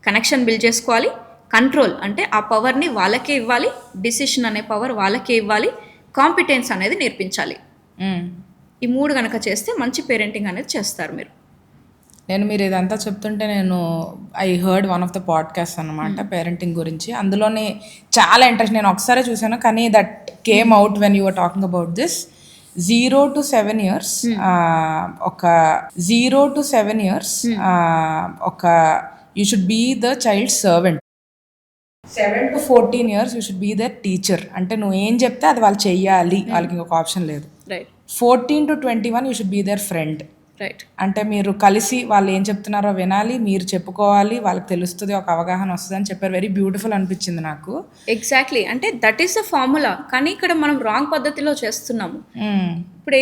కనెక్షన్ బిల్డ్ చేసుకోవాలి, కంట్రోల్ అంటే ఆ పవర్ని వాళ్ళకే ఇవ్వాలి, డిసిషన్ అనే పవర్ వాళ్ళకే ఇవ్వాలి, కాంపిటెన్స్ అనేది నేర్పించాలి. ఈ 3 కనుక చేస్తే మంచి పేరెంటింగ్ అనేది చేస్తారు మీరు. మీరు ఇదంతా చెప్తుంటే I heard one of the podcast అనమాట పేరెంటింగ్ గురించి. అందులోనే చాలా ఇంట్రెస్ట్, నేను ఒకసారి చూసాను కానీ that came out when you are talking about this. 0 to 7 years ఒక 0 to 7 years ఒక you should be the child servant. 7 to 14 years you should be the teacher. అంటే నువ్వు ఏం చెప్తే అది వాళ్ళు చెయ్యాలి, వాళ్ళకి ఇంకొక ఆప్షన్ లేదు. 14 to 21 you should be their friend. Right. అంటే మీరు కలిసి వాళ్ళు ఏం చెప్తున్నారో వినాలి, మీరు చెప్పుకోవాలి, వాళ్ళకి తెలుస్తుంది, ఒక అవగాహన వస్తుంది అని చెప్పారు. వెరీ బ్యూటిఫుల్ అనిపించింది నాకు. ఎగ్జాక్ట్లీ, అంటే దట్ ఈస్ ద ఫార్ములా. కానీ ఇక్కడ మనం రాంగ్ పద్ధతిలో చేస్తున్నాము. ఇప్పుడు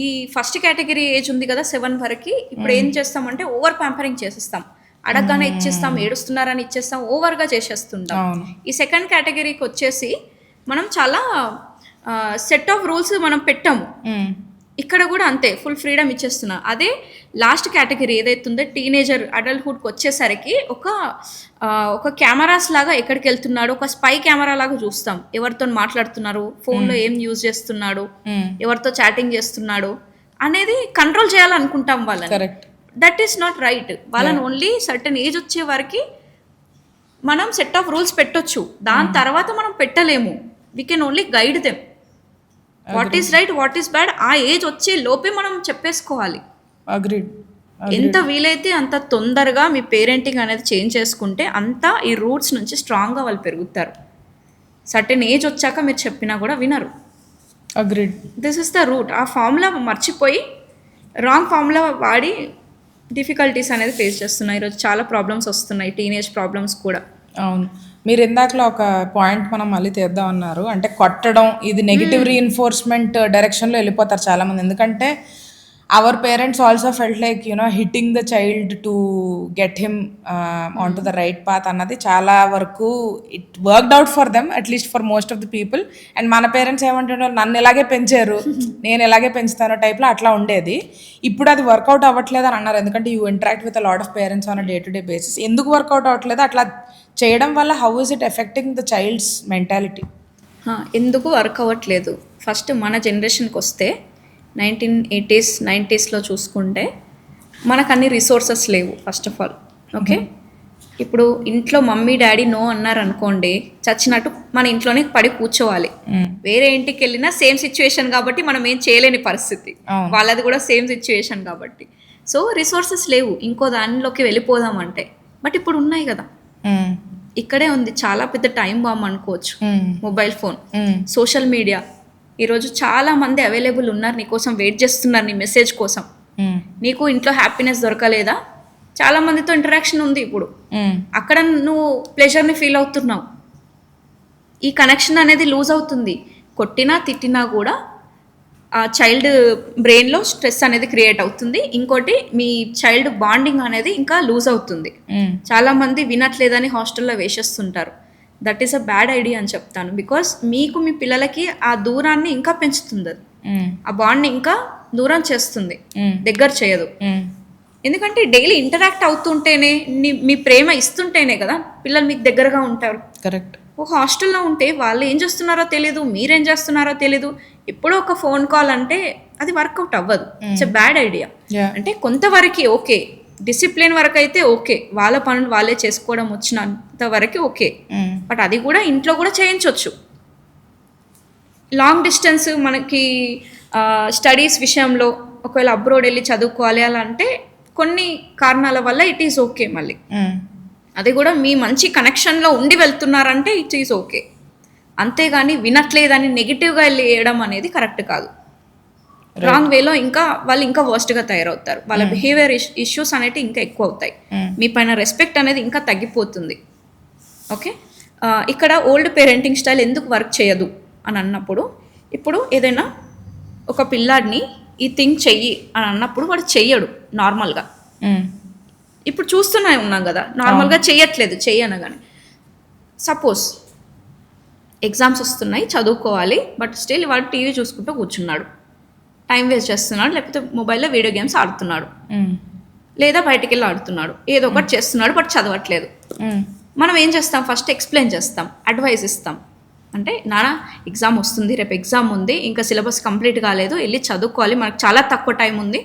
ఈ ఫస్ట్ కేటగిరీ ఏజ్ ఉంది కదా 7 వరకు, ఇప్పుడు ఏం చేస్తామంటే ఓవర్ ప్యాంపరింగ్ చేసేస్తాం, అడగగానే ఇచ్చేస్తాం, ఏడుస్తున్నారని ఇచ్చేస్తాం, ఓవర్గా చేసేస్తుంటాం. ఈ సెకండ్ కేటగిరీకి వచ్చేసి మనం చాలా సెట్ ఆఫ్ రూల్స్ మనం పెట్టాము. ఇక్కడ కూడా అంతే, ఫుల్ ఫ్రీడమ్ ఇచ్చేస్తున్నా. అదే లాస్ట్ కేటగిరీ ఏదైతే ఉందో టీనేజర్ అడల్ట్హుడ్కి వచ్చేసరికి ఒక కెమెరాస్ లాగా ఎక్కడికి వెళ్తున్నాడు, ఒక స్పై కెమెరా లాగా చూస్తాం. ఎవరితో మాట్లాడుతున్నారు, ఫోన్లో ఏం యూజ్ చేస్తున్నాడు, ఎవరితో చాటింగ్ చేస్తున్నాడు అనేది కంట్రోల్ చేయాలనుకుంటాం వాళ్ళని. That is not right. వాళ్ళని ఓన్లీ సర్టన్ ఏజ్ వచ్చే వరకు మనం సెట్ ఆఫ్ రూల్స్ పెట్టొచ్చు, దాని తర్వాత మనం పెట్టలేము. We can only guide them. What is right, what is bad ఆ ఏజ్ వచ్చే లోపే మనం చెప్పేసుకోవాలి. ఎంత వీలైతే అంత తొందరగా మీ పేరెంటింగ్ అనేది చేంజ్ చేసుకుంటే అంత ఈ రూట్స్ నుంచి స్ట్రాంగ్గా వాళ్ళు పెరుగుతారు. సర్టెన్ ఏజ్ వచ్చాక మీరు చెప్పినా కూడా వినరు. This is the route. ఆ ఫార్ములా మర్చిపోయి రాంగ్ ఫార్ములా వాడి డిఫికల్టీస్ అనేది ఫేస్ చేస్తున్నాయి. ఈరోజు చాలా ప్రాబ్లమ్స్ వస్తున్నాయి, టీనేజ్ ప్రాబ్లమ్స్ కూడా. అవును, మీరు ఇందాకలో ఒక పాయింట్ మనం మళ్ళీ తీద్దాం అన్నారు, అంటే కొట్టడం, ఇది నెగిటివ్ రీఎన్ఫోర్స్మెంట్ డైరెక్షన్లో వెళ్ళిపోతారు చాలామంది. ఎందుకంటే our parents also felt like hitting the child to get him on to the right path అన్నది చాలా వరకు it worked out for them, at least for most of the people. And మన పేరెంట్స్ ఏమంటున్నారు, నన్ను ఎలాగే పెంచారు, నేను ఎలాగే పెంచుతానో టైప్లో అట్లా ఉండేది. ఇప్పుడు అది వర్కౌట్ అవ్వట్లేదు అని అన్నారు, ఎందుకంటే you interact with a lot of parents on a day to day basis. ఎందుకు వర్కౌట్ అవ్వట్లేదు అట్లా చేయడం వల్ల? How is it affecting the child's mentality? ఎందుకు వర్క్ అవ్వట్లేదు? ఫస్ట్ మన జనరేషన్కి వస్తే 1980s 90sలో చూసుకుంటే మనకు అన్ని రిసోర్సెస్ లేవు ఫస్ట్ ఆఫ్ ఆల్. ఓకే, ఇప్పుడు ఇంట్లో మమ్మీ డాడీ నో అన్నారు అనుకోండి, చచ్చినట్టు మన ఇంట్లోనే పడి కూర్చోవాలి. వేరే ఇంటికి వెళ్ళినా సేమ్ సిచ్యువేషన్ కాబట్టి మనం ఏం చేయలేని పరిస్థితి, వాళ్ళది కూడా సేమ్ సిచ్యువేషన్ కాబట్టి. సో రిసోర్సెస్ లేవు ఇంకో దానిలోకి వెళ్ళిపోదామంటే. బట్ ఇప్పుడు ఉన్నాయి కదా, ఇక్కడే ఉంది చాలా పెద్ద టైం బాంబ్ అనుకోవచ్చు. Mobile phone, social media. ఈరోజు చాలా మంది అవైలబుల్ ఉన్నారు, నీకోసం వెయిట్ చేస్తున్నారు, నీ మెసేజ్ కోసం. నీకు ఇంట్లో హ్యాపీనెస్ దొరకలేదా, చాలా మందితో ఇంటరాక్షన్ ఉంది ఇప్పుడు, అక్కడ నువ్వు ప్లెజర్ని ఫీల్ అవుతున్నావు. ఈ కనెక్షన్ అనేది లూజ్ అవుతుంది. కొట్టినా తిట్టినా కూడా ఆ చైల్డ్ బ్రెయిన్లో స్ట్రెస్ అనేది క్రియేట్ అవుతుంది. ఇంకోటి మీ చైల్డ్ బాండింగ్ అనేది ఇంకా లూజ్ అవుతుంది. చాలామంది వినట్లేదని హాస్టల్లో వేసేస్తుంటారు. That is a bad idea అని చెప్తాను. బికాస్ మీకు మీ పిల్లలకి ఆ దూరాన్ని ఇంకా పెంచుతుంది, అది ఆ బాండ్ని ఇంకా దూరం చేస్తుంది, దగ్గర చేయదు. ఎందుకంటే డైలీ ఇంటరాక్ట్ అవుతుంటేనే, మీ ప్రేమ ఇస్తుంటేనే కదా పిల్లలు మీకు దగ్గరగా ఉంటారు. కరెక్ట్. ఒక హాస్టల్లో ఉంటే వాళ్ళు ఏం చేస్తున్నారో తెలీదు, మీరేం చేస్తున్నారో తెలీదు. ఎప్పుడో ఒక ఫోన్ కాల్ అంటే అది వర్కౌట్ అవ్వదు. It's a bad idea. అంటే కొంతవరకు ఓకే, డిసిప్లిన్ వరకు అయితే ఓకే, వాళ్ళ పనులు వాళ్ళే చేసుకోవడం వచ్చినంత వరకు ఓకే. బట్ అది కూడా ఇంట్లో కూడా చేయించవచ్చు. లాంగ్ డిస్టెన్స్ మనకి స్టడీస్ విషయంలో ఒకవేళ అబ్రోడ్ వెళ్ళి చదువుకోవాలి అలా అంటే కొన్ని కారణాల వల్ల ఇట్ ఈస్ ఓకే. మళ్ళీ అది కూడా మీ మంచి కనెక్షన్లో ఉండి వెళ్తున్నారంటే ఇట్ ఈస్ ఓకే. అంతేగాని వినట్లేదని నెగిటివ్గా వెళ్ళి వేయడం అనేది కరెక్ట్ కాదు. రాంగ్ వేలో ఇంకా వాళ్ళు ఇంకా వర్స్ట్గా తయారవుతారు. వాళ్ళ బిహేవియర్ ఇష్యూస్ అనేవి ఇంకా ఎక్కువ అవుతాయి. మీ పైన రెస్పెక్ట్ అనేది ఇంకా తగ్గిపోతుంది. ఓకే, ఇక్కడ ఓల్డ్ పేరెంటింగ్ స్టైల్ ఎందుకు వర్క్ చేయదు అని అన్నప్పుడు, ఇప్పుడు ఏదైనా ఒక పిల్లాడిని ఈ థింగ్ చెయ్యి అని అన్నప్పుడు వాడు చెయ్యడు నార్మల్గా. ఇప్పుడు చూస్తూనే ఉన్నాం కదా, నార్మల్గా చెయ్యట్లేదు చెయ్యనగానే. సపోజ్ ఎగ్జామ్స్ వస్తున్నాయి, చదువుకోవాలి, బట్ స్టిల్ వాడు టీవీ చూసుకుంటూ కూర్చున్నాడు, టైం వేస్ట్ చేస్తున్నాడు, లేకపోతే మొబైల్లో వీడియో గేమ్స్ ఆడుతున్నాడు, లేదా బయటికి వెళ్ళి ఆడుతున్నాడు, ఏదో ఒకటి చేస్తున్నాడు, బట్ చదవట్లేదు. మనం ఏం చేస్తాం, ఫస్ట్ ఎక్స్ప్లెయిన్ చేస్తాం, అడ్వైస్ ఇస్తాం. అంటే నాన్న ఎగ్జామ్ వస్తుంది, రేపు ఎగ్జామ్ ఉంది, ఇంకా సిలబస్ కంప్లీట్ కాలేదు, వెళ్ళి చదువుకోవాలి, మనకు చాలా తక్కువ టైం ఉంది,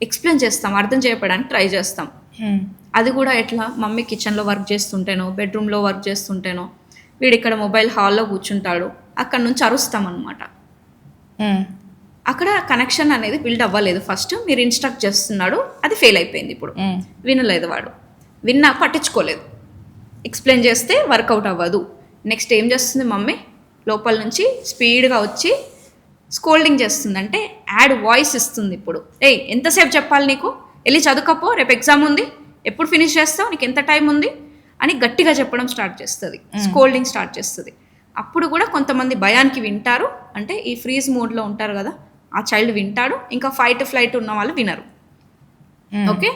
ఎక్స్ప్లెయిన్ చేస్తాం, అర్థం చేయడానికి ట్రై చేస్తాం. అది కూడా ఎట్లా, మమ్మీ కిచెన్లో వర్క్ చేస్తుంటేనో, బెడ్రూమ్లో వర్క్ చేస్తుంటేనో, వీడు ఇక్కడ మొబైల్ హాల్లో కూర్చుంటాడు, అక్కడ నుంచి అరుస్తాం అనమాట. అక్కడ కనెక్షన్ అనేది బిల్డ్ అవ్వలేదు. ఫస్ట్ మీరు ఇన్స్ట్రక్ట్ చేస్తున్నాడు, అది ఫెయిల్ అయిపోయింది. ఇప్పుడు వినలేదు వాడు, విన్నా పట్టించుకోలేదు, ఎక్స్ప్లెయిన్ చేస్తే వర్కౌట్ అవ్వదు. నెక్స్ట్ ఏం చేస్తుంది మమ్మీ, లోపల నుంచి స్పీడ్గా వచ్చి స్కోల్డింగ్ చేస్తుంది, అంటే యాడ్ వాయిస్ ఇస్తుంది. ఇప్పుడు ఏయ్ ఎంతసేపు చెప్పాలి నీకు, వెళ్ళి చదువుకపో, రేపు ఎగ్జామ్ ఉంది, ఎప్పుడు ఫినిష్ చేస్తావు, నీకు ఎంత టైం ఉంది అని గట్టిగా చెప్పడం స్టార్ట్ చేస్తుంది, స్కోల్డింగ్ స్టార్ట్ చేస్తుంది. అప్పుడు కూడా కొంతమంది భయానికి వింటారు, అంటే ఈ ఫ్రీజ్ మోడ్లో ఉంటారు కదా, ఆ చైల్డ్ వింటాడు, ఇంకా ఫైట్ ఫ్లైట్ ఉన్న వాళ్ళు వినరు. ఓకే,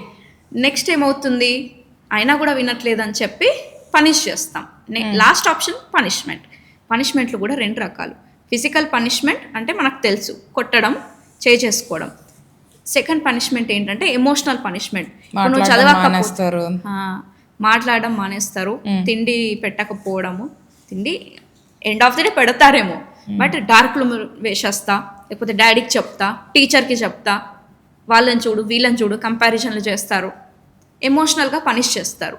నెక్స్ట్ ఏమవుతుంది, అయినా కూడా వినట్లేదని చెప్పి పనిష్ చేస్తాం. Last option punishment. పనిష్మెంట్లు కూడా 2 రకాలు. ఫిజికల్ పనిష్మెంట్ అంటే మనకు తెలుసు, కొట్టడం, చేసుకోవడం. సెకండ్ పనిష్మెంట్ ఏంటంటే ఎమోషనల్ పనిష్మెంట్. నువ్వు చదవకపోతారు, మాట్లాడడం మానేస్తారు, తిండి పెట్టకపోవడము, తిండి ఎండ్ ఆఫ్ ది డే పెడతారేమో, బట్ డార్క్లు వేసేస్తా, లేకపోతే డాడీకి చెప్తా, టీచర్కి చెప్తా, వాళ్ళని చూడు వీళ్ళని చూడు కంపారిజన్లు చేస్తారు, ఎమోషనల్గా పనిష్ చేస్తారు,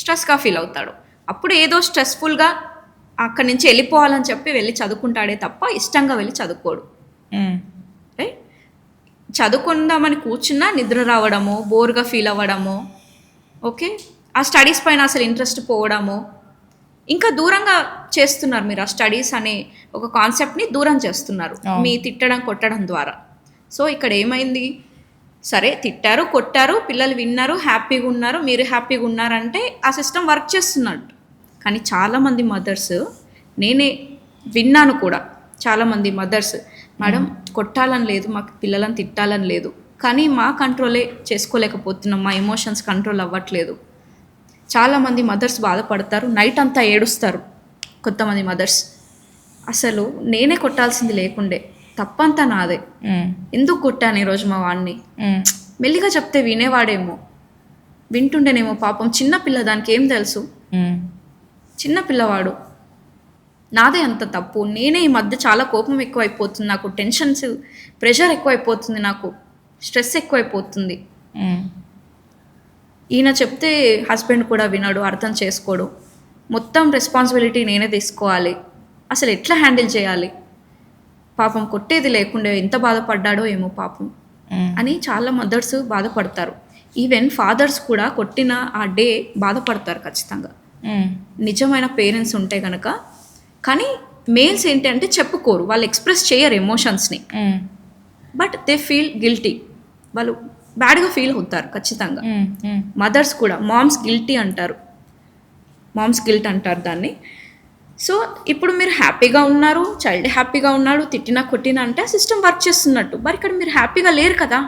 స్ట్రెస్గా ఫీల్ అవుతాడు. అప్పుడు ఏదో స్ట్రెస్ఫుల్గా అక్కడి నుంచి వెళ్ళిపోవాలని చెప్పి వెళ్ళి చదువుకుంటాడే తప్ప ఇష్టంగా వెళ్ళి చదువుకోడు. రైట్, చదువుకుందామని కూర్చున్నా నిద్ర రావడము, బోర్గా ఫీల్ అవ్వడము, ఓకే, ఆ స్టడీస్ పైన అసలు ఇంట్రెస్ట్ పోవడము, ఇంకా దూరంగా చేస్తున్నారు మీరు ఆ స్టడీస్ అనే ఒక కాన్సెప్ట్ని దూరం చేస్తున్నారు మీ తిట్టడం కొట్టడం ద్వారా. సో ఇక్కడ ఏమైంది, సరే తిట్టారు కొట్టారు, పిల్లలు విన్నారు, హ్యాపీగా ఉన్నారు, మీరు హ్యాపీగా ఉన్నారంటే ఆ సిస్టమ్ వర్క్ చేస్తున్నట్టు. కానీ చాలామంది మదర్స్, నేనే విన్నాను కూడా, చాలామంది మదర్స్, మేడం కొట్టాలని లేదు, మాకు పిల్లలను తిట్టాలని లేదు, కానీ మా కంట్రోలే చేసుకోలేకపోతున్నాం, మా ఎమోషన్స్ కంట్రోల్ అవ్వట్లేదు. చాలామంది మదర్స్ బాధపడతారు, నైట్ అంతా ఏడుస్తారు. కొంతమంది మదర్స్, అసలు నేనే కొట్టాల్సింది లేకుండే, తప్పంతా నాదే, ఎందుకు కొట్టాను ఈరోజు మా వాడిని, మెల్లిగా చెప్తే వినేవాడేమో, వింటుండేనేమో, పాపం చిన్నపిల్ల, దానికి ఏం తెలుసు, చిన్న పిల్లవాడు, నాదే అంత తప్పు, నేనే ఈ మధ్య చాలా కోపం ఎక్కువైపోతుంది, నాకు టెన్షన్స్ ప్రెషర్ ఎక్కువైపోతుంది, నాకు స్ట్రెస్ ఎక్కువైపోతుంది. ఈయన చెప్తే హస్బెండ్ కూడా వినడు, అర్థం చేసుకోడు, మొత్తం రెస్పాన్సిబిలిటీ నేనే తీసుకోవాలి, అసలు ఎట్లా హ్యాండిల్ చేయాలి, పాపం కొట్టేది లేకుండా ఎంత బాధపడ్డాడో ఏమో పాపం అని చాలా మదర్స్ బాధపడతారు. ఈవెన్ ఫాదర్స్ కూడా కొట్టిన ఆ డే బాధపడతారు ఖచ్చితంగా, నిజమైన పేరెంట్స్ ఉంటే కనుక. కానీ మేల్స్ ఏంటి అంటే చెప్పుకోరు, వాళ్ళు ఎక్స్ప్రెస్ చేయరు ఎమోషన్స్ని, బట్ దే ఫీల్ గిల్టీ, వాళ్ళు బ్యాడ్గా ఫీల్ అవుతారు ఖచ్చితంగా. మదర్స్ కూడా మామ్స్ గిల్టీ అంటారు, మామ్స్ గిల్ట్ అంటారు దాన్ని. సో ఇప్పుడు మీరు హ్యాపీగా ఉన్నారు, చైల్డ్ హ్యాపీగా ఉన్నాడు, తిట్టినా కొట్టినా అంటే ఆ సిస్టమ్ వర్క్ చేస్తున్నట్టు. మరి ఇక్కడ మీరు హ్యాపీగా లేరు కదా,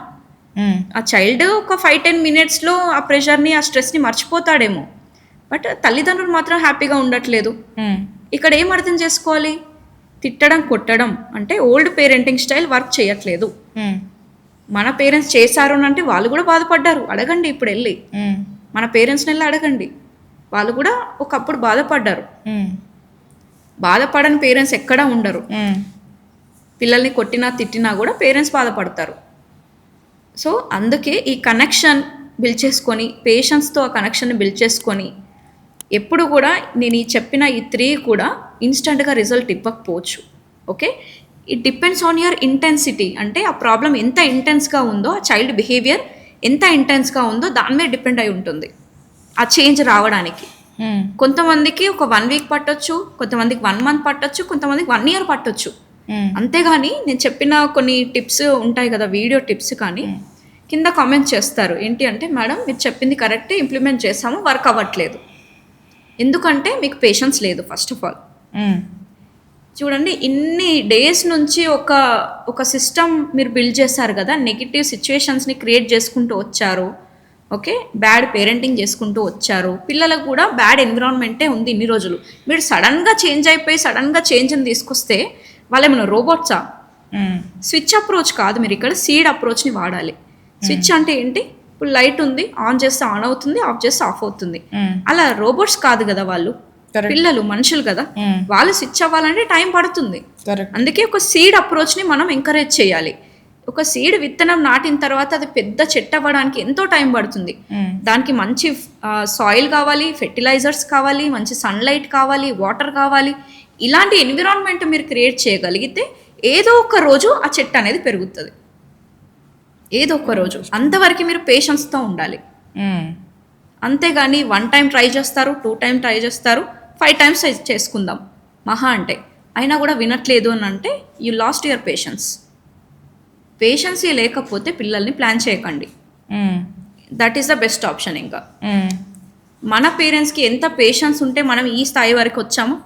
ఆ చైల్డ్ ఒక 5-10 మినిట్స్లో ఆ ప్రెషర్ని ఆ స్ట్రెస్ని మర్చిపోతాడేమో, బట్ తల్లిదండ్రులు మాత్రం హ్యాపీగా ఉండట్లేదు. ఇక్కడ ఏం అర్థం చేసుకోవాలి, తిట్టడం కొట్టడం అంటే ఓల్డ్ పేరెంటింగ్ స్టైల్ వర్క్ చేయట్లేదు. మన పేరెంట్స్ చేశారు అని అంటే వాళ్ళు కూడా బాధపడ్డారు, అడగండి ఇప్పుడు వెళ్ళి, మన పేరెంట్స్ని వెళ్ళి అడగండి, వాళ్ళు కూడా ఒకప్పుడు బాధపడ్డారు. బాధపడని పేరెంట్స్ ఎక్కడా ఉండరు, పిల్లల్ని కొట్టినా తిట్టినా కూడా పేరెంట్స్ బాధపడతారు. సో అందుకే ఈ కనెక్షన్ బిల్డ్ చేసుకొని, పేషెన్స్తో ఆ కనెక్షన్ని బిల్డ్ చేసుకొని, ఎప్పుడు కూడా నేను ఈ చెప్పిన ఈ 3 కూడా ఇన్స్టెంట్గా రిజల్ట్ ఇవ్వకపోవచ్చు. Okay, it depends on your intensity, అంటే ఆ ప్రాబ్లం ఎంత ఇంటెన్స్గా ఉందో, ఆ చైల్డ్ బిహేవియర్ ఎంత ఇంటెన్స్గా ఉందో దాని మీద డిపెండ్ అయి ఉంటుంది ఆ చేంజ్ రావడానికి. కొంతమందికి ఒక 1 వీక్ పట్టొచ్చు, కొంతమందికి 1 మంత్ పట్టొచ్చు, కొంతమందికి 1 ఇయర్ పట్టొచ్చు. అంతేగాని నేను చెప్పిన కొన్ని టిప్స్ ఉంటాయి కదా, వీడియో టిప్స్, కానీ కింద కామెంట్ చేస్తారు ఏంటి అంటే, మేడం మీరు చెప్పింది కరెక్టే, ఇంప్లిమెంట్ చేసాము, వర్క్ అవ్వట్లేదు. ఎందుకంటే మీకు పేషెన్స్ లేదు ఫస్ట్ ఆఫ్ ఆల్. చూడండి, ఇన్ని డేస్ నుంచి ఒక సిస్టమ్ మీరు బిల్డ్ చేశారు కదా, నెగిటివ్ సిచ్యువేషన్స్ని క్రియేట్ చేసుకుంటూ వచ్చారు, ఓకే, బ్యాడ్ పేరెంటింగ్ చేసుకుంటూ వచ్చారు, పిల్లలకు కూడా బ్యాడ్ ఎన్విరాన్మెంటే ఉంది ఇన్ని రోజులు. మీరు సడన్గా చేంజ్ అయిపోయి సడన్గా చేంజ్ని తీసుకొస్తే వాళ్ళు ఏమైనా రోబోట్సా? స్విచ్ అప్రోచ్ కాదు, మీరు ఇక్కడ సీడ్ అప్రోచ్ని వాడాలి. స్విచ్ అంటే ఏంటి? ఇప్పుడు లైట్ ఉంది, ఆన్ చేస్తే ఆన్ అవుతుంది, ఆఫ్ చేస్తే ఆఫ్ అవుతుంది. అలా రోబోట్స్ కాదు కదా వాళ్ళు, పిల్లలు మనుషులు కదా, వాళ్ళు స్విచ్ అవ్వాలంటే టైం పడుతుంది. అందుకే ఒక సీడ్ అప్రోచ్ని మనం ఎంకరేజ్ చేయాలి. ఒక సీడ్ విత్తనం నాటిన తర్వాత అది పెద్ద చెట్టు అవ్వడానికి ఎంతో టైం పడుతుంది. దానికి మంచి సాయిల్ కావాలి, ఫెర్టిలైజర్స్ కావాలి, మంచి సన్లైట్ కావాలి, వాటర్ కావాలి. ఇలాంటి ఎన్విరాన్మెంట్ మీరు క్రియేట్ చేయగలిగితే ఏదో ఒక రోజు ఆ చెట్టు అనేది పెరుగుతుంది. ఏదో ఒక రోజు. అంతవరకు మీరు పేషెన్స్తో ఉండాలి. అంతేగాని 1 టైం ట్రై చేస్తారు, 2 టైం ట్రై చేస్తారు, 5 టైమ్స్ చేసుకుందాం మహా అంటే, అయినా కూడా వినట్లేదు అని అంటే యూ లాస్ట్ యువర్ పేషెన్స్. పేషెన్సీ లేకపోతే పిల్లల్ని ప్లాన్ చేయకండి. That is the best option. ఇంకా మన పేరెంట్స్కి ఎంత పేషెన్స్ ఉంటే మనం ఈ స్థాయి వరకు వచ్చాము.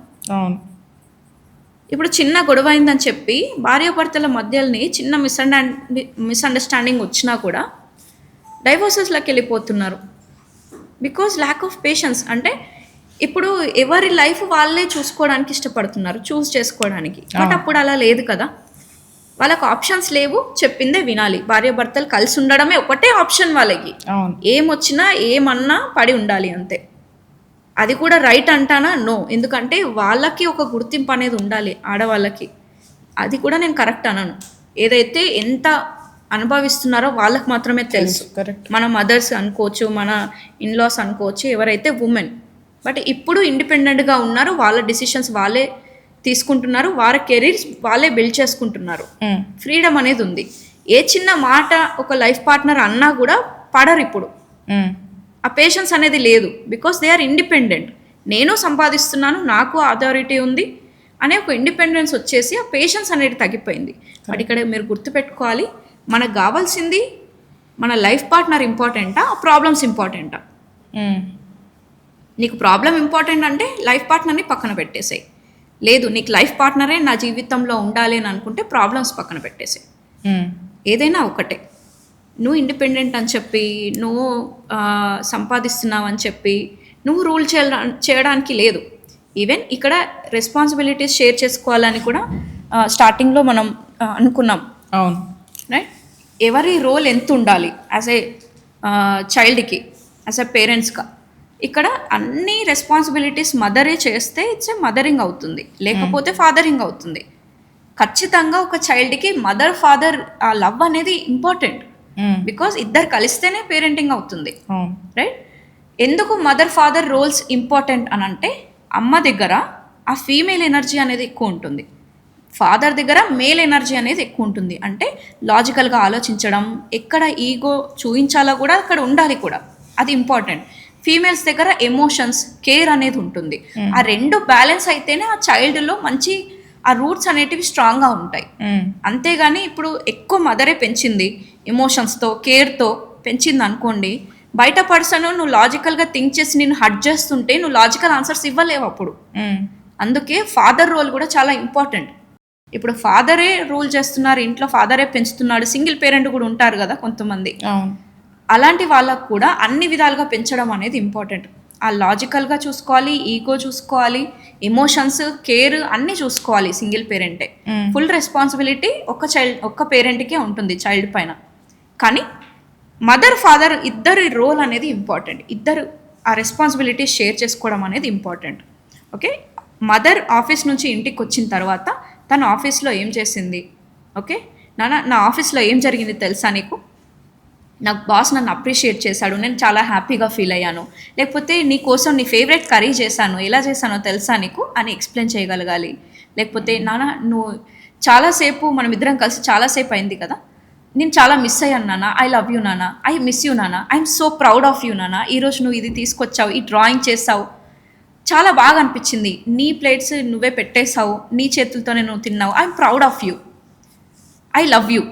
ఇప్పుడు చిన్న గొడవ అయిందని చెప్పి భార్యాభర్తల మధ్యలోని చిన్న మిస్అండర్స్టాండింగ్ వచ్చినా కూడా డైవోర్సెస్లోకి వెళ్ళిపోతున్నారు. Because lack of patience. అంటే ఇప్పుడు ఎవరి లైఫ్ వాళ్ళే చూసుకోవడానికి ఇష్టపడుతున్నారు, చూస్ చేసుకోవడానికి. బట్ అప్పుడు అలా లేదు కదా, వాళ్ళకు ఆప్షన్స్ లేవు, చెప్పిందే వినాలి. భార్యాభర్తలు కలిసి ఉండడమే ఒకటే ఆప్షన్ వాళ్ళకి. ఏమొచ్చినా ఏమన్నా పడి ఉండాలి అంతే. అది కూడా రైట్ అంటానా? నో. ఎందుకంటే వాళ్ళకి ఒక గుర్తింపు అనేది ఉండాలి ఆడవాళ్ళకి. అది కూడా నేను కరెక్ట్ అనను. ఏదైతే ఎంత అనుభవిస్తున్నారో వాళ్ళకి మాత్రమే తెలుసు. మన మదర్స్ అనుకోవచ్చు, మన ఇన్లాస్ అనుకోవచ్చు, ఎవరైతే ఉమెన్. బట్ ఇప్పుడు ఇండిపెండెంట్గా ఉన్నారు, వాళ్ళ డిసిషన్స్ వాళ్ళే తీసుకుంటున్నారు, వాళ్ళ కెరీర్స్ వాళ్ళే బిల్డ్ చేసుకుంటున్నారు. ఫ్రీడమ్ అనేది ఉంది. ఏ చిన్న మాట ఒక లైఫ్ పార్ట్నర్ అన్నా కూడా పడరు ఇప్పుడు. ఆ పేషెన్స్ అనేది లేదు. Because they are independent. నేను సంపాదిస్తున్నాను, నాకు అథారిటీ ఉంది అనే ఒక ఇండిపెండెన్స్ వచ్చేసి ఆ పేషెన్స్ అనేది తగ్గిపోయింది. బట్ ఇక్కడ మీరు గుర్తుపెట్టుకోవాలి, మనకు కావాల్సింది మన లైఫ్ పార్ట్నర్ ఇంపార్టెంటా, ప్రాబ్లమ్స్ ఇంపార్టెంటా? నీకు ప్రాబ్లం ఇంపార్టెంట్ అంటే లైఫ్ పార్ట్నర్ని పక్కన పెట్టేసాయి. లేదు, నీకు లైఫ్ పార్ట్నరే నా జీవితంలో ఉండాలి అని అనుకుంటే ప్రాబ్లమ్స్ పక్కన పెట్టేసాయి. ఏదైనా ఒకటే. నువ్వు ఇండిపెండెంట్ అని చెప్పి, నువ్వు సంపాదిస్తున్నావు అని చెప్పి నువ్వు రూల్ చేయడానికి లేదు. ఈవెన్ ఇక్కడ రెస్పాన్సిబిలిటీస్ షేర్ చేసుకోవాలని కూడా స్టార్టింగ్లో మనం అనుకున్నాం. అవును, రైట్. ఎవరి రోల్ ఎంత ఉండాలి యాజ్ ఏ చైల్డ్కి, యాజ్ ఎ పేరెంట్స్గా. ఇక్కడ అన్ని రెస్పాన్సిబిలిటీస్ మదరే చేస్తే ఇట్స్ ఏ మదరింగ్ అవుతుంది, లేకపోతే ఫాదరింగ్ అవుతుంది. ఖచ్చితంగా ఒక చైల్డ్కి మదర్ ఫాదర్ ఆ లవ్ అనేది ఇంపార్టెంట్. బికాజ్ ఇద్దరు కలిస్తేనే పేరెంటింగ్ అవుతుంది. రైట్. ఎందుకు మదర్ ఫాదర్ రోల్స్ ఇంపార్టెంట్ అని అంటే, అమ్మ దగ్గర ఆ ఫీమేల్ ఎనర్జీ అనేది ఎక్కువ ఉంటుంది, ఫాదర్ దగ్గర మేల్ ఎనర్జీ అనేది ఎక్కువ ఉంటుంది. అంటే లాజికల్గా ఆలోచించడం, ఎక్కడ ఈగో చూపించాలో కూడా అక్కడ ఉండాలి కూడా, అది ఇంపార్టెంట్. ఫీమేల్స్ దగ్గర ఎమోషన్స్, కేర్ అనేది ఉంటుంది. ఆ రెండు బ్యాలెన్స్ అయితేనే ఆ చైల్డ్లో మంచి ఆ రూట్స్ అనేటివి స్ట్రాంగ్గా ఉంటాయి. అంతేగాని ఇప్పుడు ఎక్కువ మదరే పెంచింది, ఎమోషన్స్తో కేర్తో పెంచింది అనుకోండి, బయట పర్సన్ నువ్వు లాజికల్గా థింక్ చేసి నేను హర్ట్ చేస్తుంటే నువ్వు లాజికల్ ఆన్సర్స్ ఇవ్వలేవు అప్పుడు. అందుకే ఫాదర్ రోల్ కూడా చాలా ఇంపార్టెంట్. ఇప్పుడు ఫాదరే రూల్ చేస్తున్నారు ఇంట్లో, ఫాదరే పెంచుతున్నాడు, సింగిల్ పేరెంట్ కూడా ఉంటారు కదా కొంతమంది. అలాంటి వాళ్ళకు కూడా అన్ని విధాలుగా పెంచడం అనేది ఇంపార్టెంట్. ఆ లాజికల్గా చూసుకోవాలి, ఈగో చూసుకోవాలి, ఎమోషన్స్, కేర్ అన్నీ చూసుకోవాలి. సింగిల్ పేరెంటే. ఫుల్ రెస్పాన్సిబిలిటీ ఒక్క పేరెంట్కే ఉంటుంది చైల్డ్ పైన. కానీ మదర్ ఫాదర్ ఇద్దరు రోల్ అనేది ఇంపార్టెంట్. ఇద్దరు ఆ రెస్పాన్సిబిలిటీ షేర్ చేసుకోవడం అనేది ఇంపార్టెంట్. ఓకే. మదర్ ఆఫీస్ నుంచి ఇంటికి వచ్చిన తర్వాత తన ఆఫీస్లో ఏం చేసింది, ఓకే నాన్న నా ఆఫీస్లో ఏం జరిగింది తెలుసా నీకు, నాకు బాస్ నన్ను అప్రిషియేట్ చేశాడు, నేను చాలా హ్యాపీగా ఫీల్ అయ్యాను, లేకపోతే నీ కోసం నీ ఫేవరెట్ కర్రీ చేశాను, ఎలా చేశానో తెలుసా నీకు అని ఎక్స్ప్లెయిన్ చేయగలగాలి. లేకపోతే నాన్న నువ్వు చాలాసేపు మనం ఇద్దరం కలిసి చాలాసేపు అయింది కదా, నేను చాలా మిస్ అయ్యాను నాన్న, ఐ లవ్ యూ నాన్న, ఐ మిస్ యూ నాన్న, I'm so proud of you నాన్న, ఈరోజు నువ్వు ఇది తీసుకొచ్చావు, ఈ డ్రాయింగ్ చేసావు, చాలా బాగా అనిపించింది, నీ ప్లేట్స్ నువ్వే పెట్టేశావు, నీ చేతులతోనే నువ్వు తిన్నావు, I'm proud of you, I love you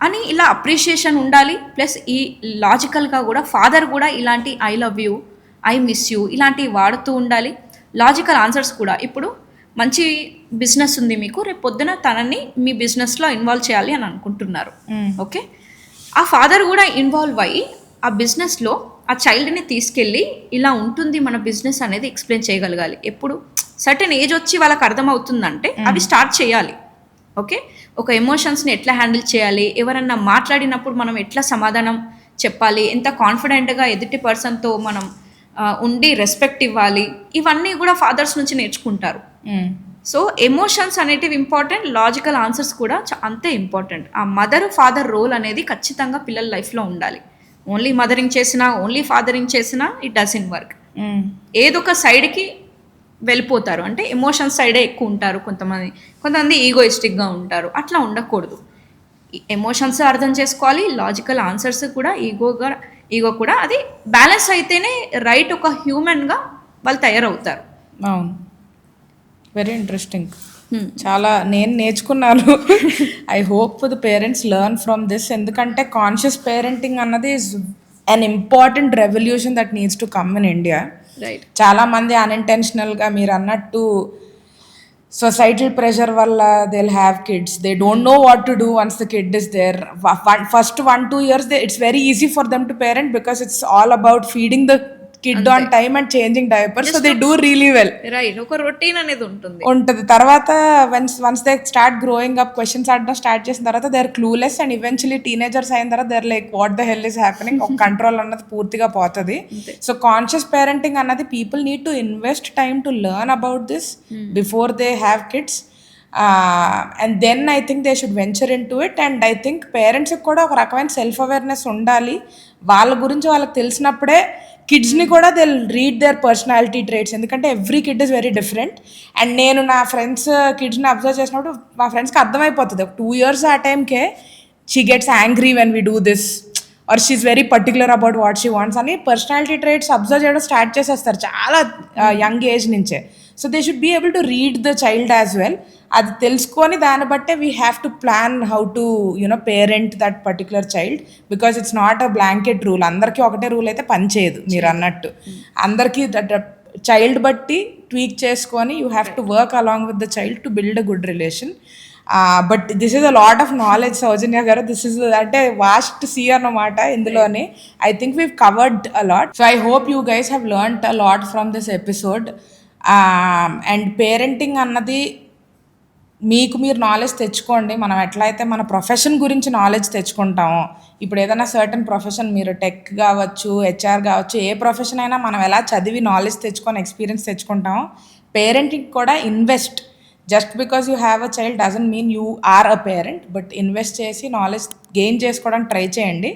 అని ఇలా అప్రిషియేషన్ ఉండాలి. ప్లస్ ఈ లాజికల్గా కూడా ఫాదర్ కూడా ఇలాంటి I love you, I miss you ఇలాంటివి వాడుతూ ఉండాలి. లాజికల్ ఆన్సర్స్ కూడా. ఇప్పుడు మంచి బిజినెస్ ఉంది మీకు, రేపు పొద్దున తనని మీ బిజినెస్లో ఇన్వాల్వ్ చేయాలి అని అనుకుంటున్నారు, ఓకే. ఆ ఫాదర్ కూడా ఇన్వాల్వ్ అయ్యి ఆ బిజినెస్లో ఆ చైల్డ్ని తీసుకెళ్ళి ఇలా ఉంటుంది మన బిజినెస్ అనేది ఎక్స్ప్లెయిన్ చేయగలగాలి. ఎప్పుడు సర్టెన్ ఏజ్ వచ్చి వాళ్ళకి అర్థమవుతుందంటే అవి స్టార్ట్ చేయాలి. ఓకే, ఒక ఎమోషన్స్ని ఎట్లా హ్యాండిల్ చేయాలి, ఎవరన్నా మాట్లాడినప్పుడు మనం ఎట్లా సమాధానం చెప్పాలి, ఎంత కాన్ఫిడెంట్గా ఎదుటి పర్సన్తో మనం ఉండి రెస్పెక్ట్ ఇవ్వాలి, ఇవన్నీ కూడా ఫాదర్స్ నుంచి నేర్చుకుంటారు. సో ఎమోషన్స్ అనేటివి ఇంపార్టెంట్, లాజికల్ ఆన్సర్స్ కూడా అంతే ఇంపార్టెంట్. ఆ మదర్ ఫాదర్ రోల్ అనేది ఖచ్చితంగా పిల్లల లైఫ్లో ఉండాలి. ఓన్లీ మదరింగ్ చేసినా, ఓన్లీ ఫాదరింగ్ చేసినా ఇట్ డజంట్ వర్క్. ఏదో ఒక సైడ్కి వెళ్ళిపోతారు, అంటే ఎమోషన్స్ సైడే ఎక్కువ ఉంటారు కొంతమంది ఈగోయిస్టిక్గా ఉంటారు. అట్లా ఉండకూడదు. ఎమోషన్స్ అర్థం చేసుకోవాలి, లాజికల్ ఆన్సర్స్ కూడా ఈగో కూడా అది బ్యాలెన్స్ అయితేనే రైట్ ఒక హ్యూమన్గా వాళ్ళు తయారవుతారు. అవును, వెరీ ఇంట్రెస్టింగ్. చాలా నేను నేర్చుకున్నాను. I hope the parents learn from this. ఎందుకంటే కాన్షియస్ పేరెంటింగ్ అన్నది is an important revolution that needs to come in India. Right. చాలామంది అన్ఇంటెన్షనల్గా మీరు అన్నట్టు సొసైటల్ ప్రెషర్ వల్ల they will have kids, they don't know what to do once the kid is there. First 1-2 years it's very easy for them to parent because it's all about feeding the kid on time and changing diapers. So they do really well. Right, ఒక routine అనేది ఉంటుంది. తర్వాత once they start growing up, questions అడడం start చేసిన తర్వాత they are clueless and eventually teenagers అయిన తర్వాత they are like what the hell is happening. ఒక కంట్రోల్ అన్నది పూర్తిగా పోతుంది. సో కాన్షియస్ పేరెంటింగ్ అన్నది people need to invest time to learn about this before they have kids. And then I think they should venture into it. And I think పేరెంట్స్కి కూడా ఒక రకమైన self awareness ఉండాలి. వాళ్ళ గురించి వాళ్ళకి తెలిసినప్పుడే కిడ్స్ని కూడా they read their personality traits. ఎందుకంటే every kid is very different. And నేను నా ఫ్రెండ్స్ కిడ్స్ని అబ్జర్వ్ చేసినప్పుడు మా ఫ్రెండ్స్కి అర్థమైపోతుంది. ఒక 2 years ఆ టైంకే she gets angry when we do this or she is very particular about what she wants అని పర్సనాలిటీ ట్రేట్స్ అబ్జర్వ్ చేయడం స్టార్ట్ చేసేస్తారు చాలా యంగ్ ఏజ్ నుంచే. So they should be able to read the child as well. అది తెలుసుకొని దాన్ని బట్టే we have to plan how to parent that particular child. Because it's not a blanket rule. అందరికీ ఒకటే రూల్ అయితే పనిచేయదు. మీరు అన్నట్టు అందరికీ చైల్డ్ బట్టి ట్వీక్ చేసుకొని you have to work along with the child to build a good relation. But this is a lot of knowledge Soujanya గారు. దిస్ ఇస్ అంటే వాస్ట్ సీ అన్నమాట. ఇందులోనే I think we've covered a lot. So I hope you guys have learned a lot from this episode. And parenting అన్నది మీకు మీరు knowledge తెచ్చుకోండి. మనం ఎట్లయితే మన ప్రొఫెషన్ గురించి నాలెడ్జ్ తెచ్చుకుంటామో, ఇప్పుడు ఏదైనా సర్టన్ ప్రొఫెషన్, మీరు టెక్ కావచ్చు, హెచ్ఆర్ కావచ్చు, ఏ ప్రొఫెషన్ అయినా మనం ఎలా చదివి నాలెడ్జ్ తెచ్చుకొని ఎక్స్పీరియన్స్ తెచ్చుకుంటామో, పేరెంటింగ్ కూడా invest. Just because you have a child doesn't mean you are a parent. But invest చేసి నాలెడ్జ్ గెయిన్ చేసుకోవడానికి ట్రై చేయండి.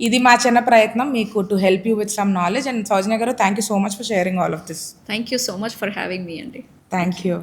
ఇది మా చిన్న ప్రయత్నం మీకు to help you with some knowledge. And Soujanya గారు, thank you so much for sharing all of this. Thank you so much for having me అండి. Thank you.